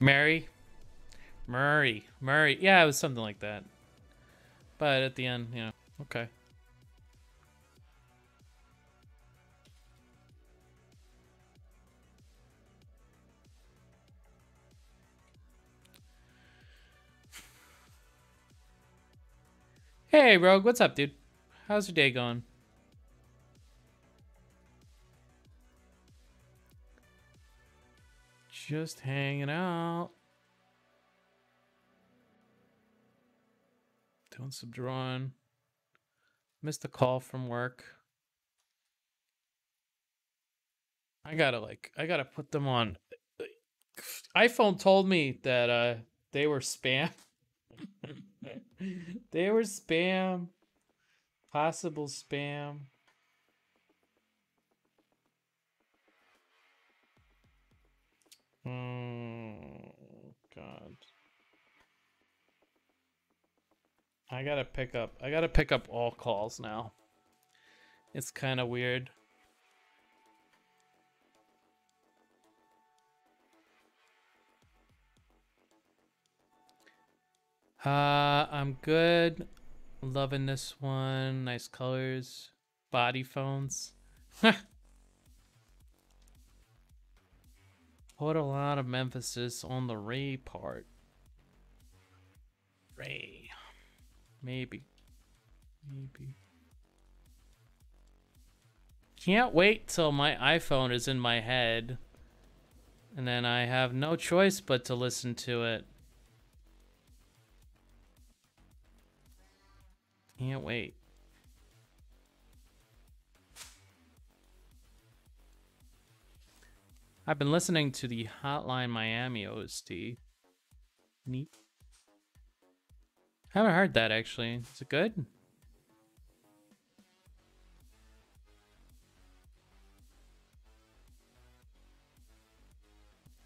Murray. Yeah, it was something like that. But at the end, yeah, okay. Hey, Rogue, what's up, dude? How's your day going? Just hanging out. Doing some drawing. Missed a call from work. I gotta put them on. iPhone told me that they were spam. They were spam. Possible spam. Oh, God. I gotta pick up all calls now. It's kind of weird. I'm good. Loving this one. Nice colors. Body phones. Put a lot of emphasis on the Ray part. Ray. Maybe. Can't wait till my iPhone is in my head. And then I have no choice but to listen to it. Can't wait. I've been listening to the Hotline Miami OST. Neat. Haven't heard that actually. Is it good?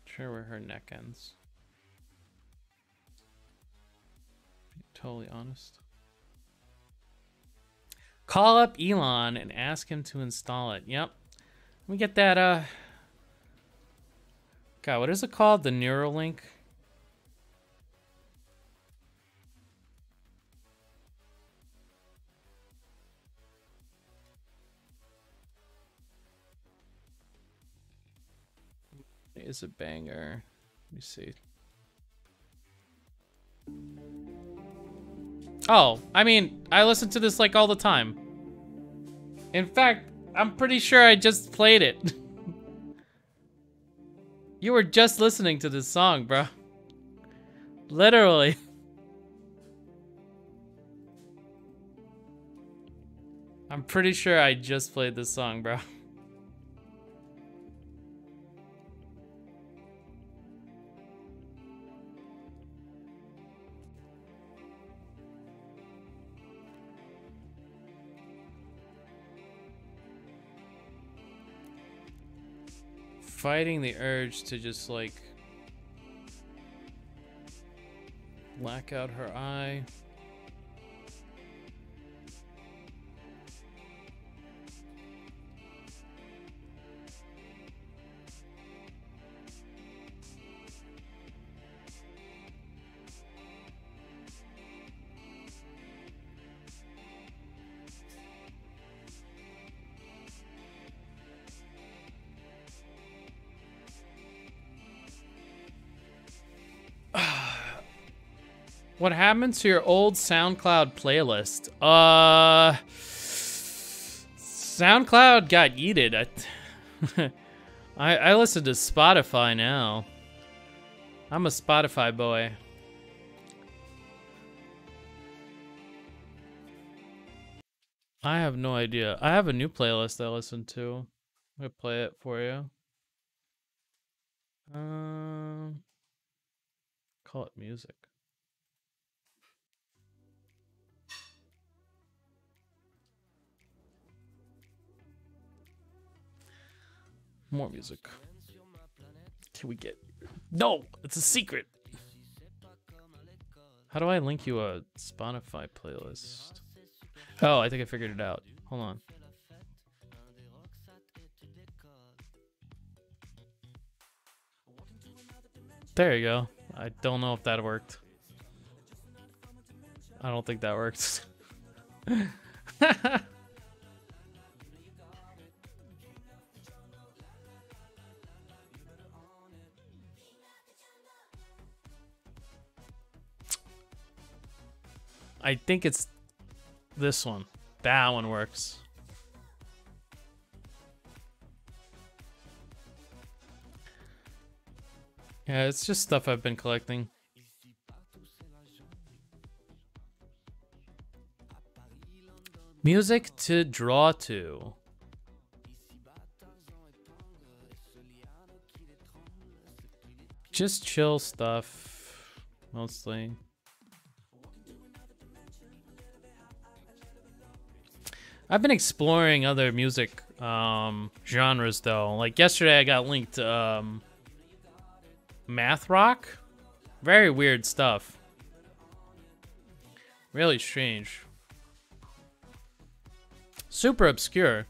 Sure where her neck ends. Be totally honest. Call up Elon and ask him to install it. Yep. Let me get that God, what is it called? The Neuralink? Is a banger. Let me see. Oh, I mean, I listen to this like all the time. In fact, I'm pretty sure I just played it. You were just listening to this song, bro. Literally. I'm pretty sure I just played this song, bro. fighting the urge to just like black out her eye. What happened to your old SoundCloud playlist? SoundCloud got yeeted. I listen to Spotify now. I'm a Spotify boy. I have no idea. I have a new playlist I listen to. I'm gonna play it for you. Call it music. More music. Can we get... No! It's a secret! How do I link you a Spotify playlist? Oh, I think I figured it out. Hold on. There you go. I don't know if that worked. I don't think that worked. I think it's this one. That one works. Yeah, it's just stuff I've been collecting. Music to draw to. Just chill stuff, mostly. I've been exploring other music genres though. Like yesterday I got linked math rock. Very weird stuff. Really strange. Super obscure.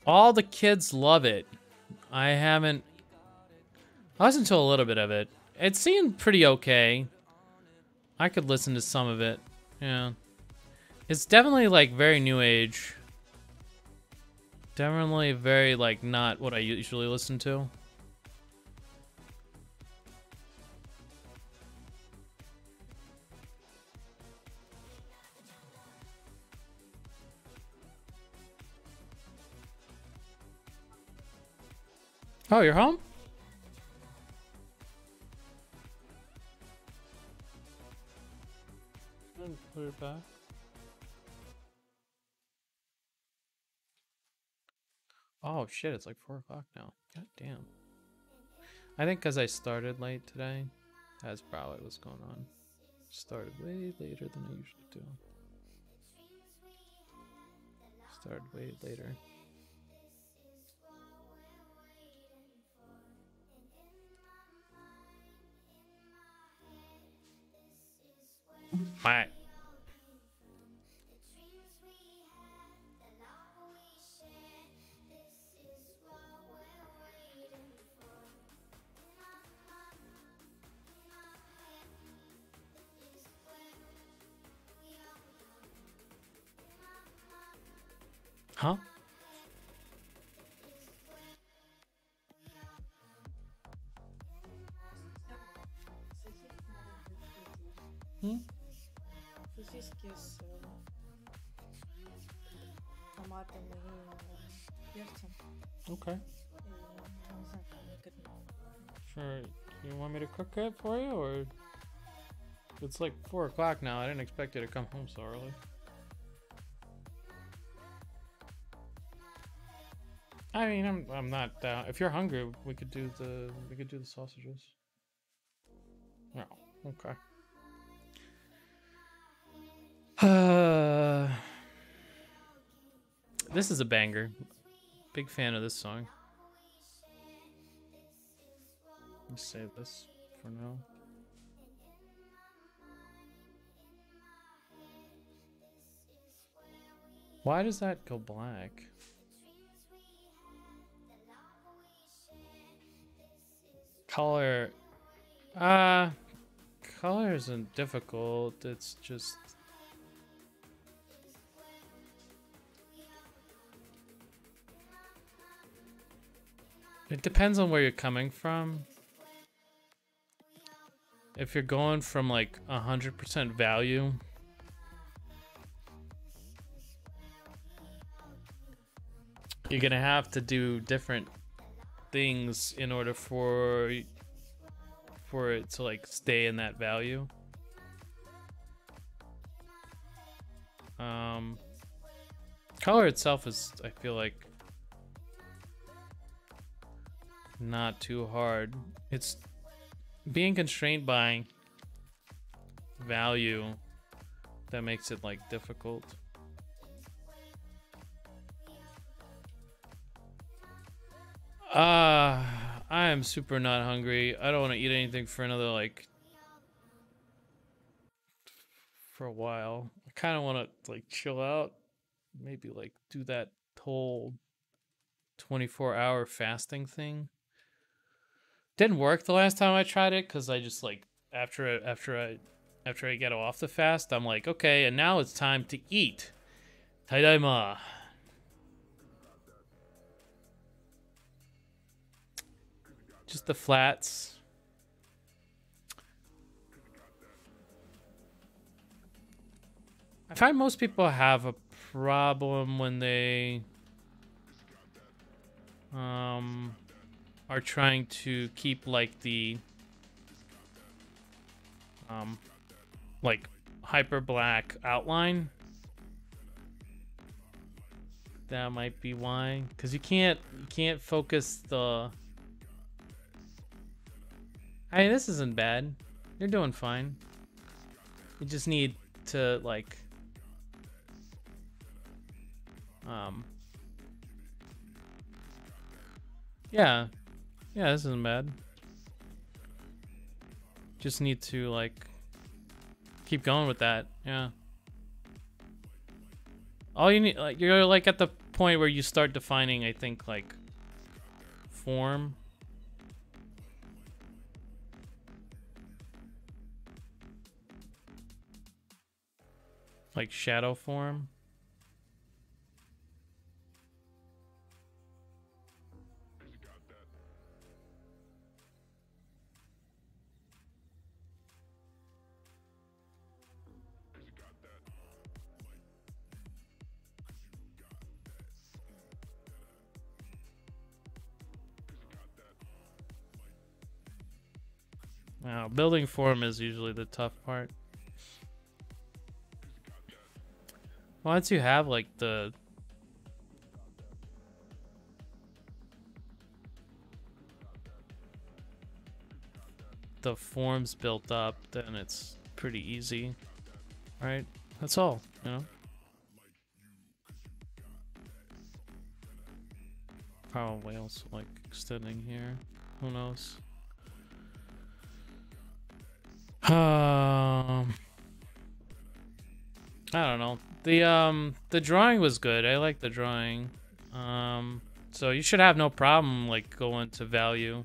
All the kids love it. I listened to a little bit of it. It seemed pretty okay. I could listen to some of it. Yeah. It's definitely like very new age. Definitely very like not what I usually listen to. Oh, you're home? Put it back. Oh shit, it's like 4 o'clock now. God damn. I think because I started late today, that's probably what's going on. Started way later than I usually do. Started way later. Alright. Huh? Сосиски с томатом и перцем. Okay. И не знаю, как они к этому. Sure. You want me to cook it for you, or it's like 4 o'clock now? I didn't expect you to come home so early. I mean, I'm not down. If you're hungry, we could do the sausages. No, okay. This is a banger. Big fan of this song. Let me save this for now. Why does that go black? Color. Color isn't difficult. It's just. It depends on where you're coming from. If you're going from like 100% value, you're gonna have to do different things in order for it to like stay in that value. Color itself is, I feel like, not too hard. It's being constrained by value that makes it like difficult. I am super not hungry. I don't want to eat anything for another like for a while. I kind of want to like chill out, maybe like do that whole 24-hour fasting thing. Didn't work the last time I tried it because I just like after I get off the fast, I'm like, okay, and now it's time to eat. Tadaima. Just the flats. I find most people have a problem when they are trying to keep like the like hyper black outline. That might be why, because you can't focus the. I mean, this isn't bad. You're doing fine. You just need to like yeah, this isn't bad. Just need to like keep going with that. Yeah. All you need, like, you're like at the point where you start defining, I think, like form. Like shadow form. Now, building form is usually the tough part. Once you have like the forms built up, then it's pretty easy, right? That's all, you know. Probably also like extending here. Who knows? I don't know. The drawing was good. I like the drawing. So you should have no problem like going to value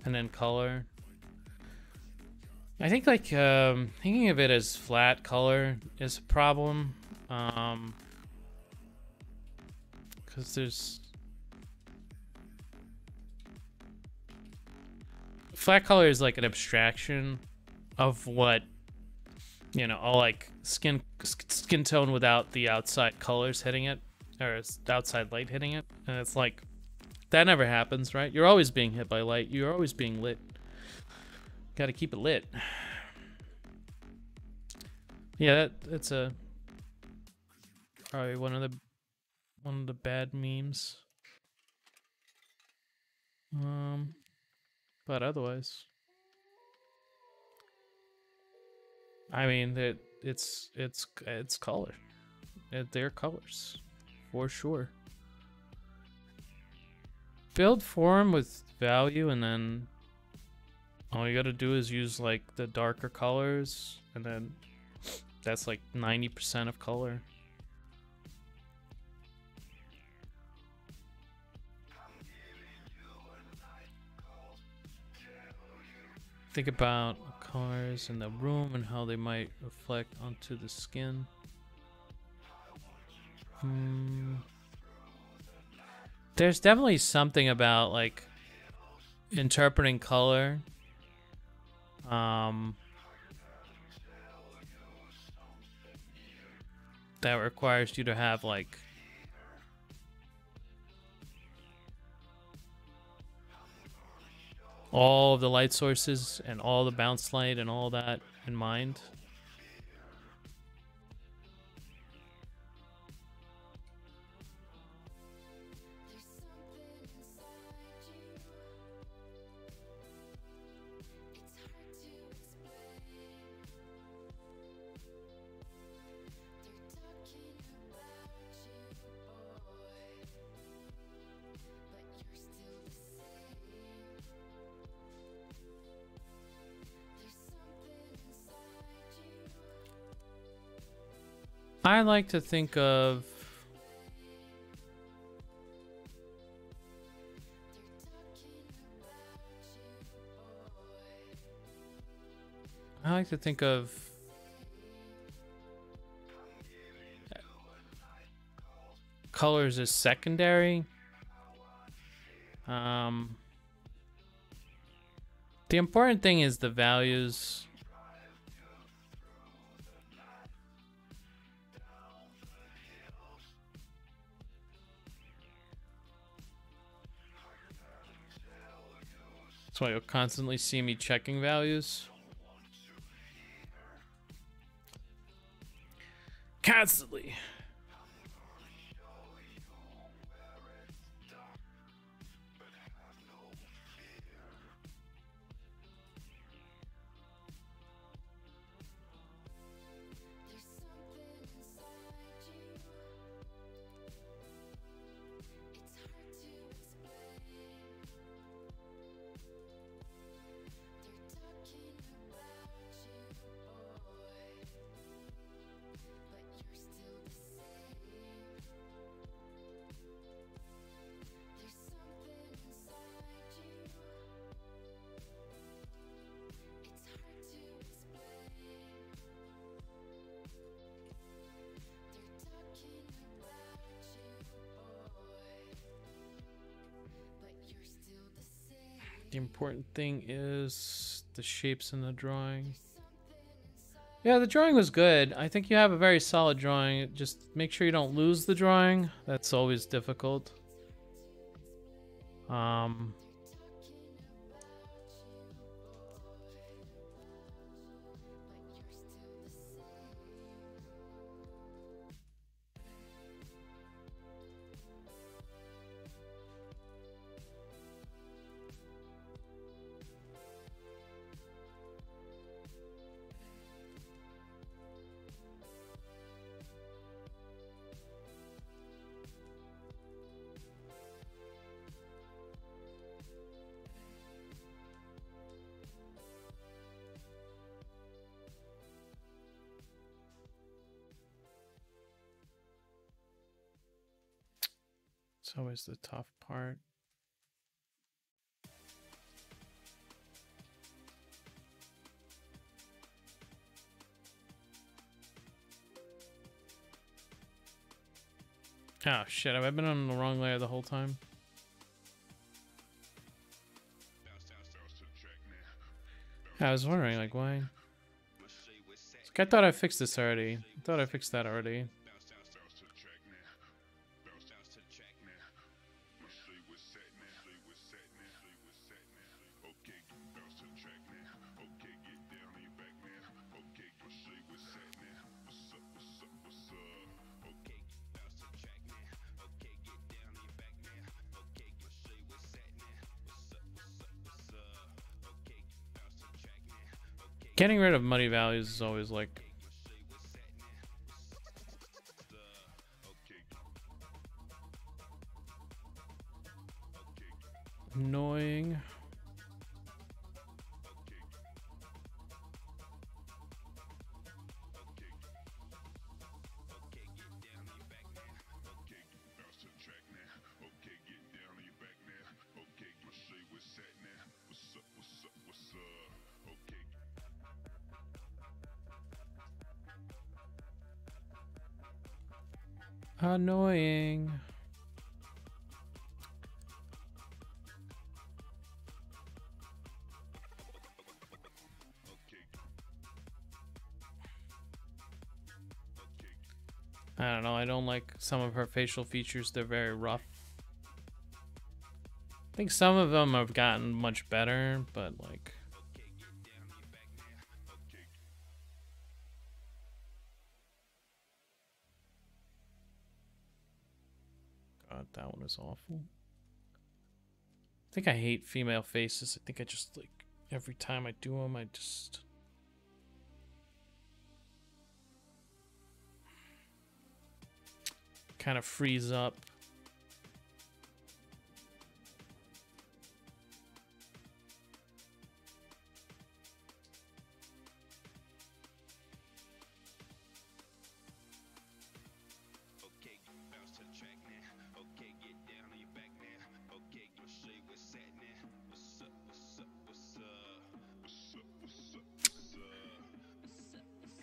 and then color. I think like thinking of it as flat color is a problem. Because there's flat color is like an abstraction of what, you know, all like skin tone without the outside colors hitting it, or outside light hitting it, and it's like that never happens, right? You're always being hit by light. You're always being lit. Got to keep it lit. Yeah, that's a probably one of the bad memes. But otherwise, I mean, it's color. They're colors, for sure. Build form with value, and then all you gotta do is use like the darker colors, and then that's like 90% of color. Think about colors in the room and how they might reflect onto the skin. There's definitely something about like interpreting color. That requires you to have like all of the light sources and all the bounce light and all that in mind. I like to think of colors as secondary. The important thing is the values. That's why you'll constantly see me checking values. Constantly. The important thing is the shapes in the drawing. Yeah, the drawing was good. I think you have a very solid drawing. Just make sure you don't lose the drawing. That's always difficult. It's always the tough part. Oh shit, have I been on the wrong layer the whole time? I was wondering, like, why? I thought I fixed this already. I thought I fixed that already. Getting rid of money values is always like annoying. Annoying. I don't know. I don't like some of her facial features. They're very rough. I think some of them have gotten much better, but like... God, that one is awful. I think I hate female faces. I think I just like, every time I do them, I just... kind of freeze up.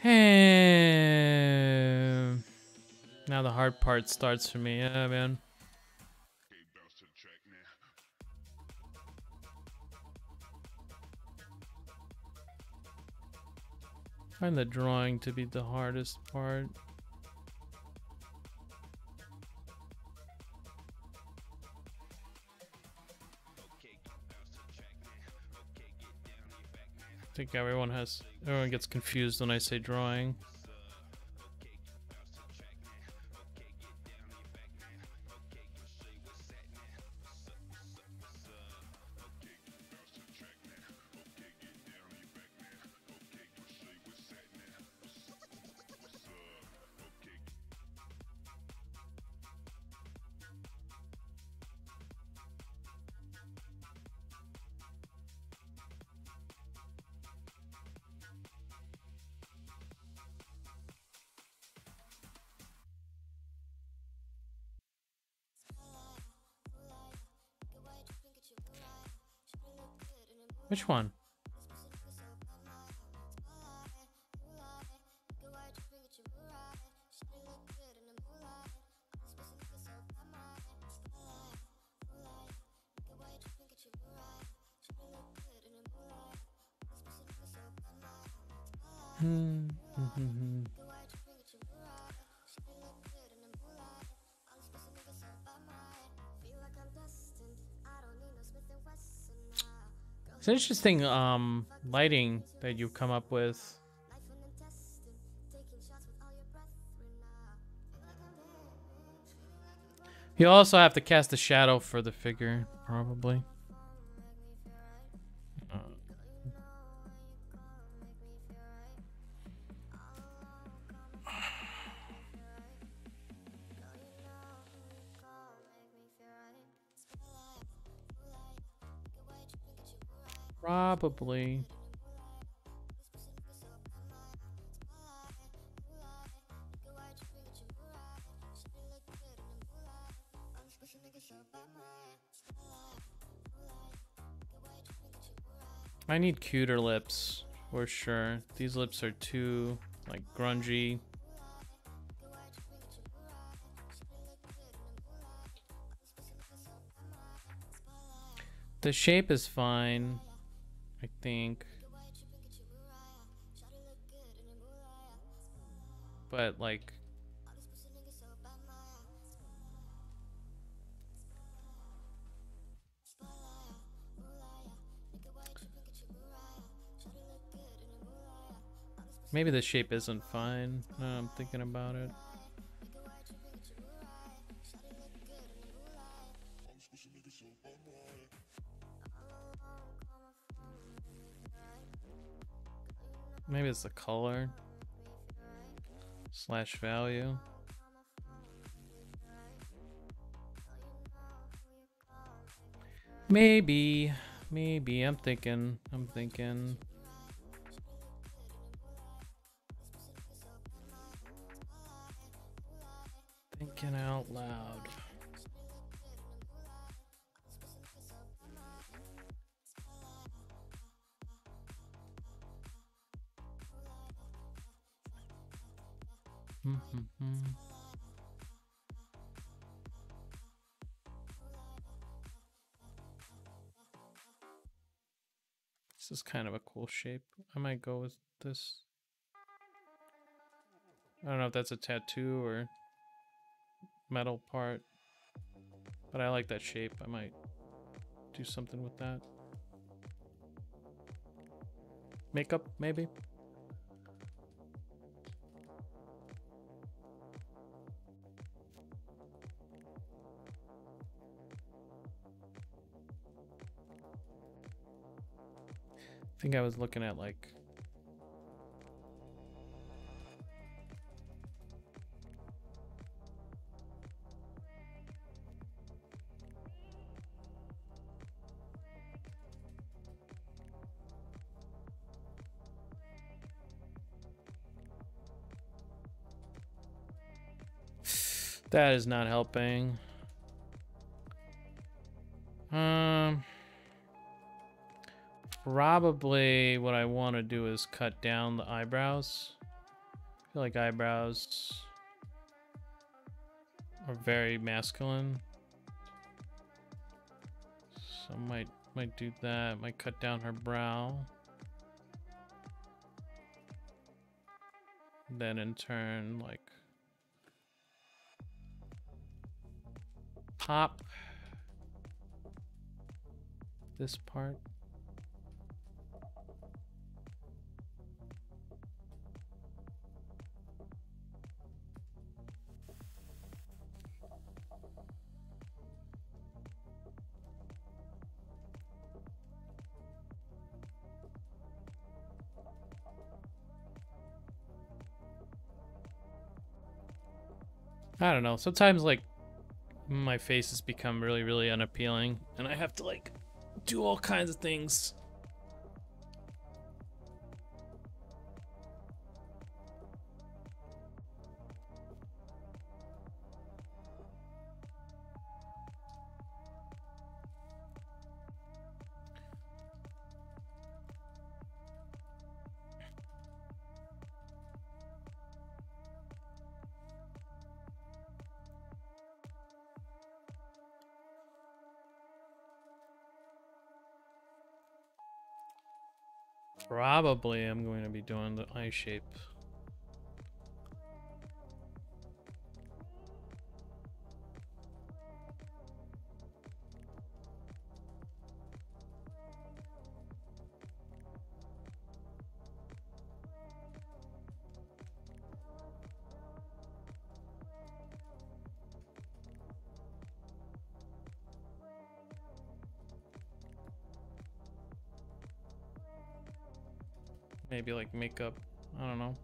Hey, now the hard part starts for me. Yeah, man. I find the drawing to be the hardest part. I think everyone gets confused when I say drawing. Which one? It's interesting lighting that you come up with. You also have to cast a shadow for the figure, probably. Probably. I need cuter lips, for sure. These lips are too, like, grungy. The shape is fine, I think. But, like... maybe the shape isn't fine. No, I'm thinking about it. Maybe it's the color slash value. Maybe I'm thinking. Thinking out loud. This is kind of a cool shape. I might go with this. I don't know if that's a tattoo or metal part, but I like that shape. I might do something with that. Makeup, maybe? I think I was looking at like that is not helping. Probably what I want to do is cut down the eyebrows. I feel like eyebrows are very masculine. So might do that. Might cut down her brow. Then in turn, like pop this part. I don't know. Sometimes like my face has become really, really unappealing and I have to like do all kinds of things. Probably I'm going to be doing the eye shape. Maybe like makeup. I don't know.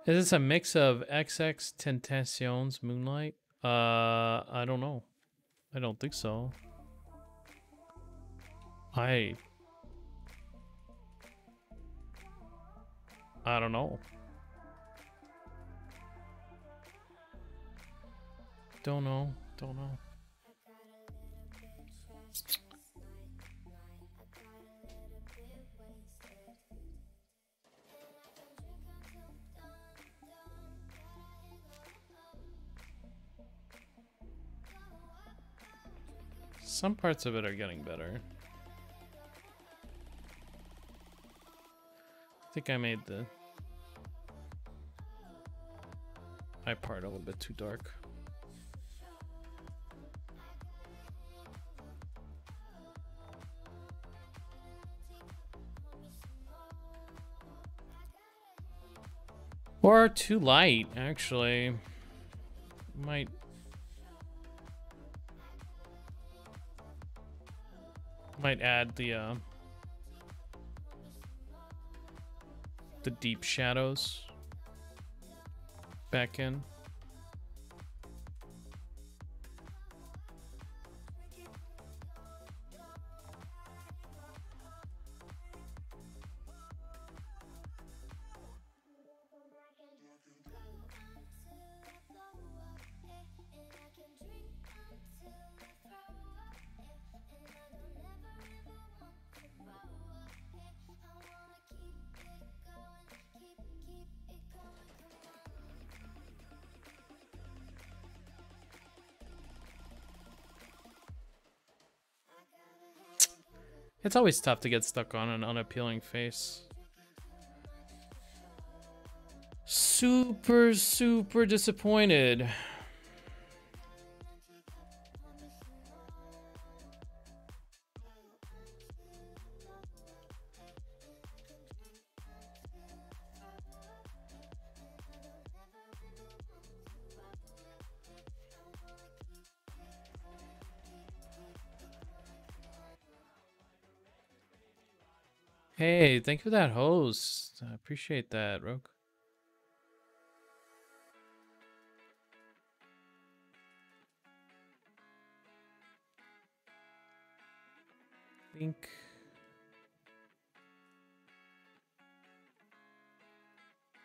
Is this a mix of XX Tentacion's Moonlight? I don't know. I don't think so. I don't know. Don't know. Some parts of it are getting better. I think I made my part a little bit too dark. Or too light, actually. Might add the deep shadows back in. It's always tough to get stuck on an unappealing face. Super, super disappointed. Hey, thank you for that host. I appreciate that, Rogue. Think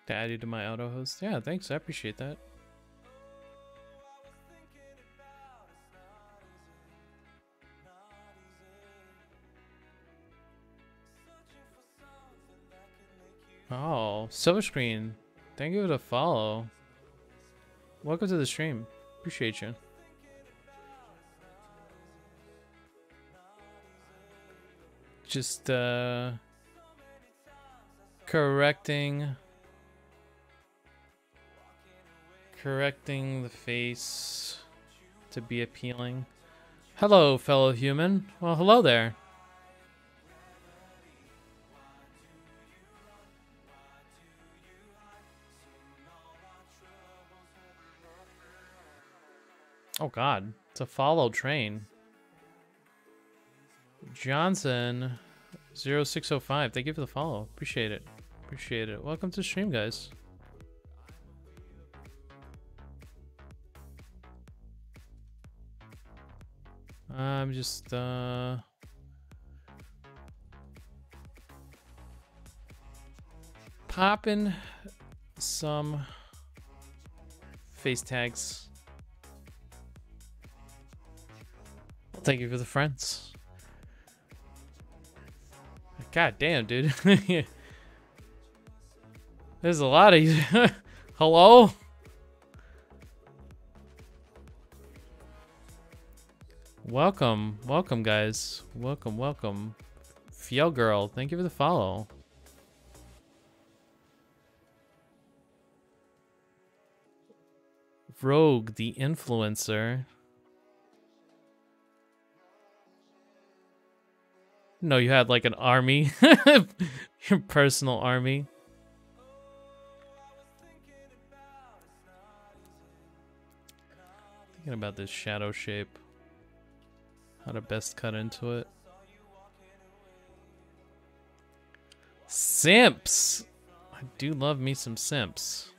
to add you to my auto host. Yeah, thanks. I appreciate that. Oh, Silver Screen. Thank you for the follow. Welcome to the stream. Appreciate you. Just correcting the face to be appealing. Hello, fellow human. Well, hello there. Oh god, it's a follow train. Johnson 0605, thank you for the follow. Appreciate it. Appreciate it. Welcome to the stream, guys. I'm just popping some face tags. Thank you for the friends. God damn, dude. There's a lot of you. Hello? Welcome. Welcome, guys. Welcome, welcome. Fiel Girl, thank you for the follow. Rogue, the influencer. No, you had like an army. Your personal army. Thinking about this shadow shape. How to best cut into it. Simps! I do love me some simps.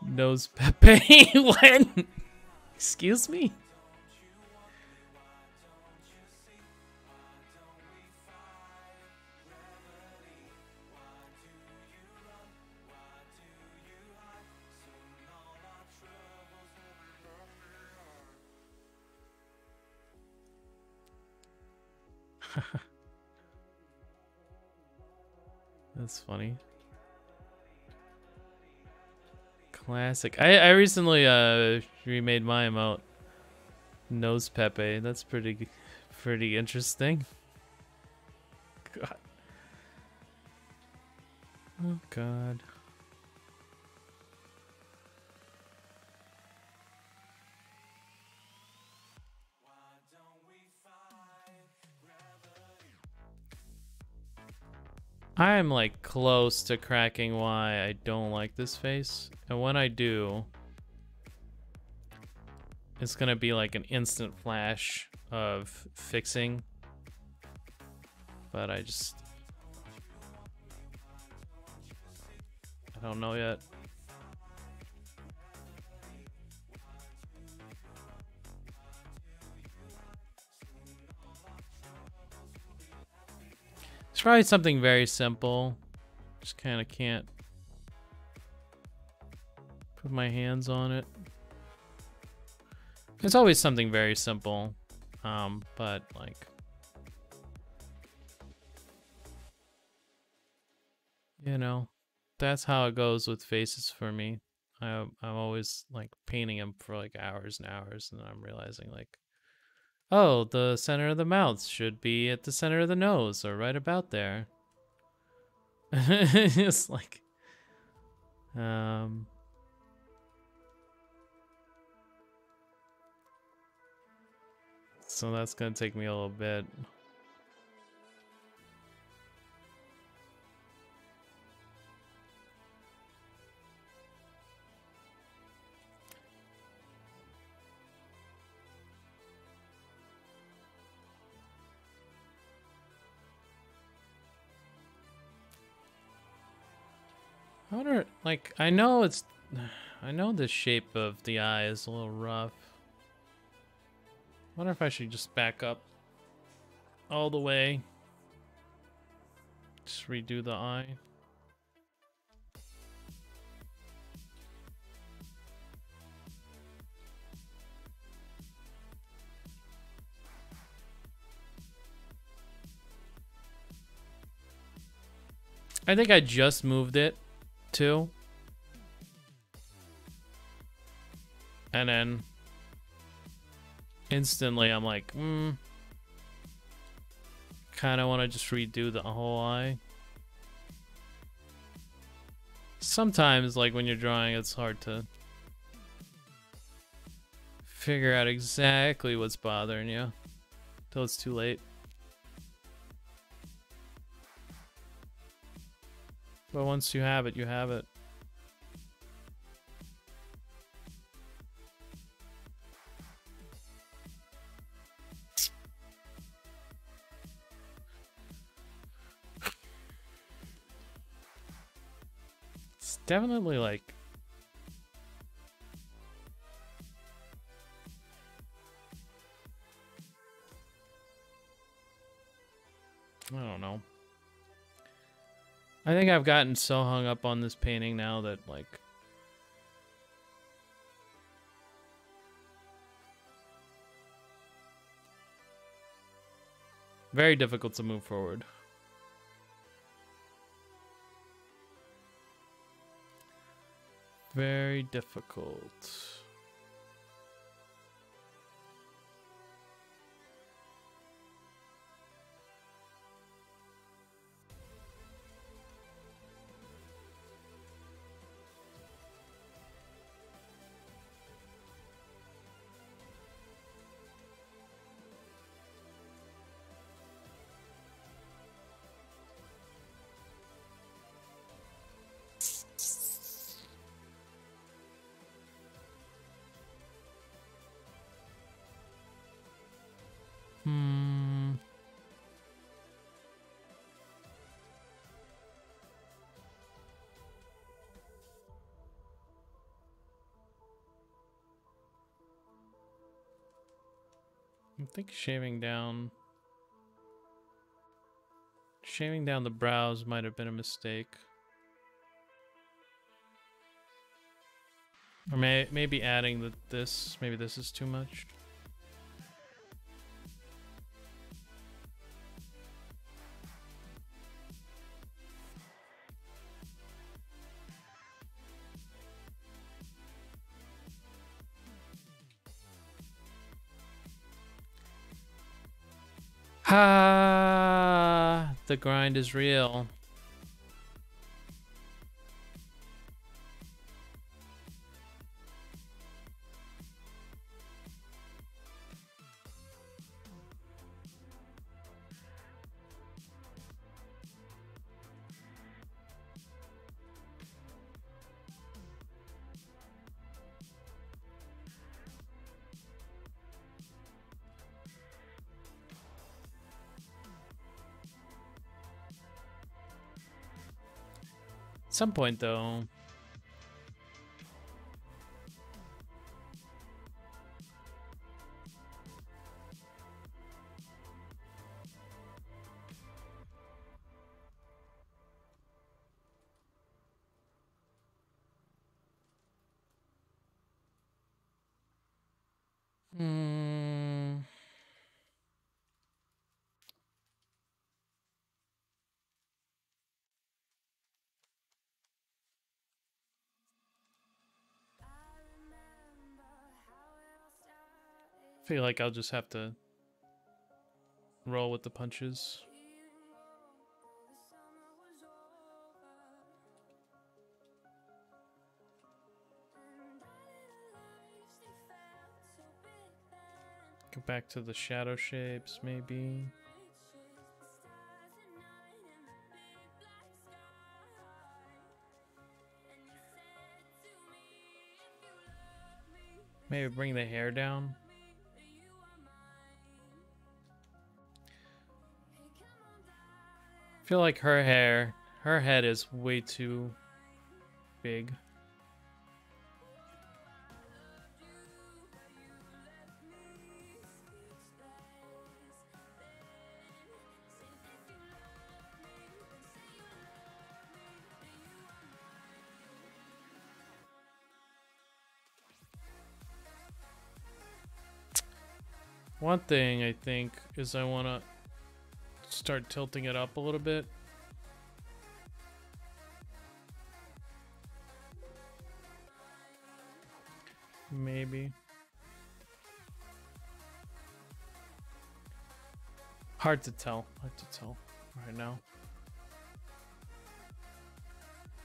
Nose Pepe. When? Excuse me? That's funny. Classic. I recently remade my emote. Nose Pepe. That's pretty interesting. God. Oh God. I am like close to cracking why I don't like this face, and when I do, it's gonna be like an instant flash of fixing, but I don't know yet. It's probably something very simple. Just kind of can't put my hands on it. It's always something very simple, but like, you know, that's how it goes with faces for me. I'm always like painting them for like hours and hours, and then I'm realizing like, oh, the center of the mouth should be at the center of the nose, or right about there. It's like, so that's gonna take me a little bit. I wonder, like, I know the shape of the eye is a little rough. I wonder if I should just back up all the way. Just redo the eye. I think I just moved it too. And then instantly I'm like, kind of want to just redo the whole eye. Sometimes, like when you're drawing, it's hard to figure out exactly what's bothering you till it's too late. But once you have it, you have it. It's definitely like, I don't know. I think I've gotten so hung up on this painting now that, like, very difficult to move forward. Very difficult. I think shaving down the brows might have been a mistake. Or maybe adding this. Maybe this is too much. Ha! The grind is real. At some point, though. Hmm. I feel like I'll just have to roll with the punches. Go back to the shadow shapes, maybe. Maybe bring the hair down. I feel like her head is way too big. One thing I think is I want to start tilting it up a little bit. Maybe. Hard to tell right now.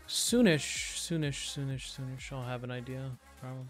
Soonish, I'll have an idea, probably.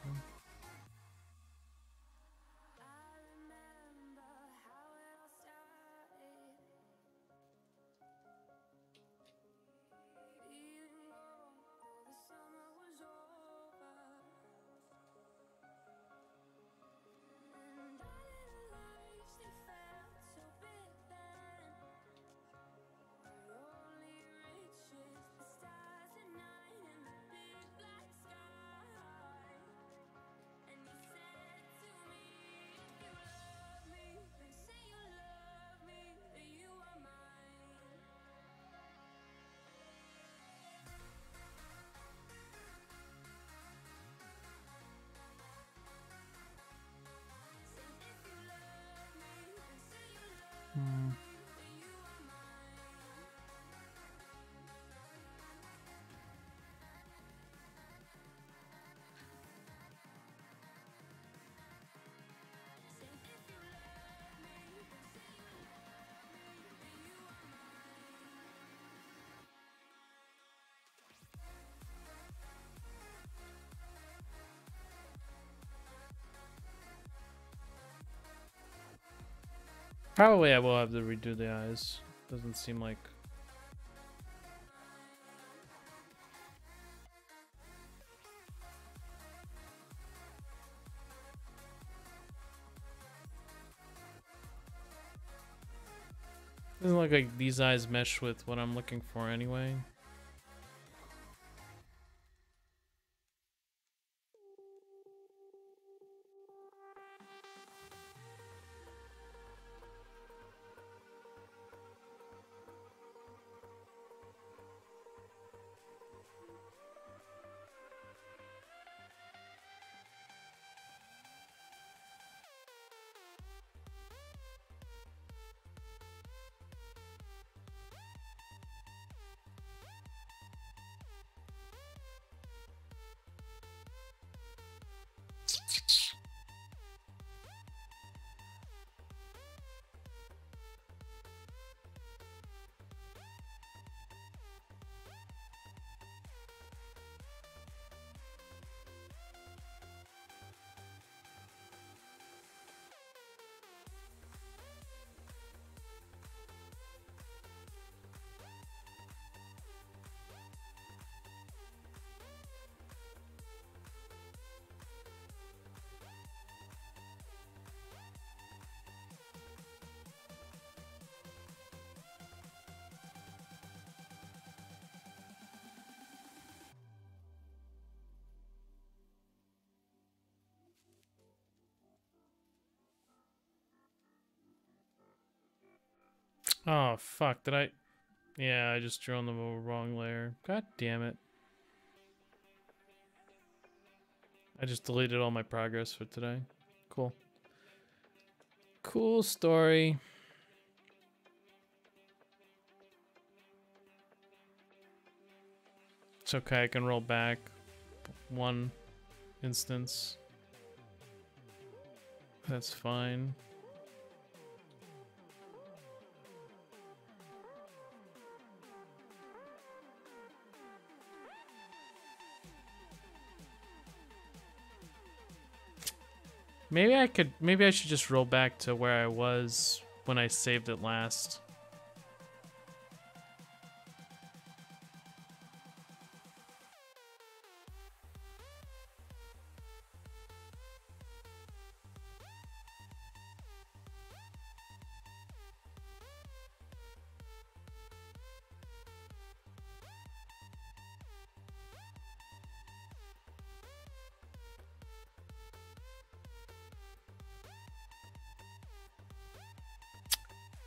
Probably I will have to redo the eyes. Doesn't seem like... Doesn't look like these eyes mesh with what I'm looking for anyway. Oh, fuck. Did I? Yeah, I just drew on the wrong layer. God damn it. I just deleted all my progress for today. Cool. Cool story. It's okay, I can roll back one instance. That's fine. Maybe I should just roll back to where I was when I saved it last.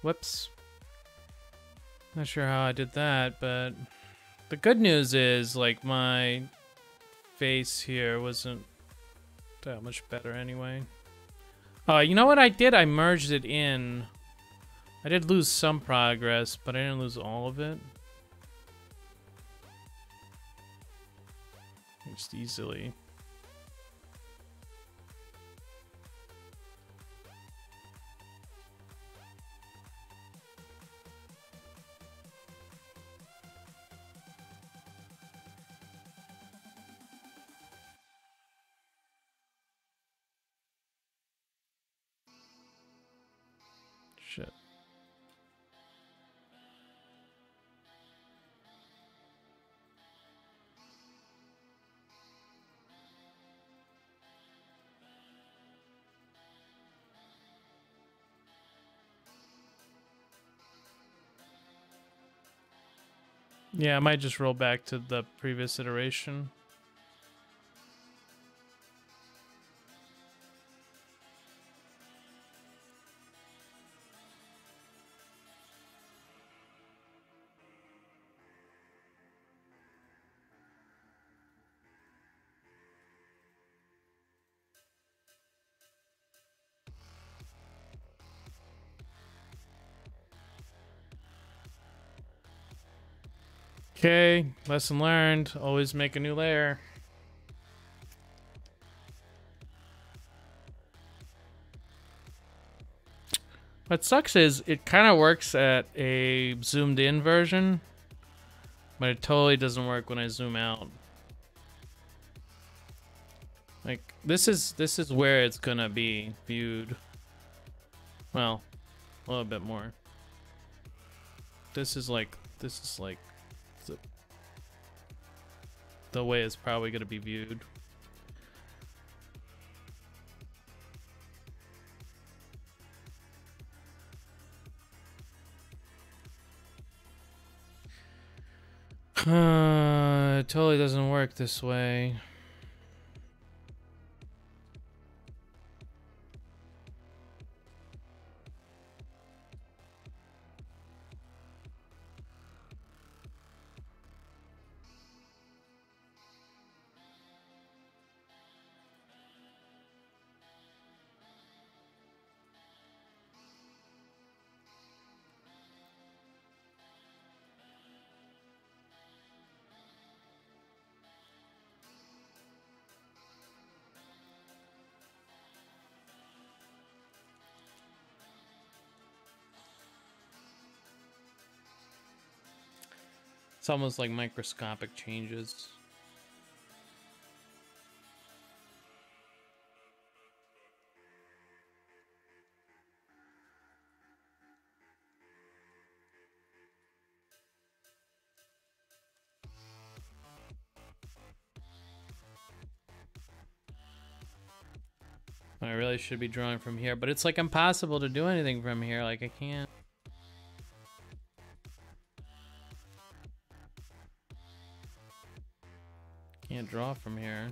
Whoops. Not sure how I did that, but the good news is, like, my face here wasn't that much better anyway. You know what I did? I merged it in. I did lose some progress, but I didn't lose all of it. Just easily. Shit. Yeah, I might just roll back to the previous iteration. Okay, lesson learned. Always make a new layer. What sucks is it kind of works at a zoomed in version, but it totally doesn't work when I zoom out. Like this is where it's gonna be viewed. Well, a little bit more. This is like the way it's probably gonna be viewed. It totally doesn't work this way. It's almost like microscopic changes. I really should be drawing from here, but it's like impossible to do anything from here. Like I can't. Can't draw from here.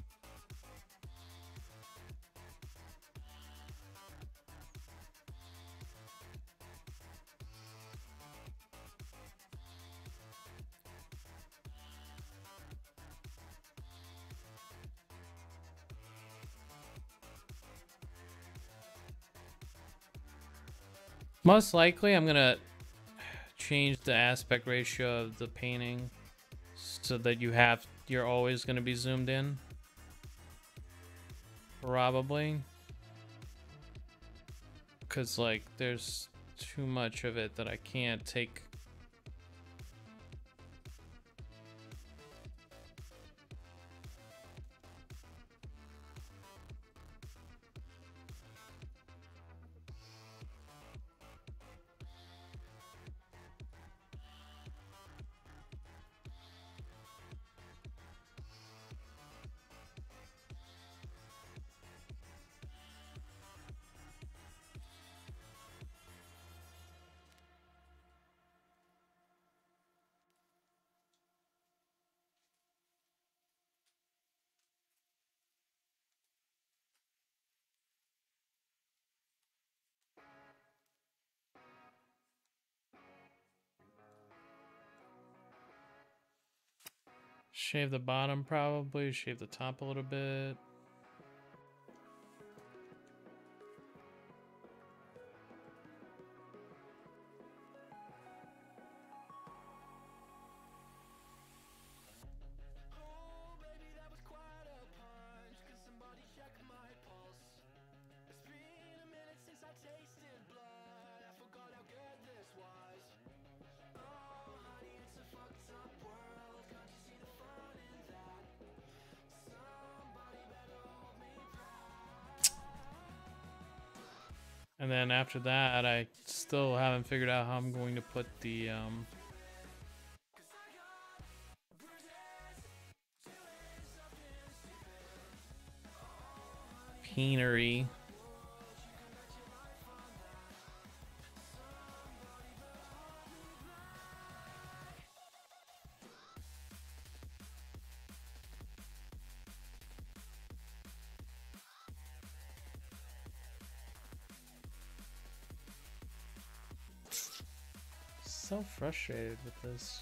Most likely, I'm gonna change the aspect ratio of the painting so that you're always gonna be zoomed in. Probably. Because, like, there's too much of it that I can't take. Shave the bottom probably, shave the top a little bit. And then after that, I still haven't figured out how I'm going to put the peenery. So frustrated with this.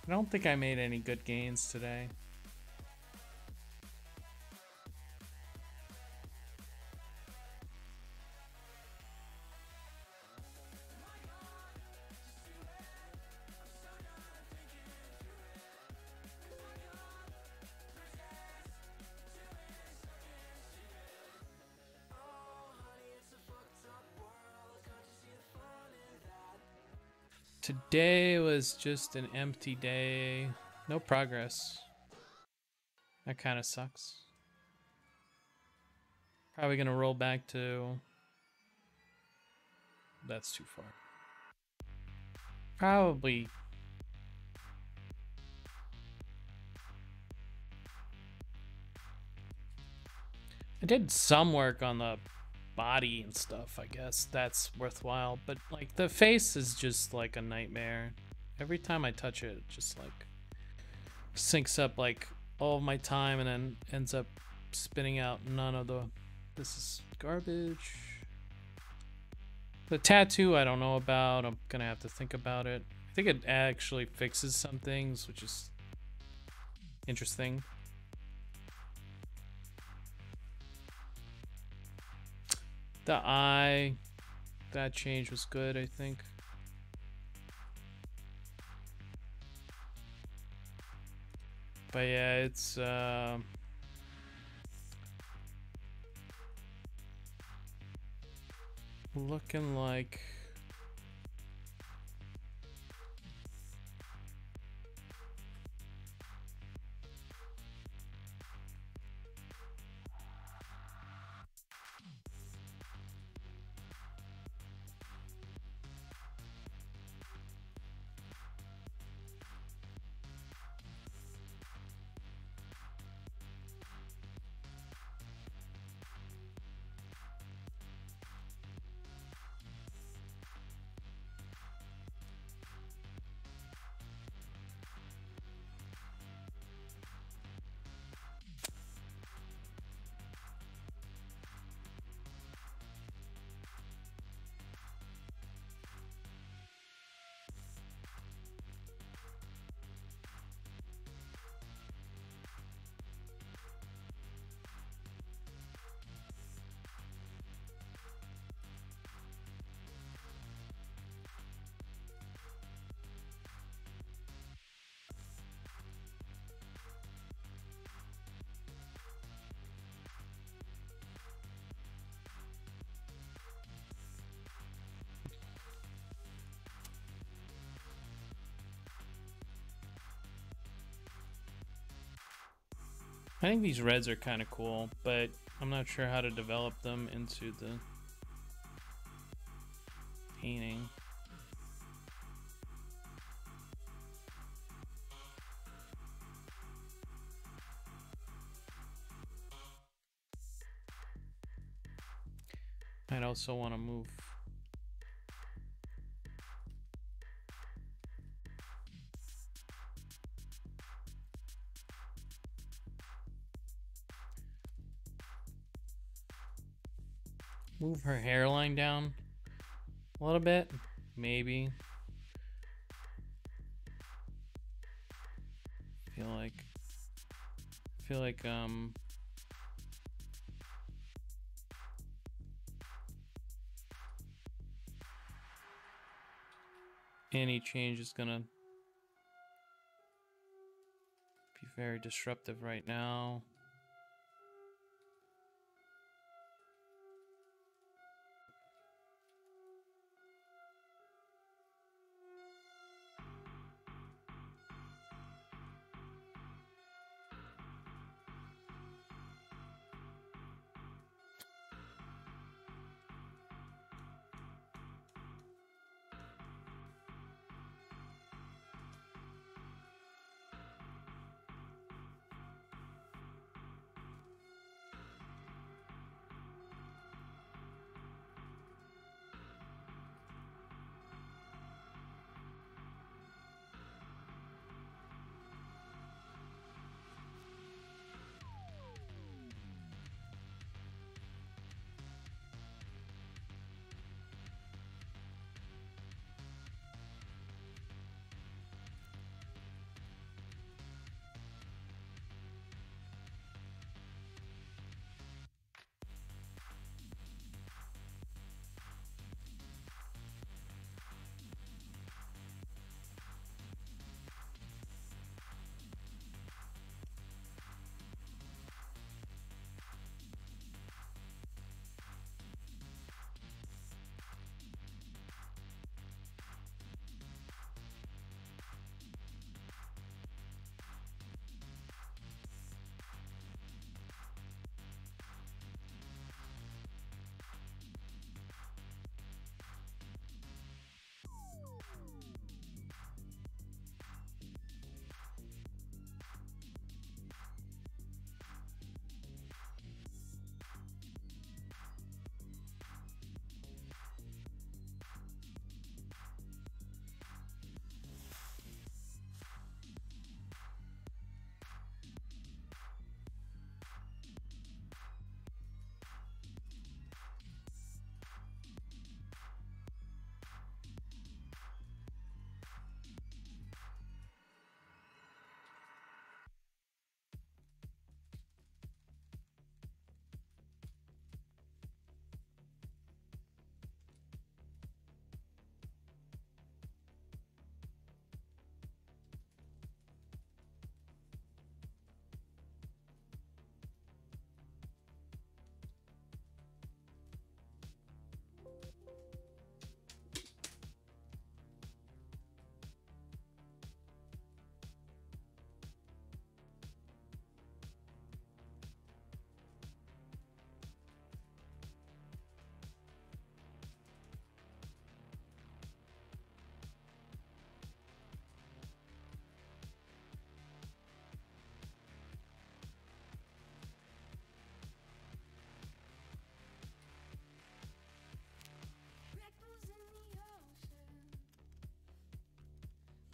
I don't think I made any good gains today. Today was just an empty day. No progress. That kind of sucks. Probably gonna roll back to... That's too far. Probably... I did some work on the body and stuff, I guess that's worthwhile. But like the face is just like a nightmare. Every time I touch it, it just like sinks up like all of my time and then ends up spitting out none of the. This is garbage. The tattoo I don't know about. I'm gonna have to think about it. I think it actually fixes some things, which is interesting. The eye, that change was good, I think. But yeah, it's looking like I think these reds are kind of cool, but I'm not sure how to develop them into the painting. I'd also want to move. Move her hairline down a little bit, maybe. Feel like any change is gonna be very disruptive right now.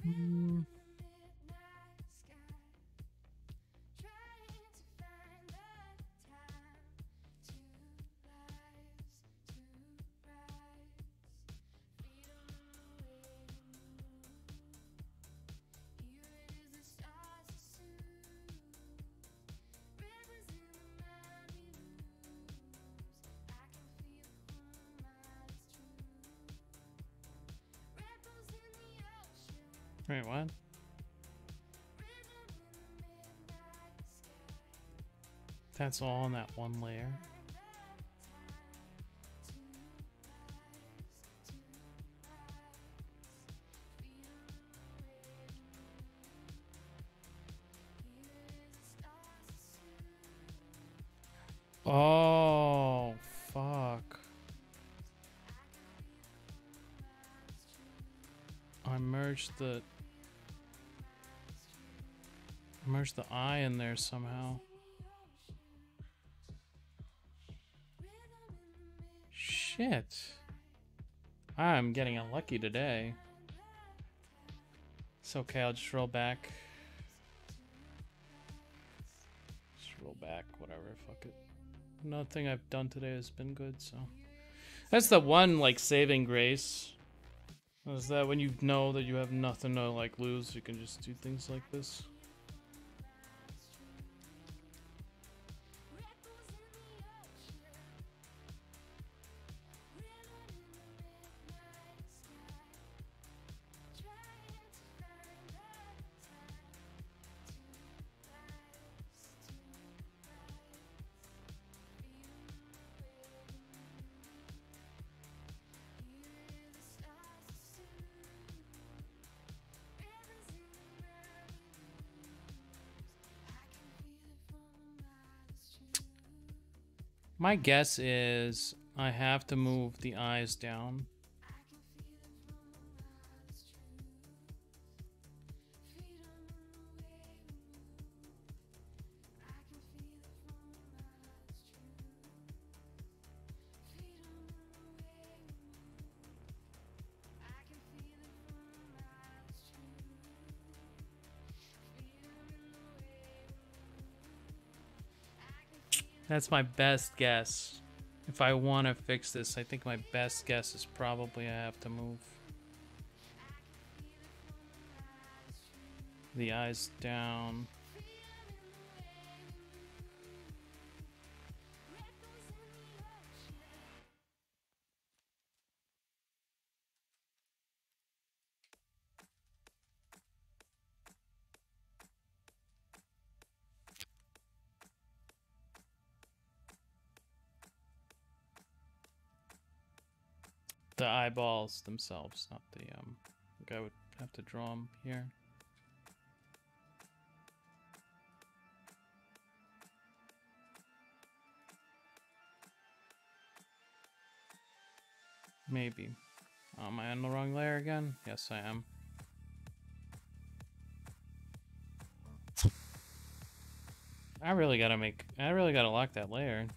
Mm. Wait, what? That's all in that one layer. Oh, fuck. I merged the eye in there somehow. Shit. I'm getting unlucky today. It's okay, I'll just roll back. Just roll back, whatever, fuck it. Nothing I've done today has been good, so. That's the one, like, saving grace. Is that when you know that you have nothing to, like, lose, you can just do things like this. My guess is I have to move the eyes down. That's my best guess. If I want to fix this, I think my best guess is probably I have to move the eyes down. The eyeballs themselves, not the like I would have to draw them here. Maybe. Am I on the wrong layer again? Yes, I am. I really gotta lock that layer.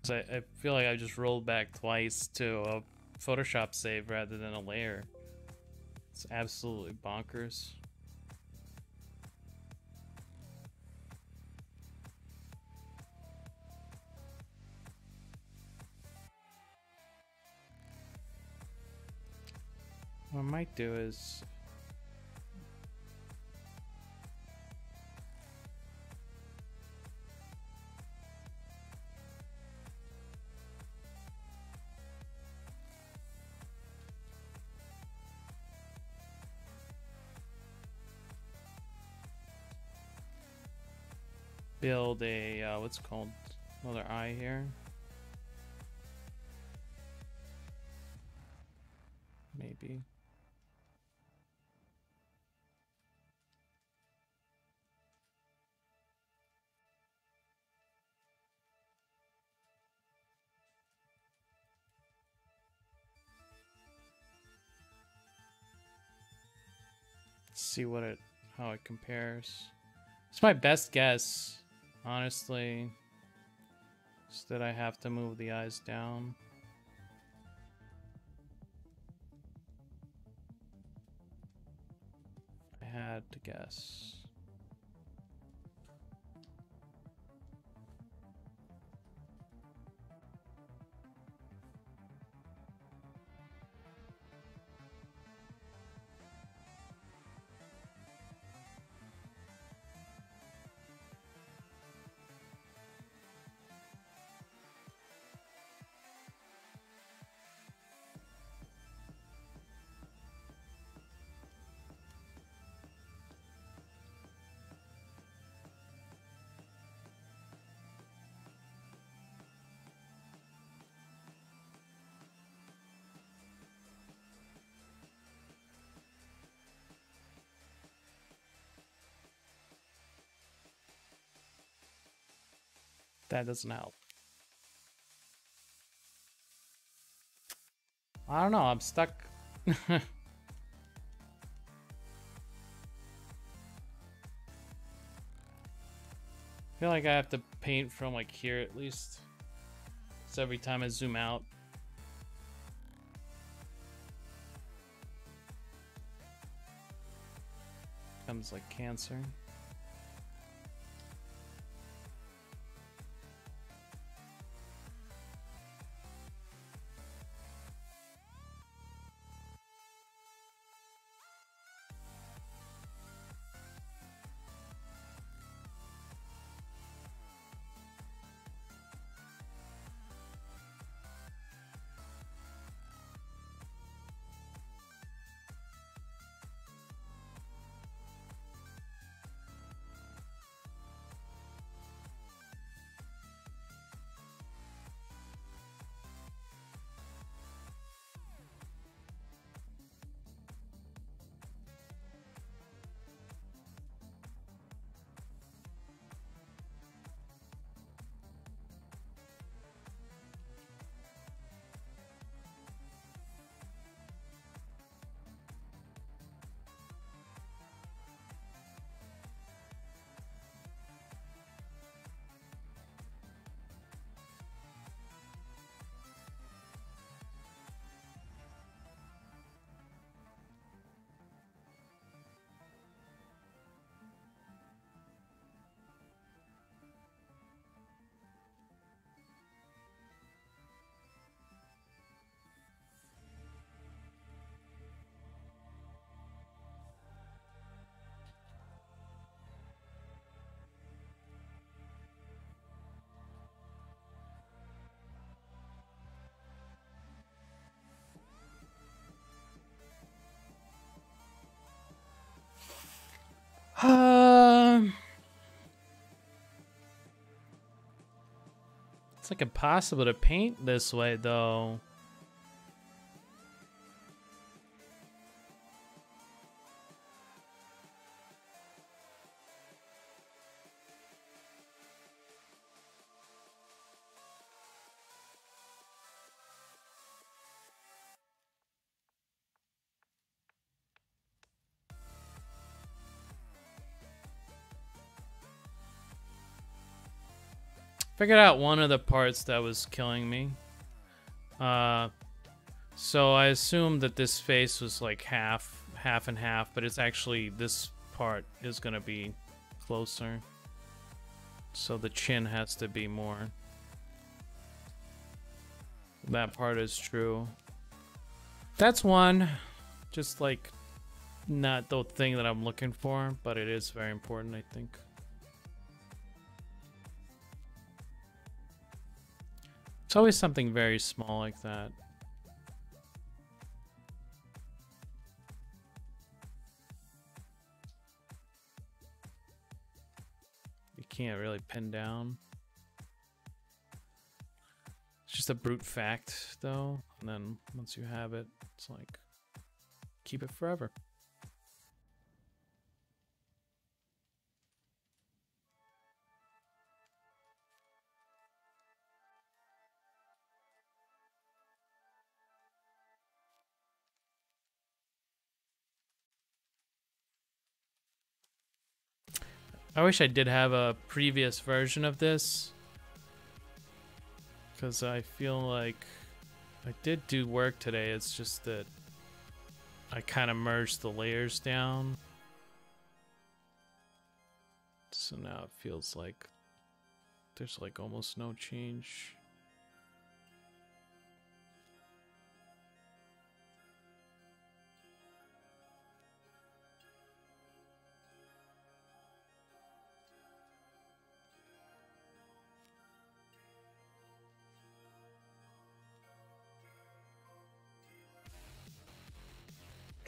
Cause I feel like I just rolled back twice to a Photoshop save rather than a layer. It's absolutely bonkers. What I might do is build a what's it called, another eye here. Maybe. See how it compares. It's my best guess, honestly, is that I have to move the eyes down. had to guess. That doesn't help. I don't know, I'm stuck. I feel like I have to paint from like here at least. So every time I zoom out. Becomes like cancer. It's like impossible to paint this way though. Figured out one of the parts that was killing me. So I assumed that this face was like half and half, but it's actually, this part is gonna be closer. So the chin has to be more. That part is true. That's one. Just like not the thing that I'm looking for, but it is very important, I think. It's always something very small like that. You can't really pin down. It's just a brute fact, though. And then once you have it, it's like, keep it forever. I wish I did have a previous version of this, because I feel like I did do work today. It's just that I kind of merged the layers down So now it feels like there's like almost no change.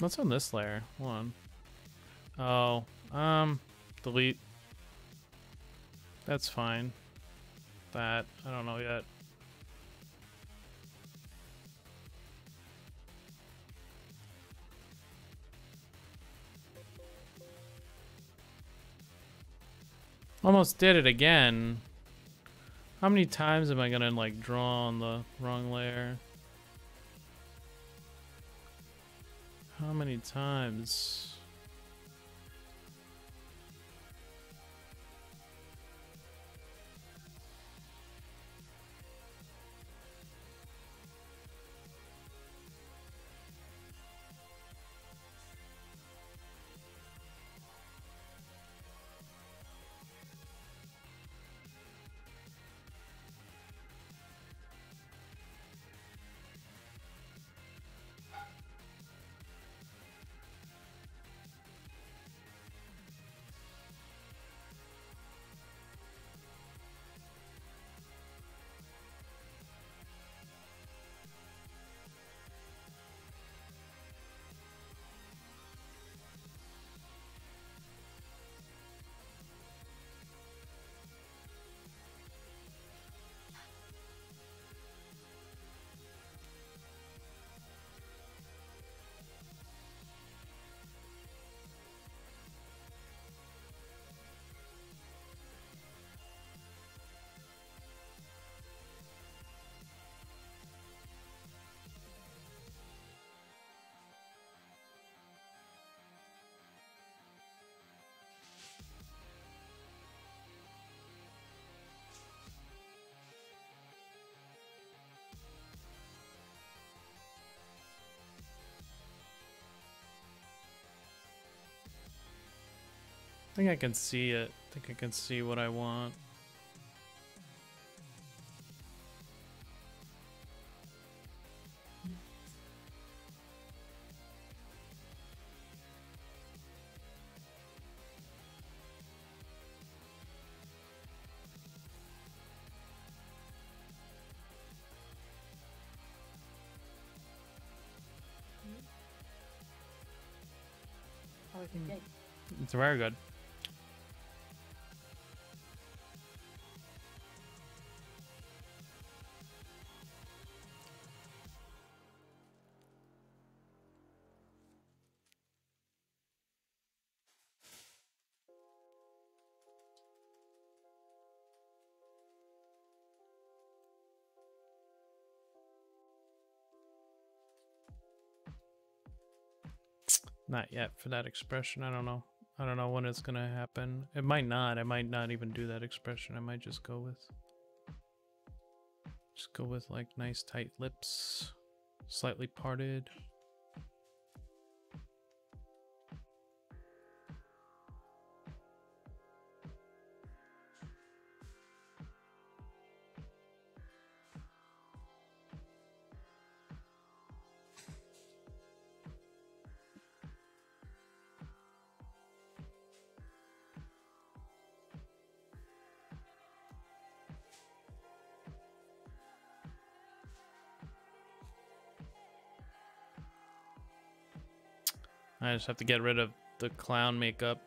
What's on this layer? Hold on. Oh, delete. That's fine. That, I don't know yet. Almost did it again. How many times am I gonna like draw on the wrong layer? How many times? I think I can see it. I think I can see what I want. How is it? It's very good. Not yet for that expression. I don't know. I don't know when it's gonna happen. It might not. I might not even do that expression. I might just go with like nice tight lips, slightly parted. I just have to get rid of the clown makeup.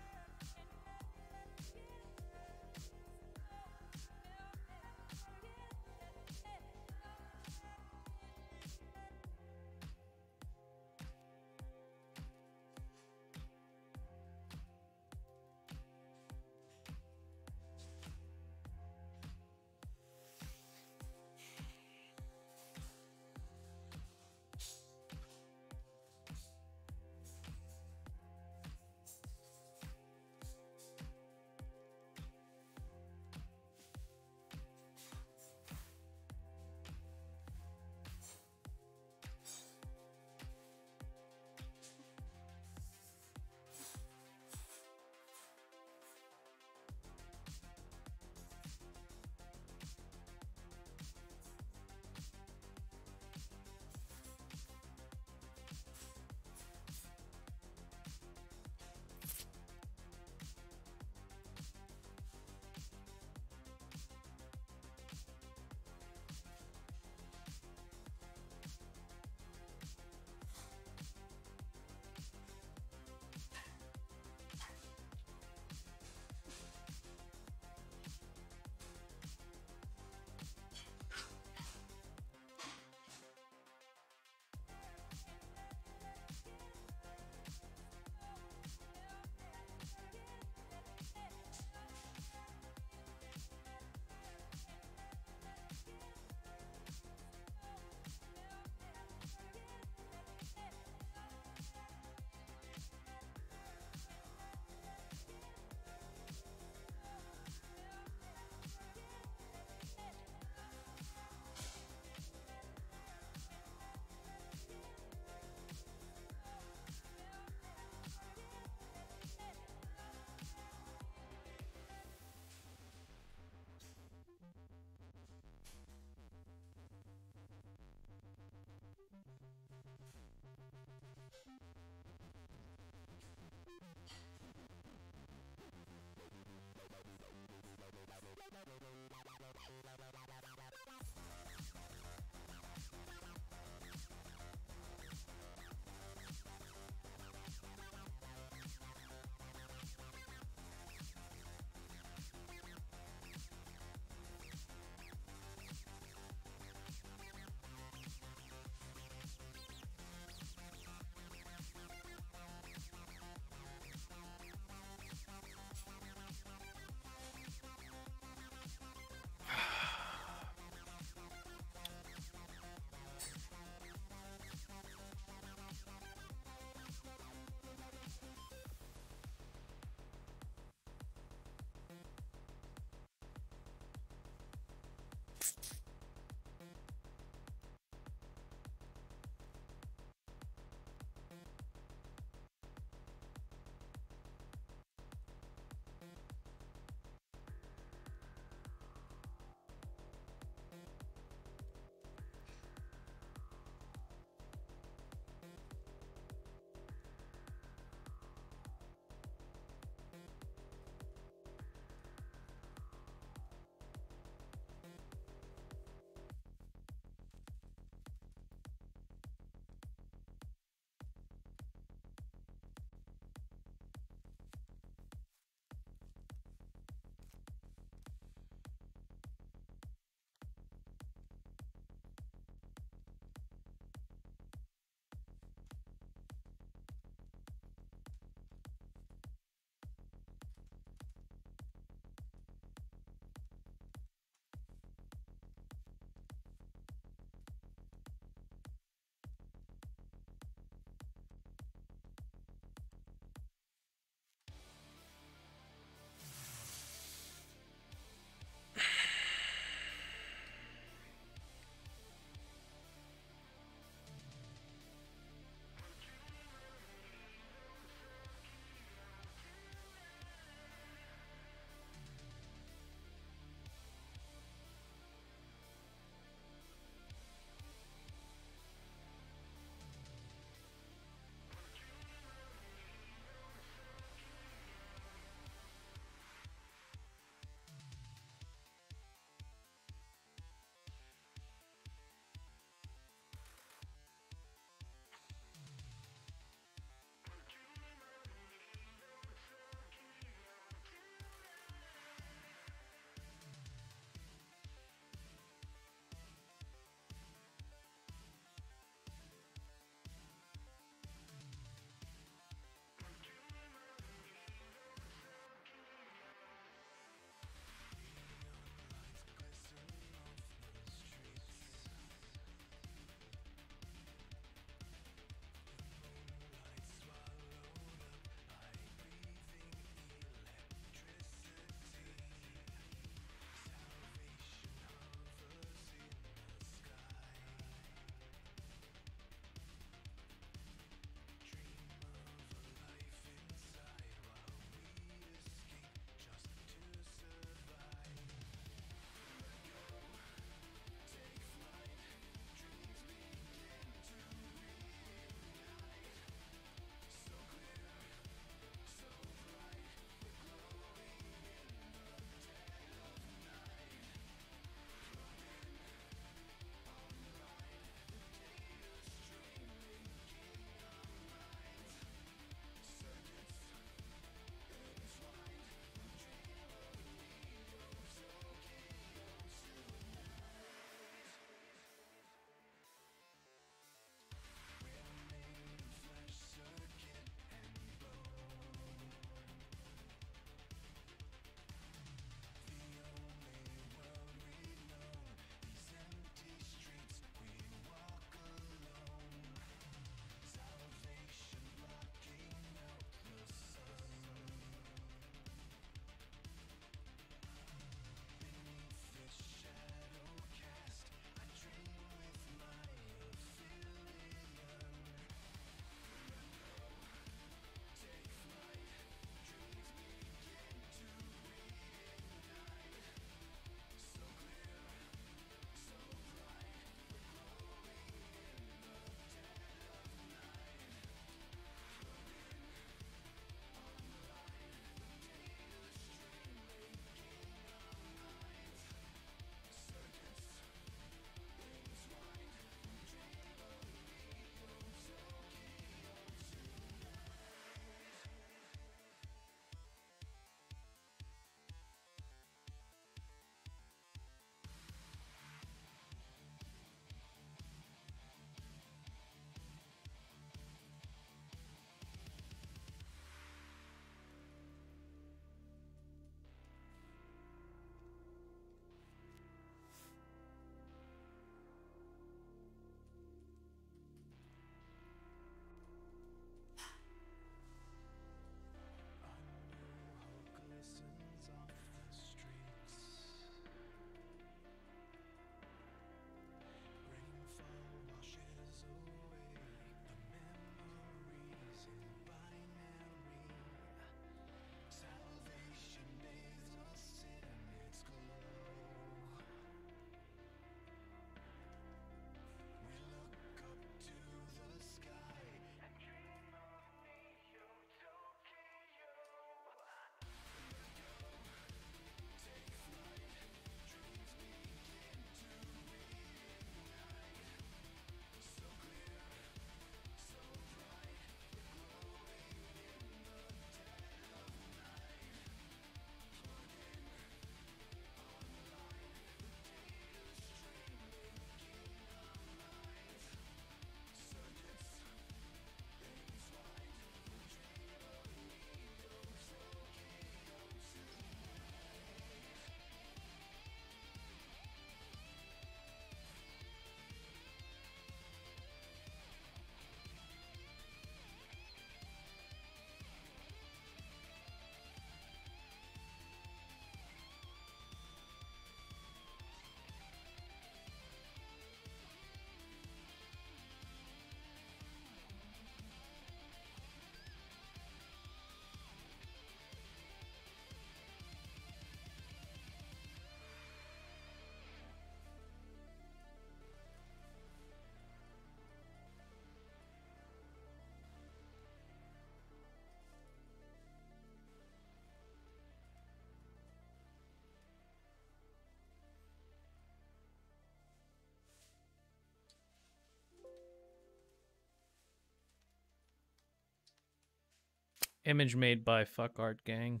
Image made by Fuck Art Gang.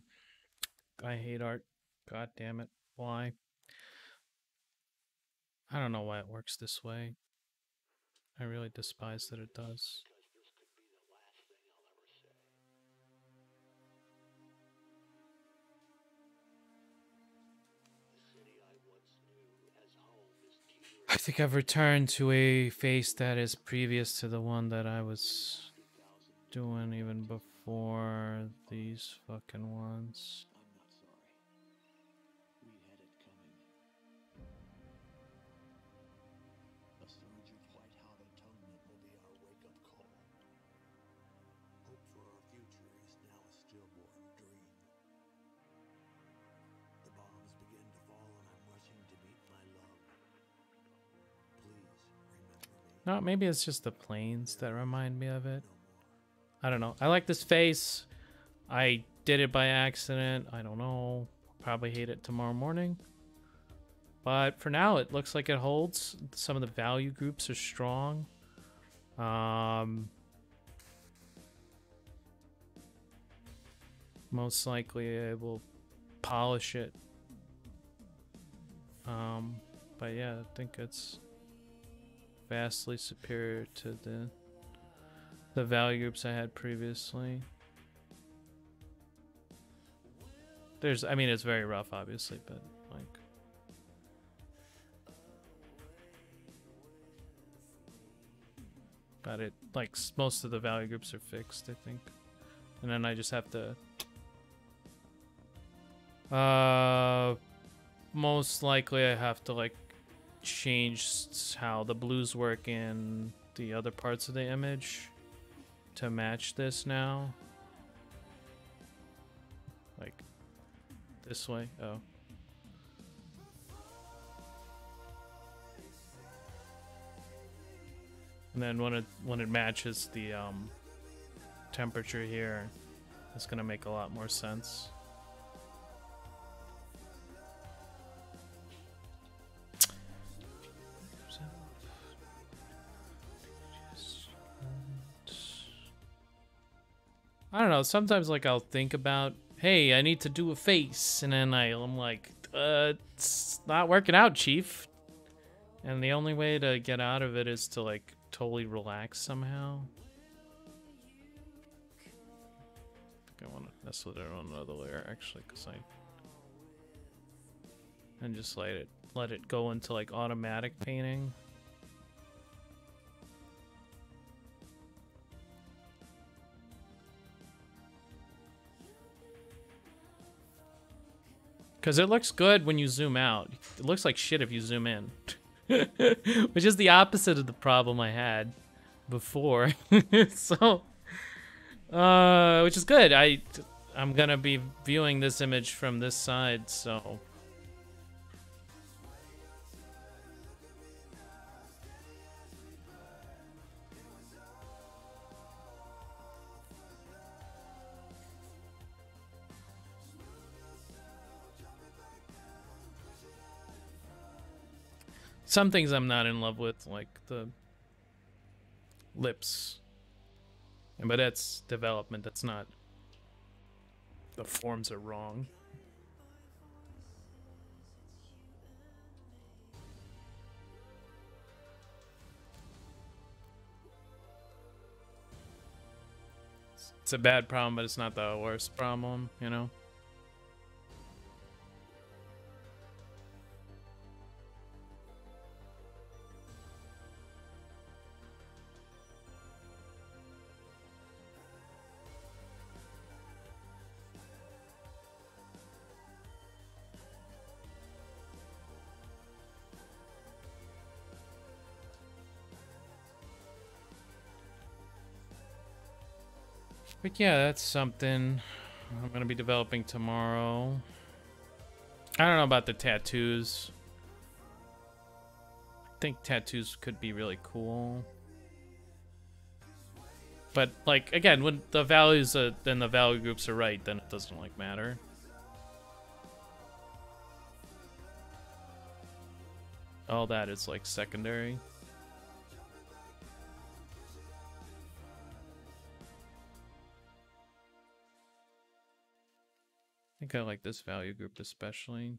I hate art. God damn it. Why? I don't know why it works this way. I really despise that it does. I think I've returned to a face that is previous to the one that I was doing even before these fucking ones. No, maybe it's just the planes that remind me of it. I don't know. I like this face. I did it by accident. I don't know. Probably hate it tomorrow morning. But for now, it looks like it holds. Some of the value groups are strong. Most likely I will polish it. But yeah, I think it's vastly superior to the value groups I had previously. I mean, it's very rough, obviously, but like, but it, like, most of the value groups are fixed, I think, and then I just have to most likely I have to like change how the blues work in the other parts of the image to match this now. Like this way. Oh. And then when it matches the temperature here, it's gonna make a lot more sense. I don't know, sometimes like I'll think about, hey, I need to do a face, and then I'm like, it's not working out, chief. And the only way to get out of it is to like totally relax somehow. I think I want to mess with it on another layer actually, because and just let it go into like automatic painting. Because it looks good when you zoom out. It looks like shit if you zoom in. Which is the opposite of the problem I had before. So, which is good. I'm gonna be viewing this image from this side, so. Some things I'm not in love with, like the lips. But that's development, that's not... The forms are wrong. It's a bad problem, but it's not the worst problem, you know? But yeah, that's something I'm gonna be developing tomorrow. I don't know about the tattoos. I think tattoos could be really cool. But like, again, when the values then the value groups are right, then it doesn't like matter. All that is like secondary. think I like this value group especially.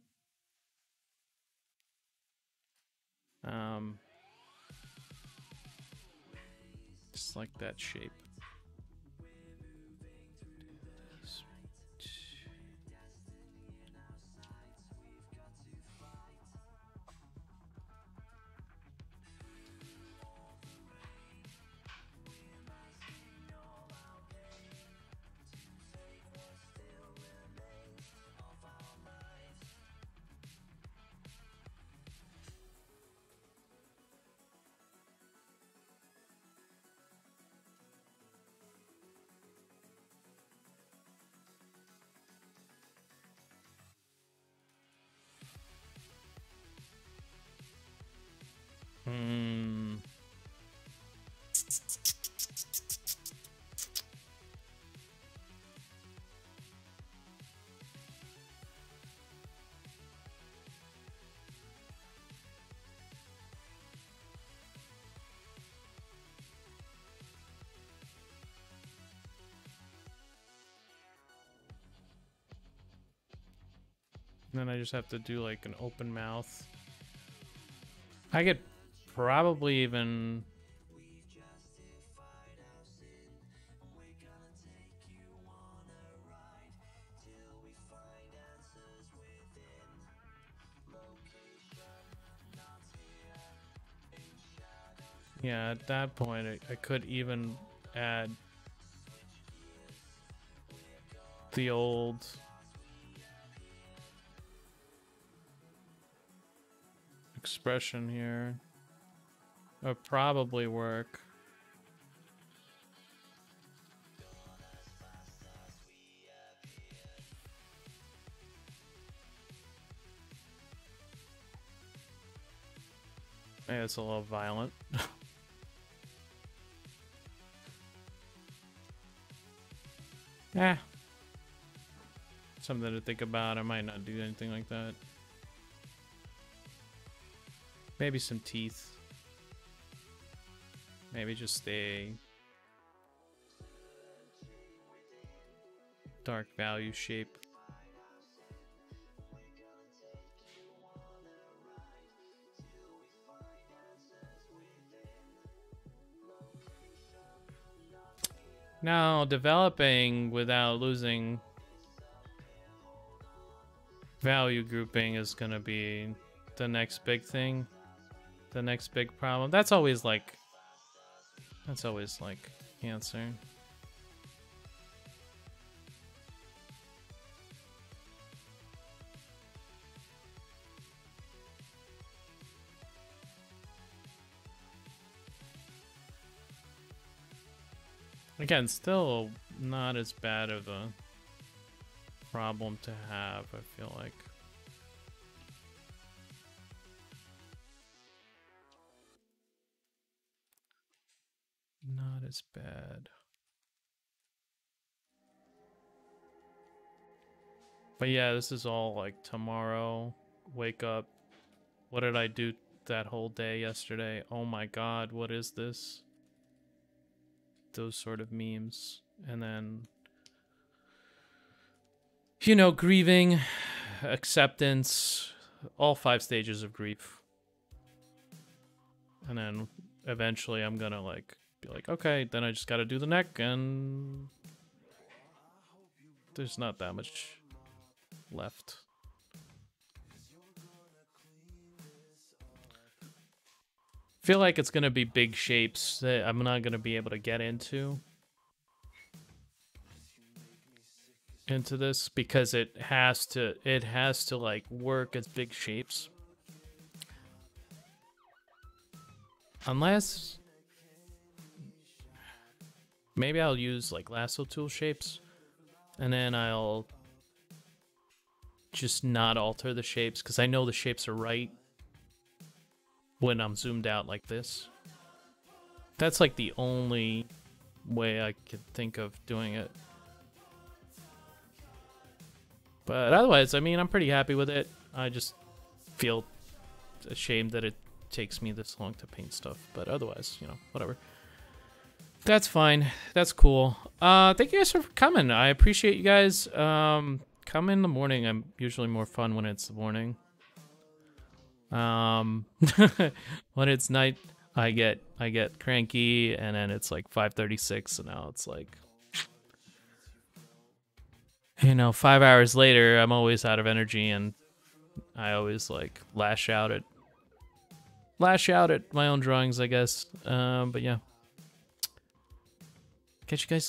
Just like that shape. And then I just have to do like an open mouth. I could probably even... Yeah, at that point, I could even add the old expression here. It would probably work. Yeah, it's a little violent. Yeah. Something to think about. I might not do anything like that. Maybe some teeth. Maybe just a dark value shape. Now, developing without losing value grouping is going to be the next big thing. The next big problem. That's always like answer. Again, still not as bad of a problem to have, I feel like. Not as bad. But yeah, this is all like tomorrow. Wake up. What did I do that whole day yesterday? Oh my god, what is this? Those sort of memes. And then, you know, grieving, acceptance, all 5 stages of grief. And then eventually I'm gonna like be like, okay, then I just gotta do the neck, and there's not that much left. Feel like it's gonna be big shapes that I'm not gonna be able to get into this because it has to like work as big shapes. Unless maybe I'll use like lasso tool shapes, and then I'll just not alter the shapes because I know the shapes are right when I'm zoomed out like this. That's like the only way I could think of doing it. But otherwise, I mean, I'm pretty happy with it. I just feel ashamed that it takes me this long to paint stuff. But otherwise, you know, whatever. That's fine. That's cool. Thank you guys for coming. I appreciate you guys. come in the morning. I'm usually more fun when it's the morning. When it's night, I get cranky, and then it's like 5:36, and now it's like, 5 hours later, I'm always out of energy, and I always like lash out at my own drawings, I guess. But yeah, catch you guys